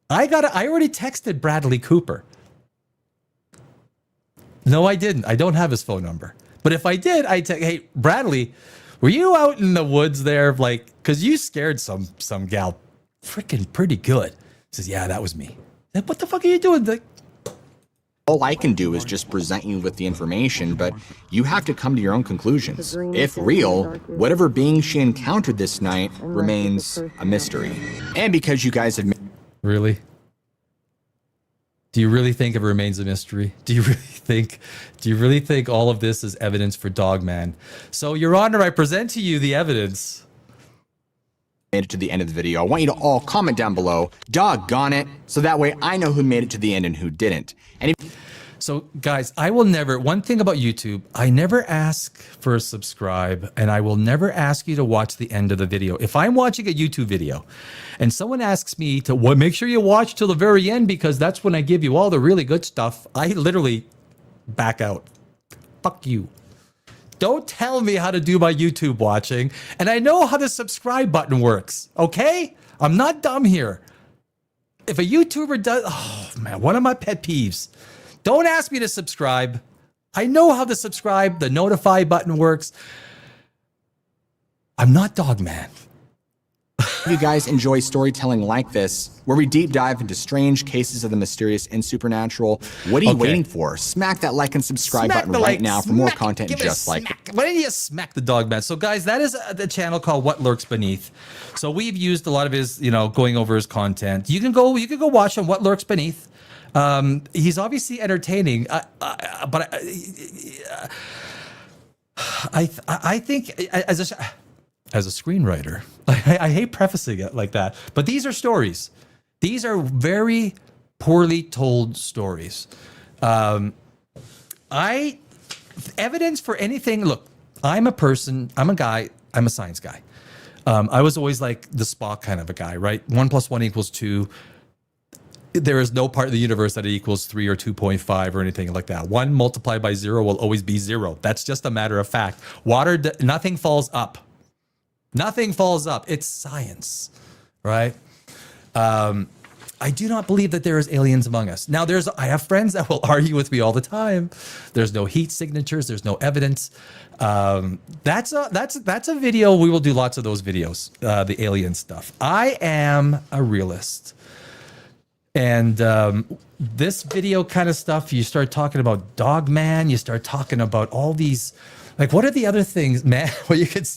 I already texted Bradley Cooper. No, I didn't. I don't have his phone number. But if I did, hey, Bradley, were you out in the woods there? Like, cause you scared some gal freaking pretty good. He says, yeah, that was me. Like, what the fuck are you doing? Like, all I can do is just present you with the information, but you have to come to your own conclusions. If real, whatever being she encountered this night remains a mystery. And because you guys have... Really? Do you really think it remains a mystery? Do you really think all of this is evidence for Dogman? So, Your Honor, I present to you the evidence. Made it to the end of the video, I want you to all comment down below, doggone it, so that way I know who made it to the end and who didn't. And so guys, I will never, one thing about YouTube, I never ask for a subscribe and I will never ask you to watch the end of the video. If I'm watching a YouTube video and someone asks me to make sure you watch till the very end because that's when I give you all the really good stuff, I literally back out. Fuck you. Don't tell me how to do my YouTube watching. And I know how the subscribe button works, okay? I'm not dumb here. If a YouTuber does, oh man, one of my pet peeves. Don't ask me to subscribe. I know how the subscribe, the notify button works. I'm not Dogman. If you guys enjoy storytelling like this, where we deep dive into strange cases of the mysterious and supernatural, what are you waiting for? Smack that like and subscribe button right now for more content just like this. Why don't you smack the Dogman? So guys, that is the channel called What Lurks Beneath. So we've used a lot of his, going over his content. You can go watch him, What Lurks Beneath. He's obviously entertaining, but I think as a screenwriter, I hate prefacing it like that, but these are stories. These are very poorly told stories. Evidence for anything. Look, I'm a guy, I'm a science guy. I was always like the Spock kind of a guy, right? 1 + 1 = 2. There is no part of the universe that it equals 3 or 2.5 or anything like that. 1 multiplied by 0 will always be 0. That's just a matter of fact. Water, nothing falls up. Nothing falls up. It's science, right? I do not believe that there is aliens among us. Now, I have friends that will argue with me all the time. There's no heat signatures. There's no evidence. That's a video. We will do lots of those videos, the alien stuff. I am a realist. And this video kind of stuff, you start talking about Dogman, you start talking about all these, like, what are the other things, man? Well, you could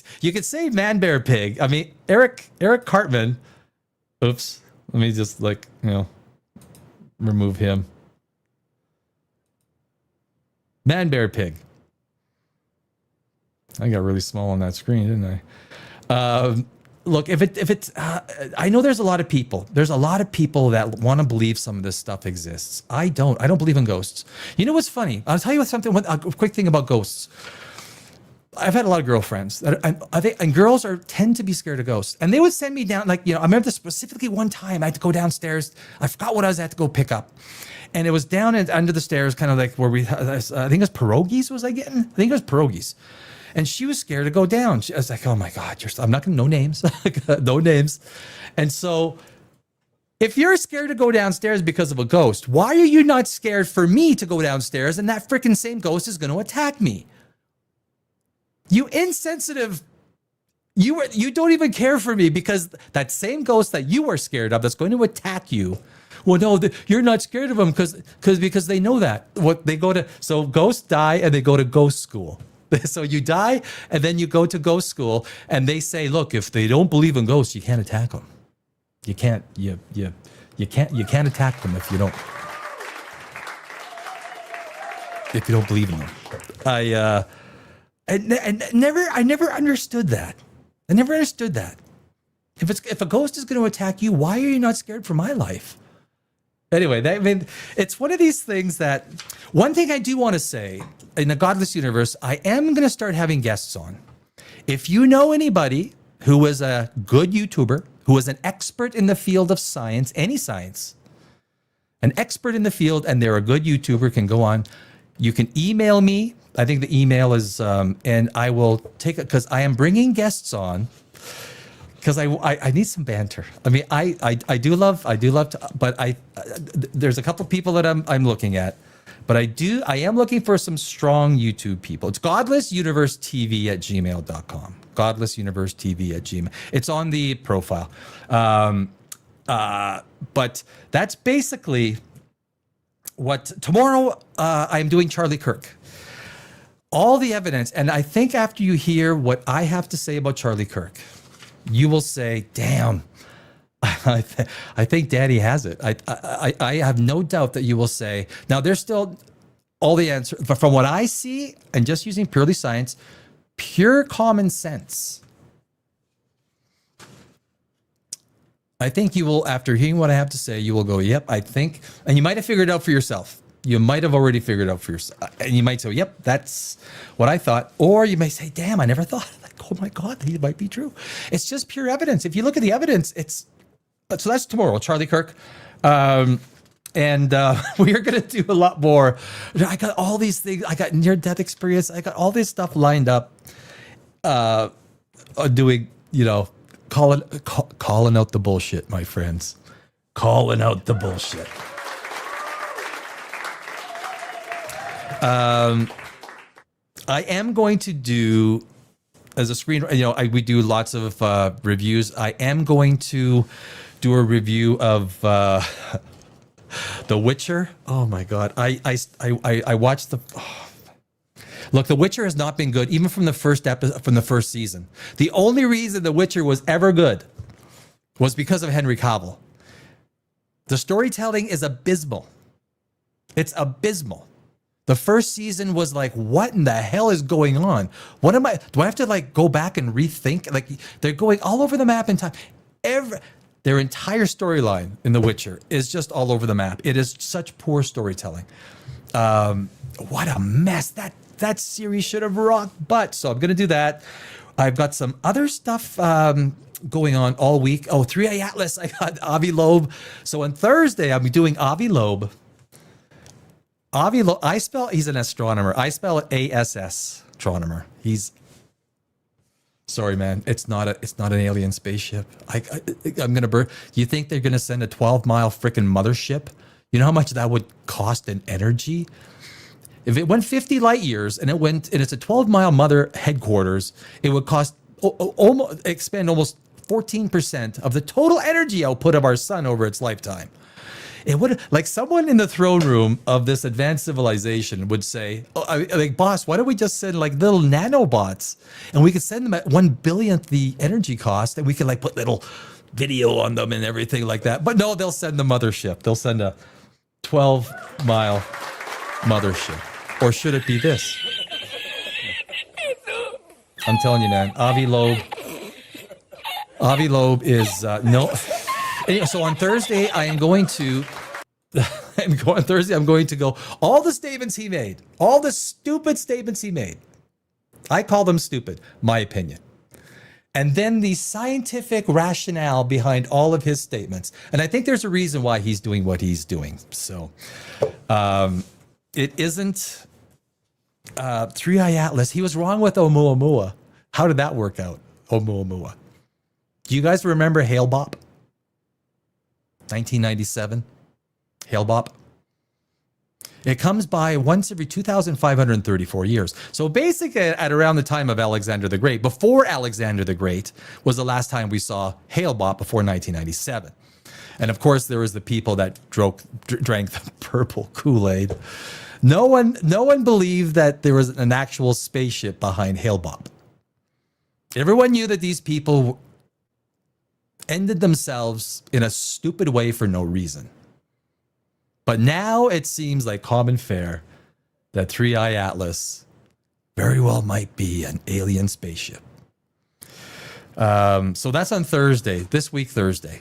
say man, bear, pig. I mean, Eric Cartman. Oops. Let me just remove him. Man, bear, pig. I got really small on that screen, didn't I? Look, if it's, I know there's a lot of people. There's a lot of people that want to believe some of this stuff exists. I don't believe in ghosts. You know what's funny? I'll tell you a quick thing about ghosts. I've had a lot of girlfriends, and girls tend to be scared of ghosts. And they would send me down, I remember specifically one time I had to go downstairs. I forgot what I had to go pick up. And it was down under the stairs, kind of like where I think it was pierogies was I getting? I think it was pierogies. And she was scared to go down. I was like, oh my God, I'm not going to, no names, no names. And so if you're scared to go downstairs because of a ghost, why are you not scared for me to go downstairs and that freaking same ghost is going to attack me? You insensitive, you don't even care for me because that same ghost that you are scared of that's going to attack you. Well, no, you're not scared of them because they know that. So ghosts die and they go to ghost school. So you die and then you go to ghost school and they say, look, if they don't believe in ghosts, you can't attack them. You can't attack them if you don't believe in them. I never understood that. I never understood that. If a ghost is going to attack you, why are you not scared for my life? Anyway, it's one of these things that, one thing I do want to say, in the Godless Universe, I am going to start having guests on. If you know anybody who is a good YouTuber, who is an expert in the field of science, any science, an expert in the field, and they're a good YouTuber, can go on. You can email me. I think the email is, and I will take it, because I am bringing guests on. Because I need some banter. I mean, I do love to, but there's a couple of people that I'm looking at, but I am looking for some strong YouTube people. It's godlessuniversetv@gmail.com. Godlessuniversetv@gmail. It's on the profile. But that's basically what tomorrow I'm doing Charlie Kirk. All the evidence, and I think after you hear what I have to say about Charlie Kirk, you will say, damn, I think Daddy has it. I have no doubt that you will say, now there's still all the answers, but from what I see, and just using purely science, pure common sense, I think you will, after hearing what I have to say, you will go, yep, I think, and you might have figured it out for yourself. You might have already figured it out for yourself. And you might say, yep, that's what I thought. Or you may say, damn, I never thought of that. Oh my God, it might be true. It's just pure evidence. If you look at the evidence, so that's tomorrow, Charlie Kirk. And we are going to do a lot more. I got all these things. I got near-death experience. I got all this stuff lined up. Doing, calling out the bullshit, my friends. Calling out the bullshit. I am going to do as a screen, we do lots of reviews. I am going to do a review of The Witcher. Oh my God. I watched the... Look, The Witcher has not been good, even from the first season. The only reason The Witcher was ever good was because of Henry Cavill. The storytelling is abysmal. It's abysmal. The first season was like, what in the hell is going on? Do I have to like go back and rethink? Like, they're going all over the map in time. Their entire storyline in The Witcher is just all over the map. It is such poor storytelling. What a mess. That series should have rocked butt. So I'm going to do that. I've got some other stuff going on all week. Oh, 3i Atlas. I got Avi Loeb. So on Thursday, I'll be doing Avi Loeb. Avi Loeb, he's an astronomer. I spell it ASS, astronomer. Sorry, man. It's not an alien spaceship. I'm going to burn. Do you think they're going to send a 12-mile freaking mothership? You know how much that would cost in energy? If it went 50 light years and it's a 12-mile mother headquarters, it would cost expend almost 14% of the total energy output of our sun over its lifetime. It would, like, someone in the throne room of this advanced civilization would say, like, boss, why don't we just send like little nanobots and we could send them at 1/1000th the energy cost and we could like put little video on them and everything like that. But no, they'll send the mothership. They'll send a 12-mile mothership. Or should it be this? I'm telling you, man. Avi Loeb is no. Anyway, so on Thursday, I'm going to go all the statements he made, all the stupid statements he made. I call them stupid, my opinion. And then the scientific rationale behind all of his statements. And I think there's a reason why he's doing what he's doing. So it isn't 3i Atlas. He was wrong with Oumuamua. How did that work out? Oumuamua. Do you guys remember Hale Bop? 1997. Hale Bop. It comes by once every 2,534 years. So basically at around the time of Alexander the Great, before Alexander the Great was the last time we saw Hale Bop, before 1997. And of course, there was the people that drank the purple Kool-Aid. No one believed that there was an actual spaceship behind Hale Bop. Everyone knew that these people ended themselves in a stupid way for no reason. But now it seems like common fare that 3i Atlas very well might be an alien spaceship. So that's on Thursday, this week Thursday.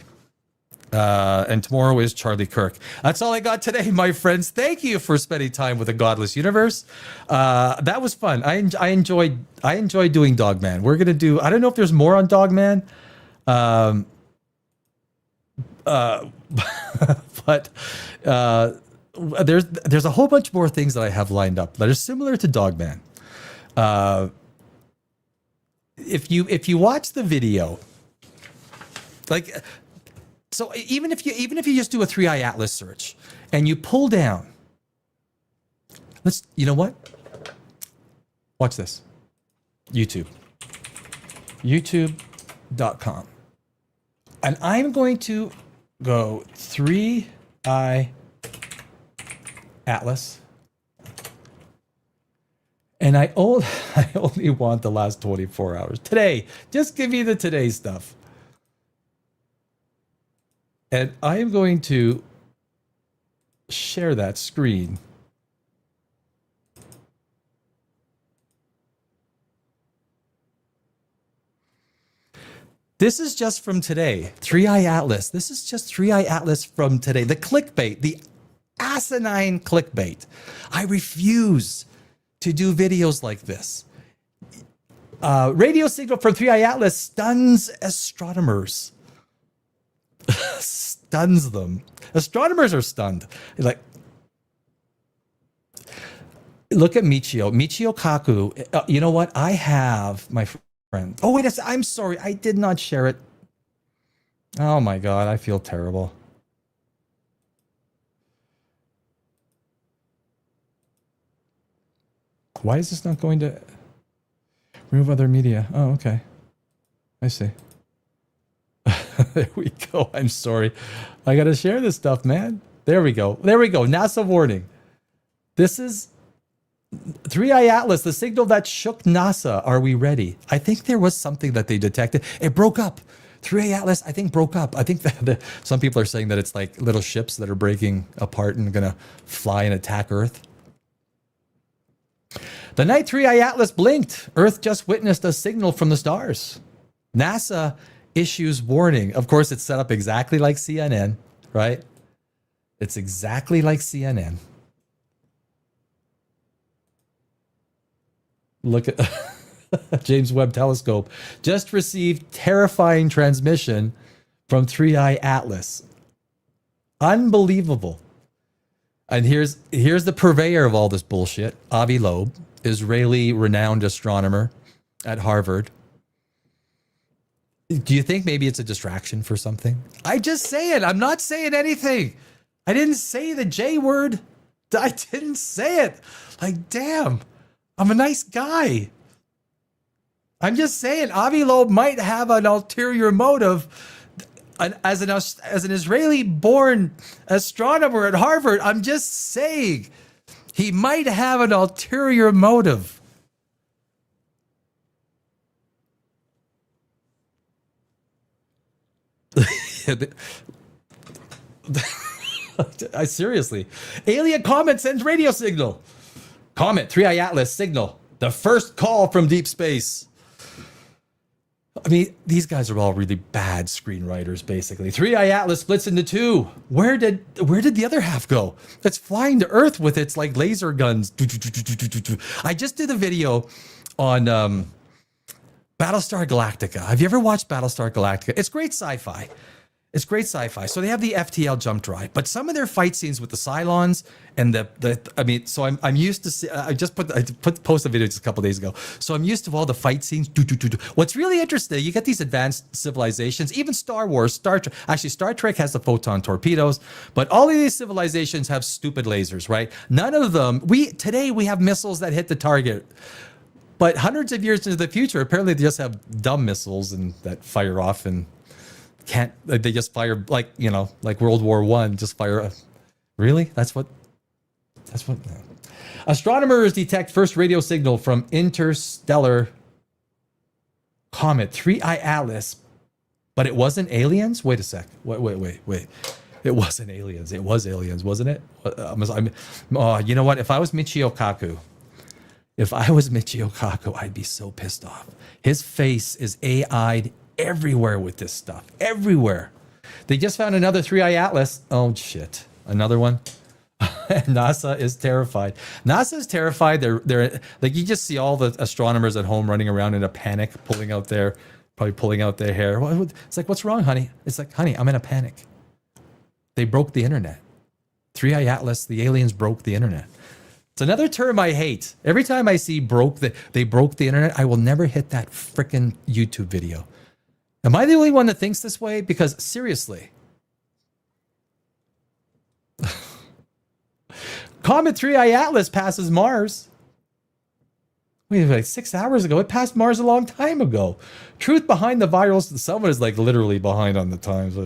And tomorrow is Charlie Kirk. That's all I got today, my friends. Thank you for spending time with the Godless Universe. That was fun. I enjoyed doing Dogman. We're gonna do. I don't know if there's more on Dogman. But there's a whole bunch more things that I have lined up that are similar to Dogman. If you watch the video, like, so even if you just do a 3i Atlas search and you pull down, you know what? Watch this. YouTube.com. And I'm going to go 3i Atlas. And I only want the last 24 hours. Today. Just give me the today stuff. And I am going to share that screen. This is just from today. 3i Atlas. This is just 3i Atlas from today. The clickbait, the asinine clickbait. I refuse to do videos like this. Radio signal from 3i Atlas stuns astronomers. Stuns them. Astronomers are stunned. Like, look at Michio Kaku. You know what? I have my friend. Oh, wait a second. I'm sorry. I did not share it. Oh my God. I feel terrible. Why is this not going to... Remove other media. Oh, okay. I see. There we go. I'm sorry. I got to share this stuff, man. There we go. There we go. NASA warning. This is 3i Atlas, the signal that shook NASA. Are we ready? I think there was something that they detected. It broke up. 3i Atlas, I think, broke up. I think that some people are saying that it's like little ships that are breaking apart and going to fly and attack Earth. The night 3i Atlas blinked, Earth just witnessed a signal from the stars. NASA issues warning. Of course, it's set up exactly like CNN, right? It's exactly like CNN. Look at James Webb Telescope. Just received terrifying transmission from 3i Atlas. Unbelievable. And here's the purveyor of all this bullshit, Avi Loeb, Israeli renowned astronomer at Harvard. Do you think maybe it's a distraction for something? I just say it. I'm not saying anything. I didn't say the J word. I didn't say it. Like, damn, I'm a nice guy. I'm just saying Avi Loeb might have an ulterior motive. As an Israeli-born astronomer at Harvard, I'm just saying he might have an ulterior motive. I seriously. Alien comet sends radio signal. Comet 3i Atlas signal. The first call from deep space. I mean, these guys are all really bad screenwriters, basically. 3i Atlas splits into two. Where did the other half go? It's flying to Earth with its like laser guns. I just did a video on Battlestar Galactica. Have you ever watched Battlestar Galactica? It's great sci-fi. It's great sci-fi. So they have the FTL jump drive, but some of their fight scenes with the Cylons and so I'm used to see, I posted a video just a couple days ago. So I'm used to all the fight scenes. What's really interesting, you get these advanced civilizations, even Star Wars, Star Trek has the photon torpedoes, but all of these civilizations have stupid lasers, right? None of them, today we have missiles that hit the target. But hundreds of years into the future, apparently they just have dumb missiles and that fire off and they just fire like World War I, just fire. Really? That's what. Astronomers detect first radio signal from interstellar comet 3i Atlas, but it wasn't aliens? Wait a sec. Wait. It wasn't aliens. It was aliens, wasn't it? You know what? If I was Michio Kaku, I'd be so pissed off. His face is AI'd everywhere with this stuff. Everywhere. They just found another 3i Atlas. Oh, shit. Another one. NASA is terrified. NASA is terrified. They're like, you just see all the astronomers at home running around in a panic, pulling out their hair. It's like, what's wrong, honey? It's like, honey, I'm in a panic. They broke the internet. 3i Atlas, the aliens broke the internet. It's another term I hate. Every time I see they broke the internet, I will never hit that frickin' YouTube video. Am I the only one that thinks this way? Because seriously. Comet 3i Atlas passes Mars. Wait, like 6 hours ago? It passed Mars a long time ago. Truth behind the viral... Someone is like literally behind on the times.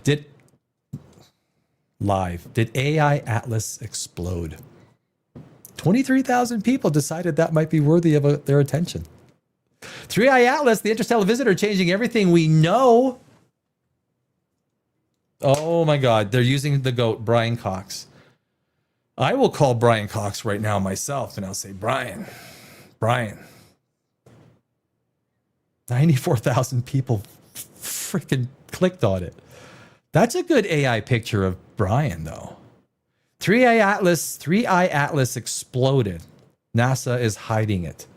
Did AI Atlas explode? 23,000 people decided that might be worthy of their attention. 3i Atlas, the interstellar visitor, changing everything we know. Oh my God, they're using the GOAT, Brian Cox. I will call Brian Cox right now myself and I'll say, Brian. 94,000 people freaking clicked on it. That's a good AI picture of Brian, though. 3i Atlas exploded. NASA is hiding it.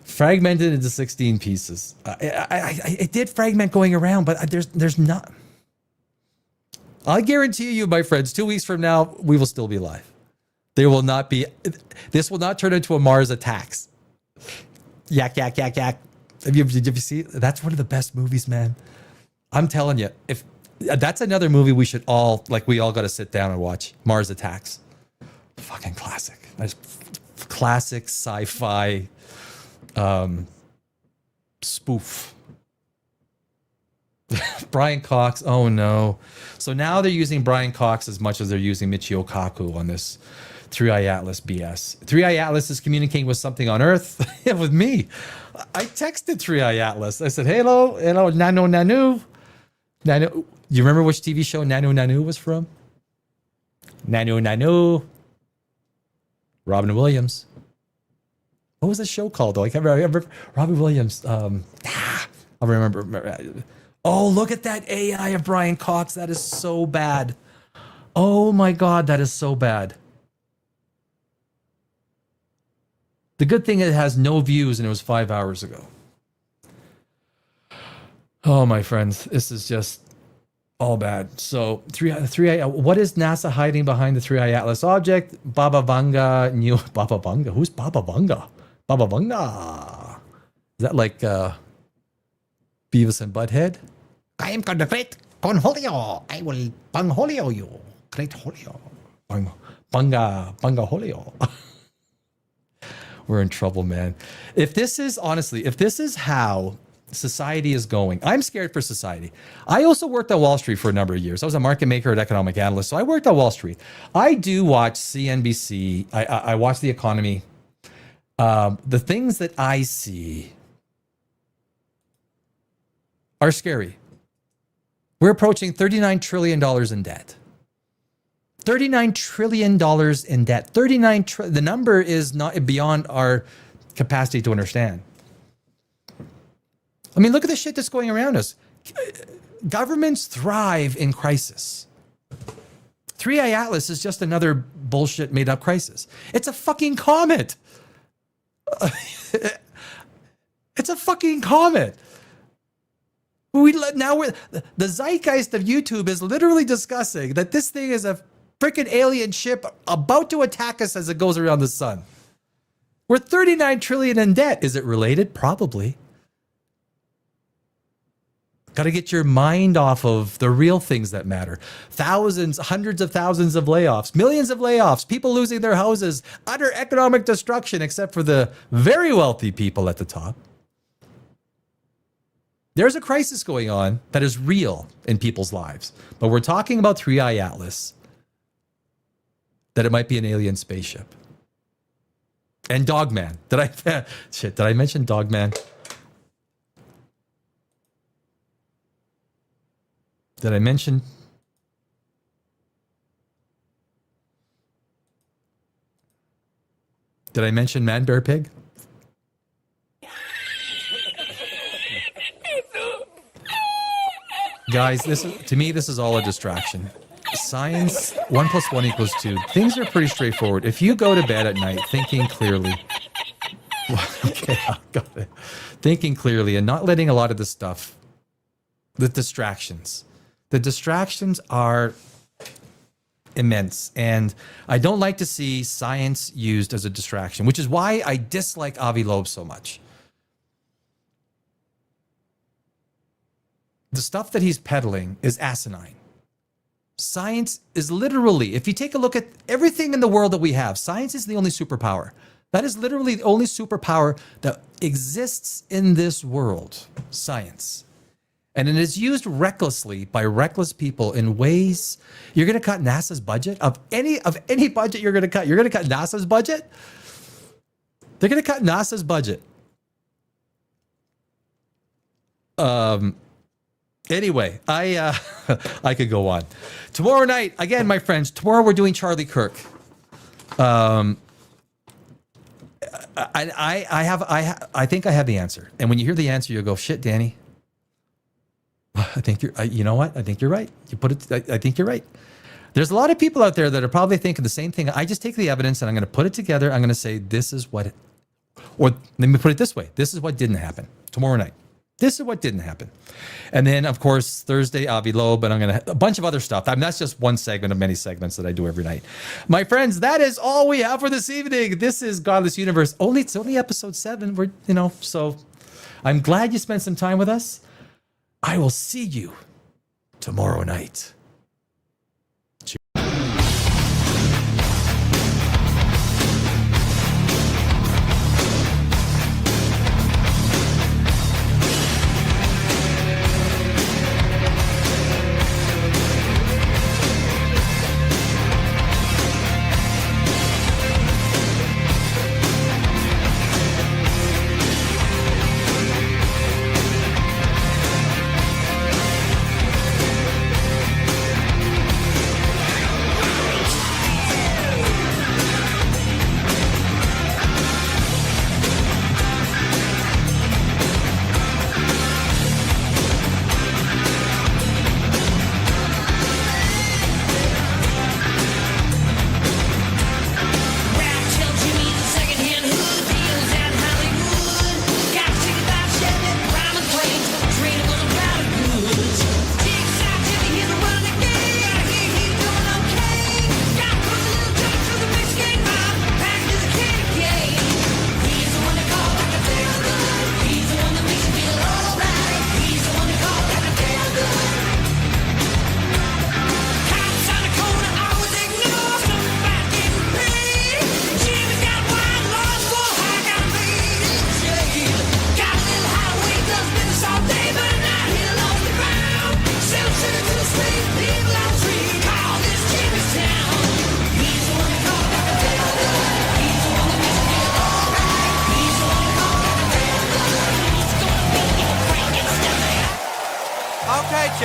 Fragmented into 16 pieces. It did fragment going around, but there's not. I guarantee you, my friends, 2 weeks from now, we will still be live. There will not be. This will not turn into a Mars Attacks. Yak. Have you seen? That's one of the best movies, man. I'm telling you, if that's another movie we all got to sit down and watch. Mars Attacks. Fucking classic. classic sci-fi spoof. Brian Cox, oh no. So now they're using Brian Cox as much as they're using Michio Kaku on this 3i Atlas BS. 3i Atlas is communicating with something on Earth. Yeah, with me. I texted 3i Atlas. I said, hello, Nanu Nanu. Nanu. You remember which TV show Nanu Nanu was from? Nanu Nanu. Robin Williams. What was the show called though? I can't remember. Robin Williams. I'll remember. Oh, look at that AI of Brian Cox. That is so bad. Oh my God, that is so bad. The good thing is it has no views and it was 5 hours ago. Oh, my friends, this is just all bad. So 3i, what is NASA hiding behind the 3i Atlas object? Baba Vanga, Baba Vanga. Who's Baba Vanga? Baba Vanga. Is that like Beavis and Butthead? I am going to great Conholio. I will Bangholio you. Great Holio. Banga Holio. We're in trouble, man. If this is how society is going, I'm scared for society. I also worked on Wall Street for a number of years. I was a market maker and economic analyst, so I worked on Wall Street. I do watch CNBC. I watch the economy. The things that I see are scary. We're approaching $39 trillion in debt. $39 trillion in debt. The number is not beyond our capacity to understand. I mean, look at the shit that's going around us. Governments thrive in crisis. 3i Atlas is just another bullshit made up crisis. It's a fucking comet. It's a fucking comet. The zeitgeist of YouTube is literally discussing that this thing is a freaking alien ship about to attack us as it goes around the sun. We're 39 trillion in debt. Is it related? Probably. Got to get your mind off of the real things that matter. Thousands, hundreds of thousands of layoffs, millions of layoffs, people losing their houses, utter economic destruction, except for the very wealthy people at the top. There's a crisis going on that is real in people's lives. But we're talking about 3i Atlas, that it might be an alien spaceship. And Dogman. Did I mention Dogman? Did I mention? Did I mention Man Bear Pig? Guys, this is all a distraction. Science, 1 + 1 = 2. Things are pretty straightforward. If you go to bed at night thinking clearly, okay, I got it. Thinking clearly and not letting a lot of this stuff, the distractions are immense. And I don't like to see science used as a distraction, which is why I dislike Avi Loeb so much. The stuff that he's peddling is asinine. Science is literally, if you take a look at everything in the world that we have, science is the only superpower. That is literally the only superpower that exists in this world, science. And it is used recklessly by reckless people in ways. You're going to cut NASA's budget? Of any budget you're going to cut NASA's budget? They're going to cut NASA's budget. Anyway, I could go on. Tomorrow night, again, my friends, tomorrow we're doing Charlie Kirk. I think I have the answer. And when you hear the answer, you'll go, shit, Danny. I think you know what? I think you're right. I think you're right. There's a lot of people out there that are probably thinking the same thing. I just take the evidence and I'm going to put it together. I'm going to say, this is what, or let me put it this way. This is what didn't happen tomorrow night. This is what didn't happen. And then, of course, Thursday, Avi Loeb, and I'm going to a bunch of other stuff. I mean, that's just one segment of many segments that I do every night. My friends, that is all we have for this evening. This is Godless Universe. It's only episode 7. So I'm glad you spent some time with us. I will see you tomorrow night.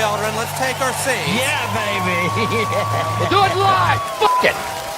children. Let's take our seats. We'll do it live. Fuck it.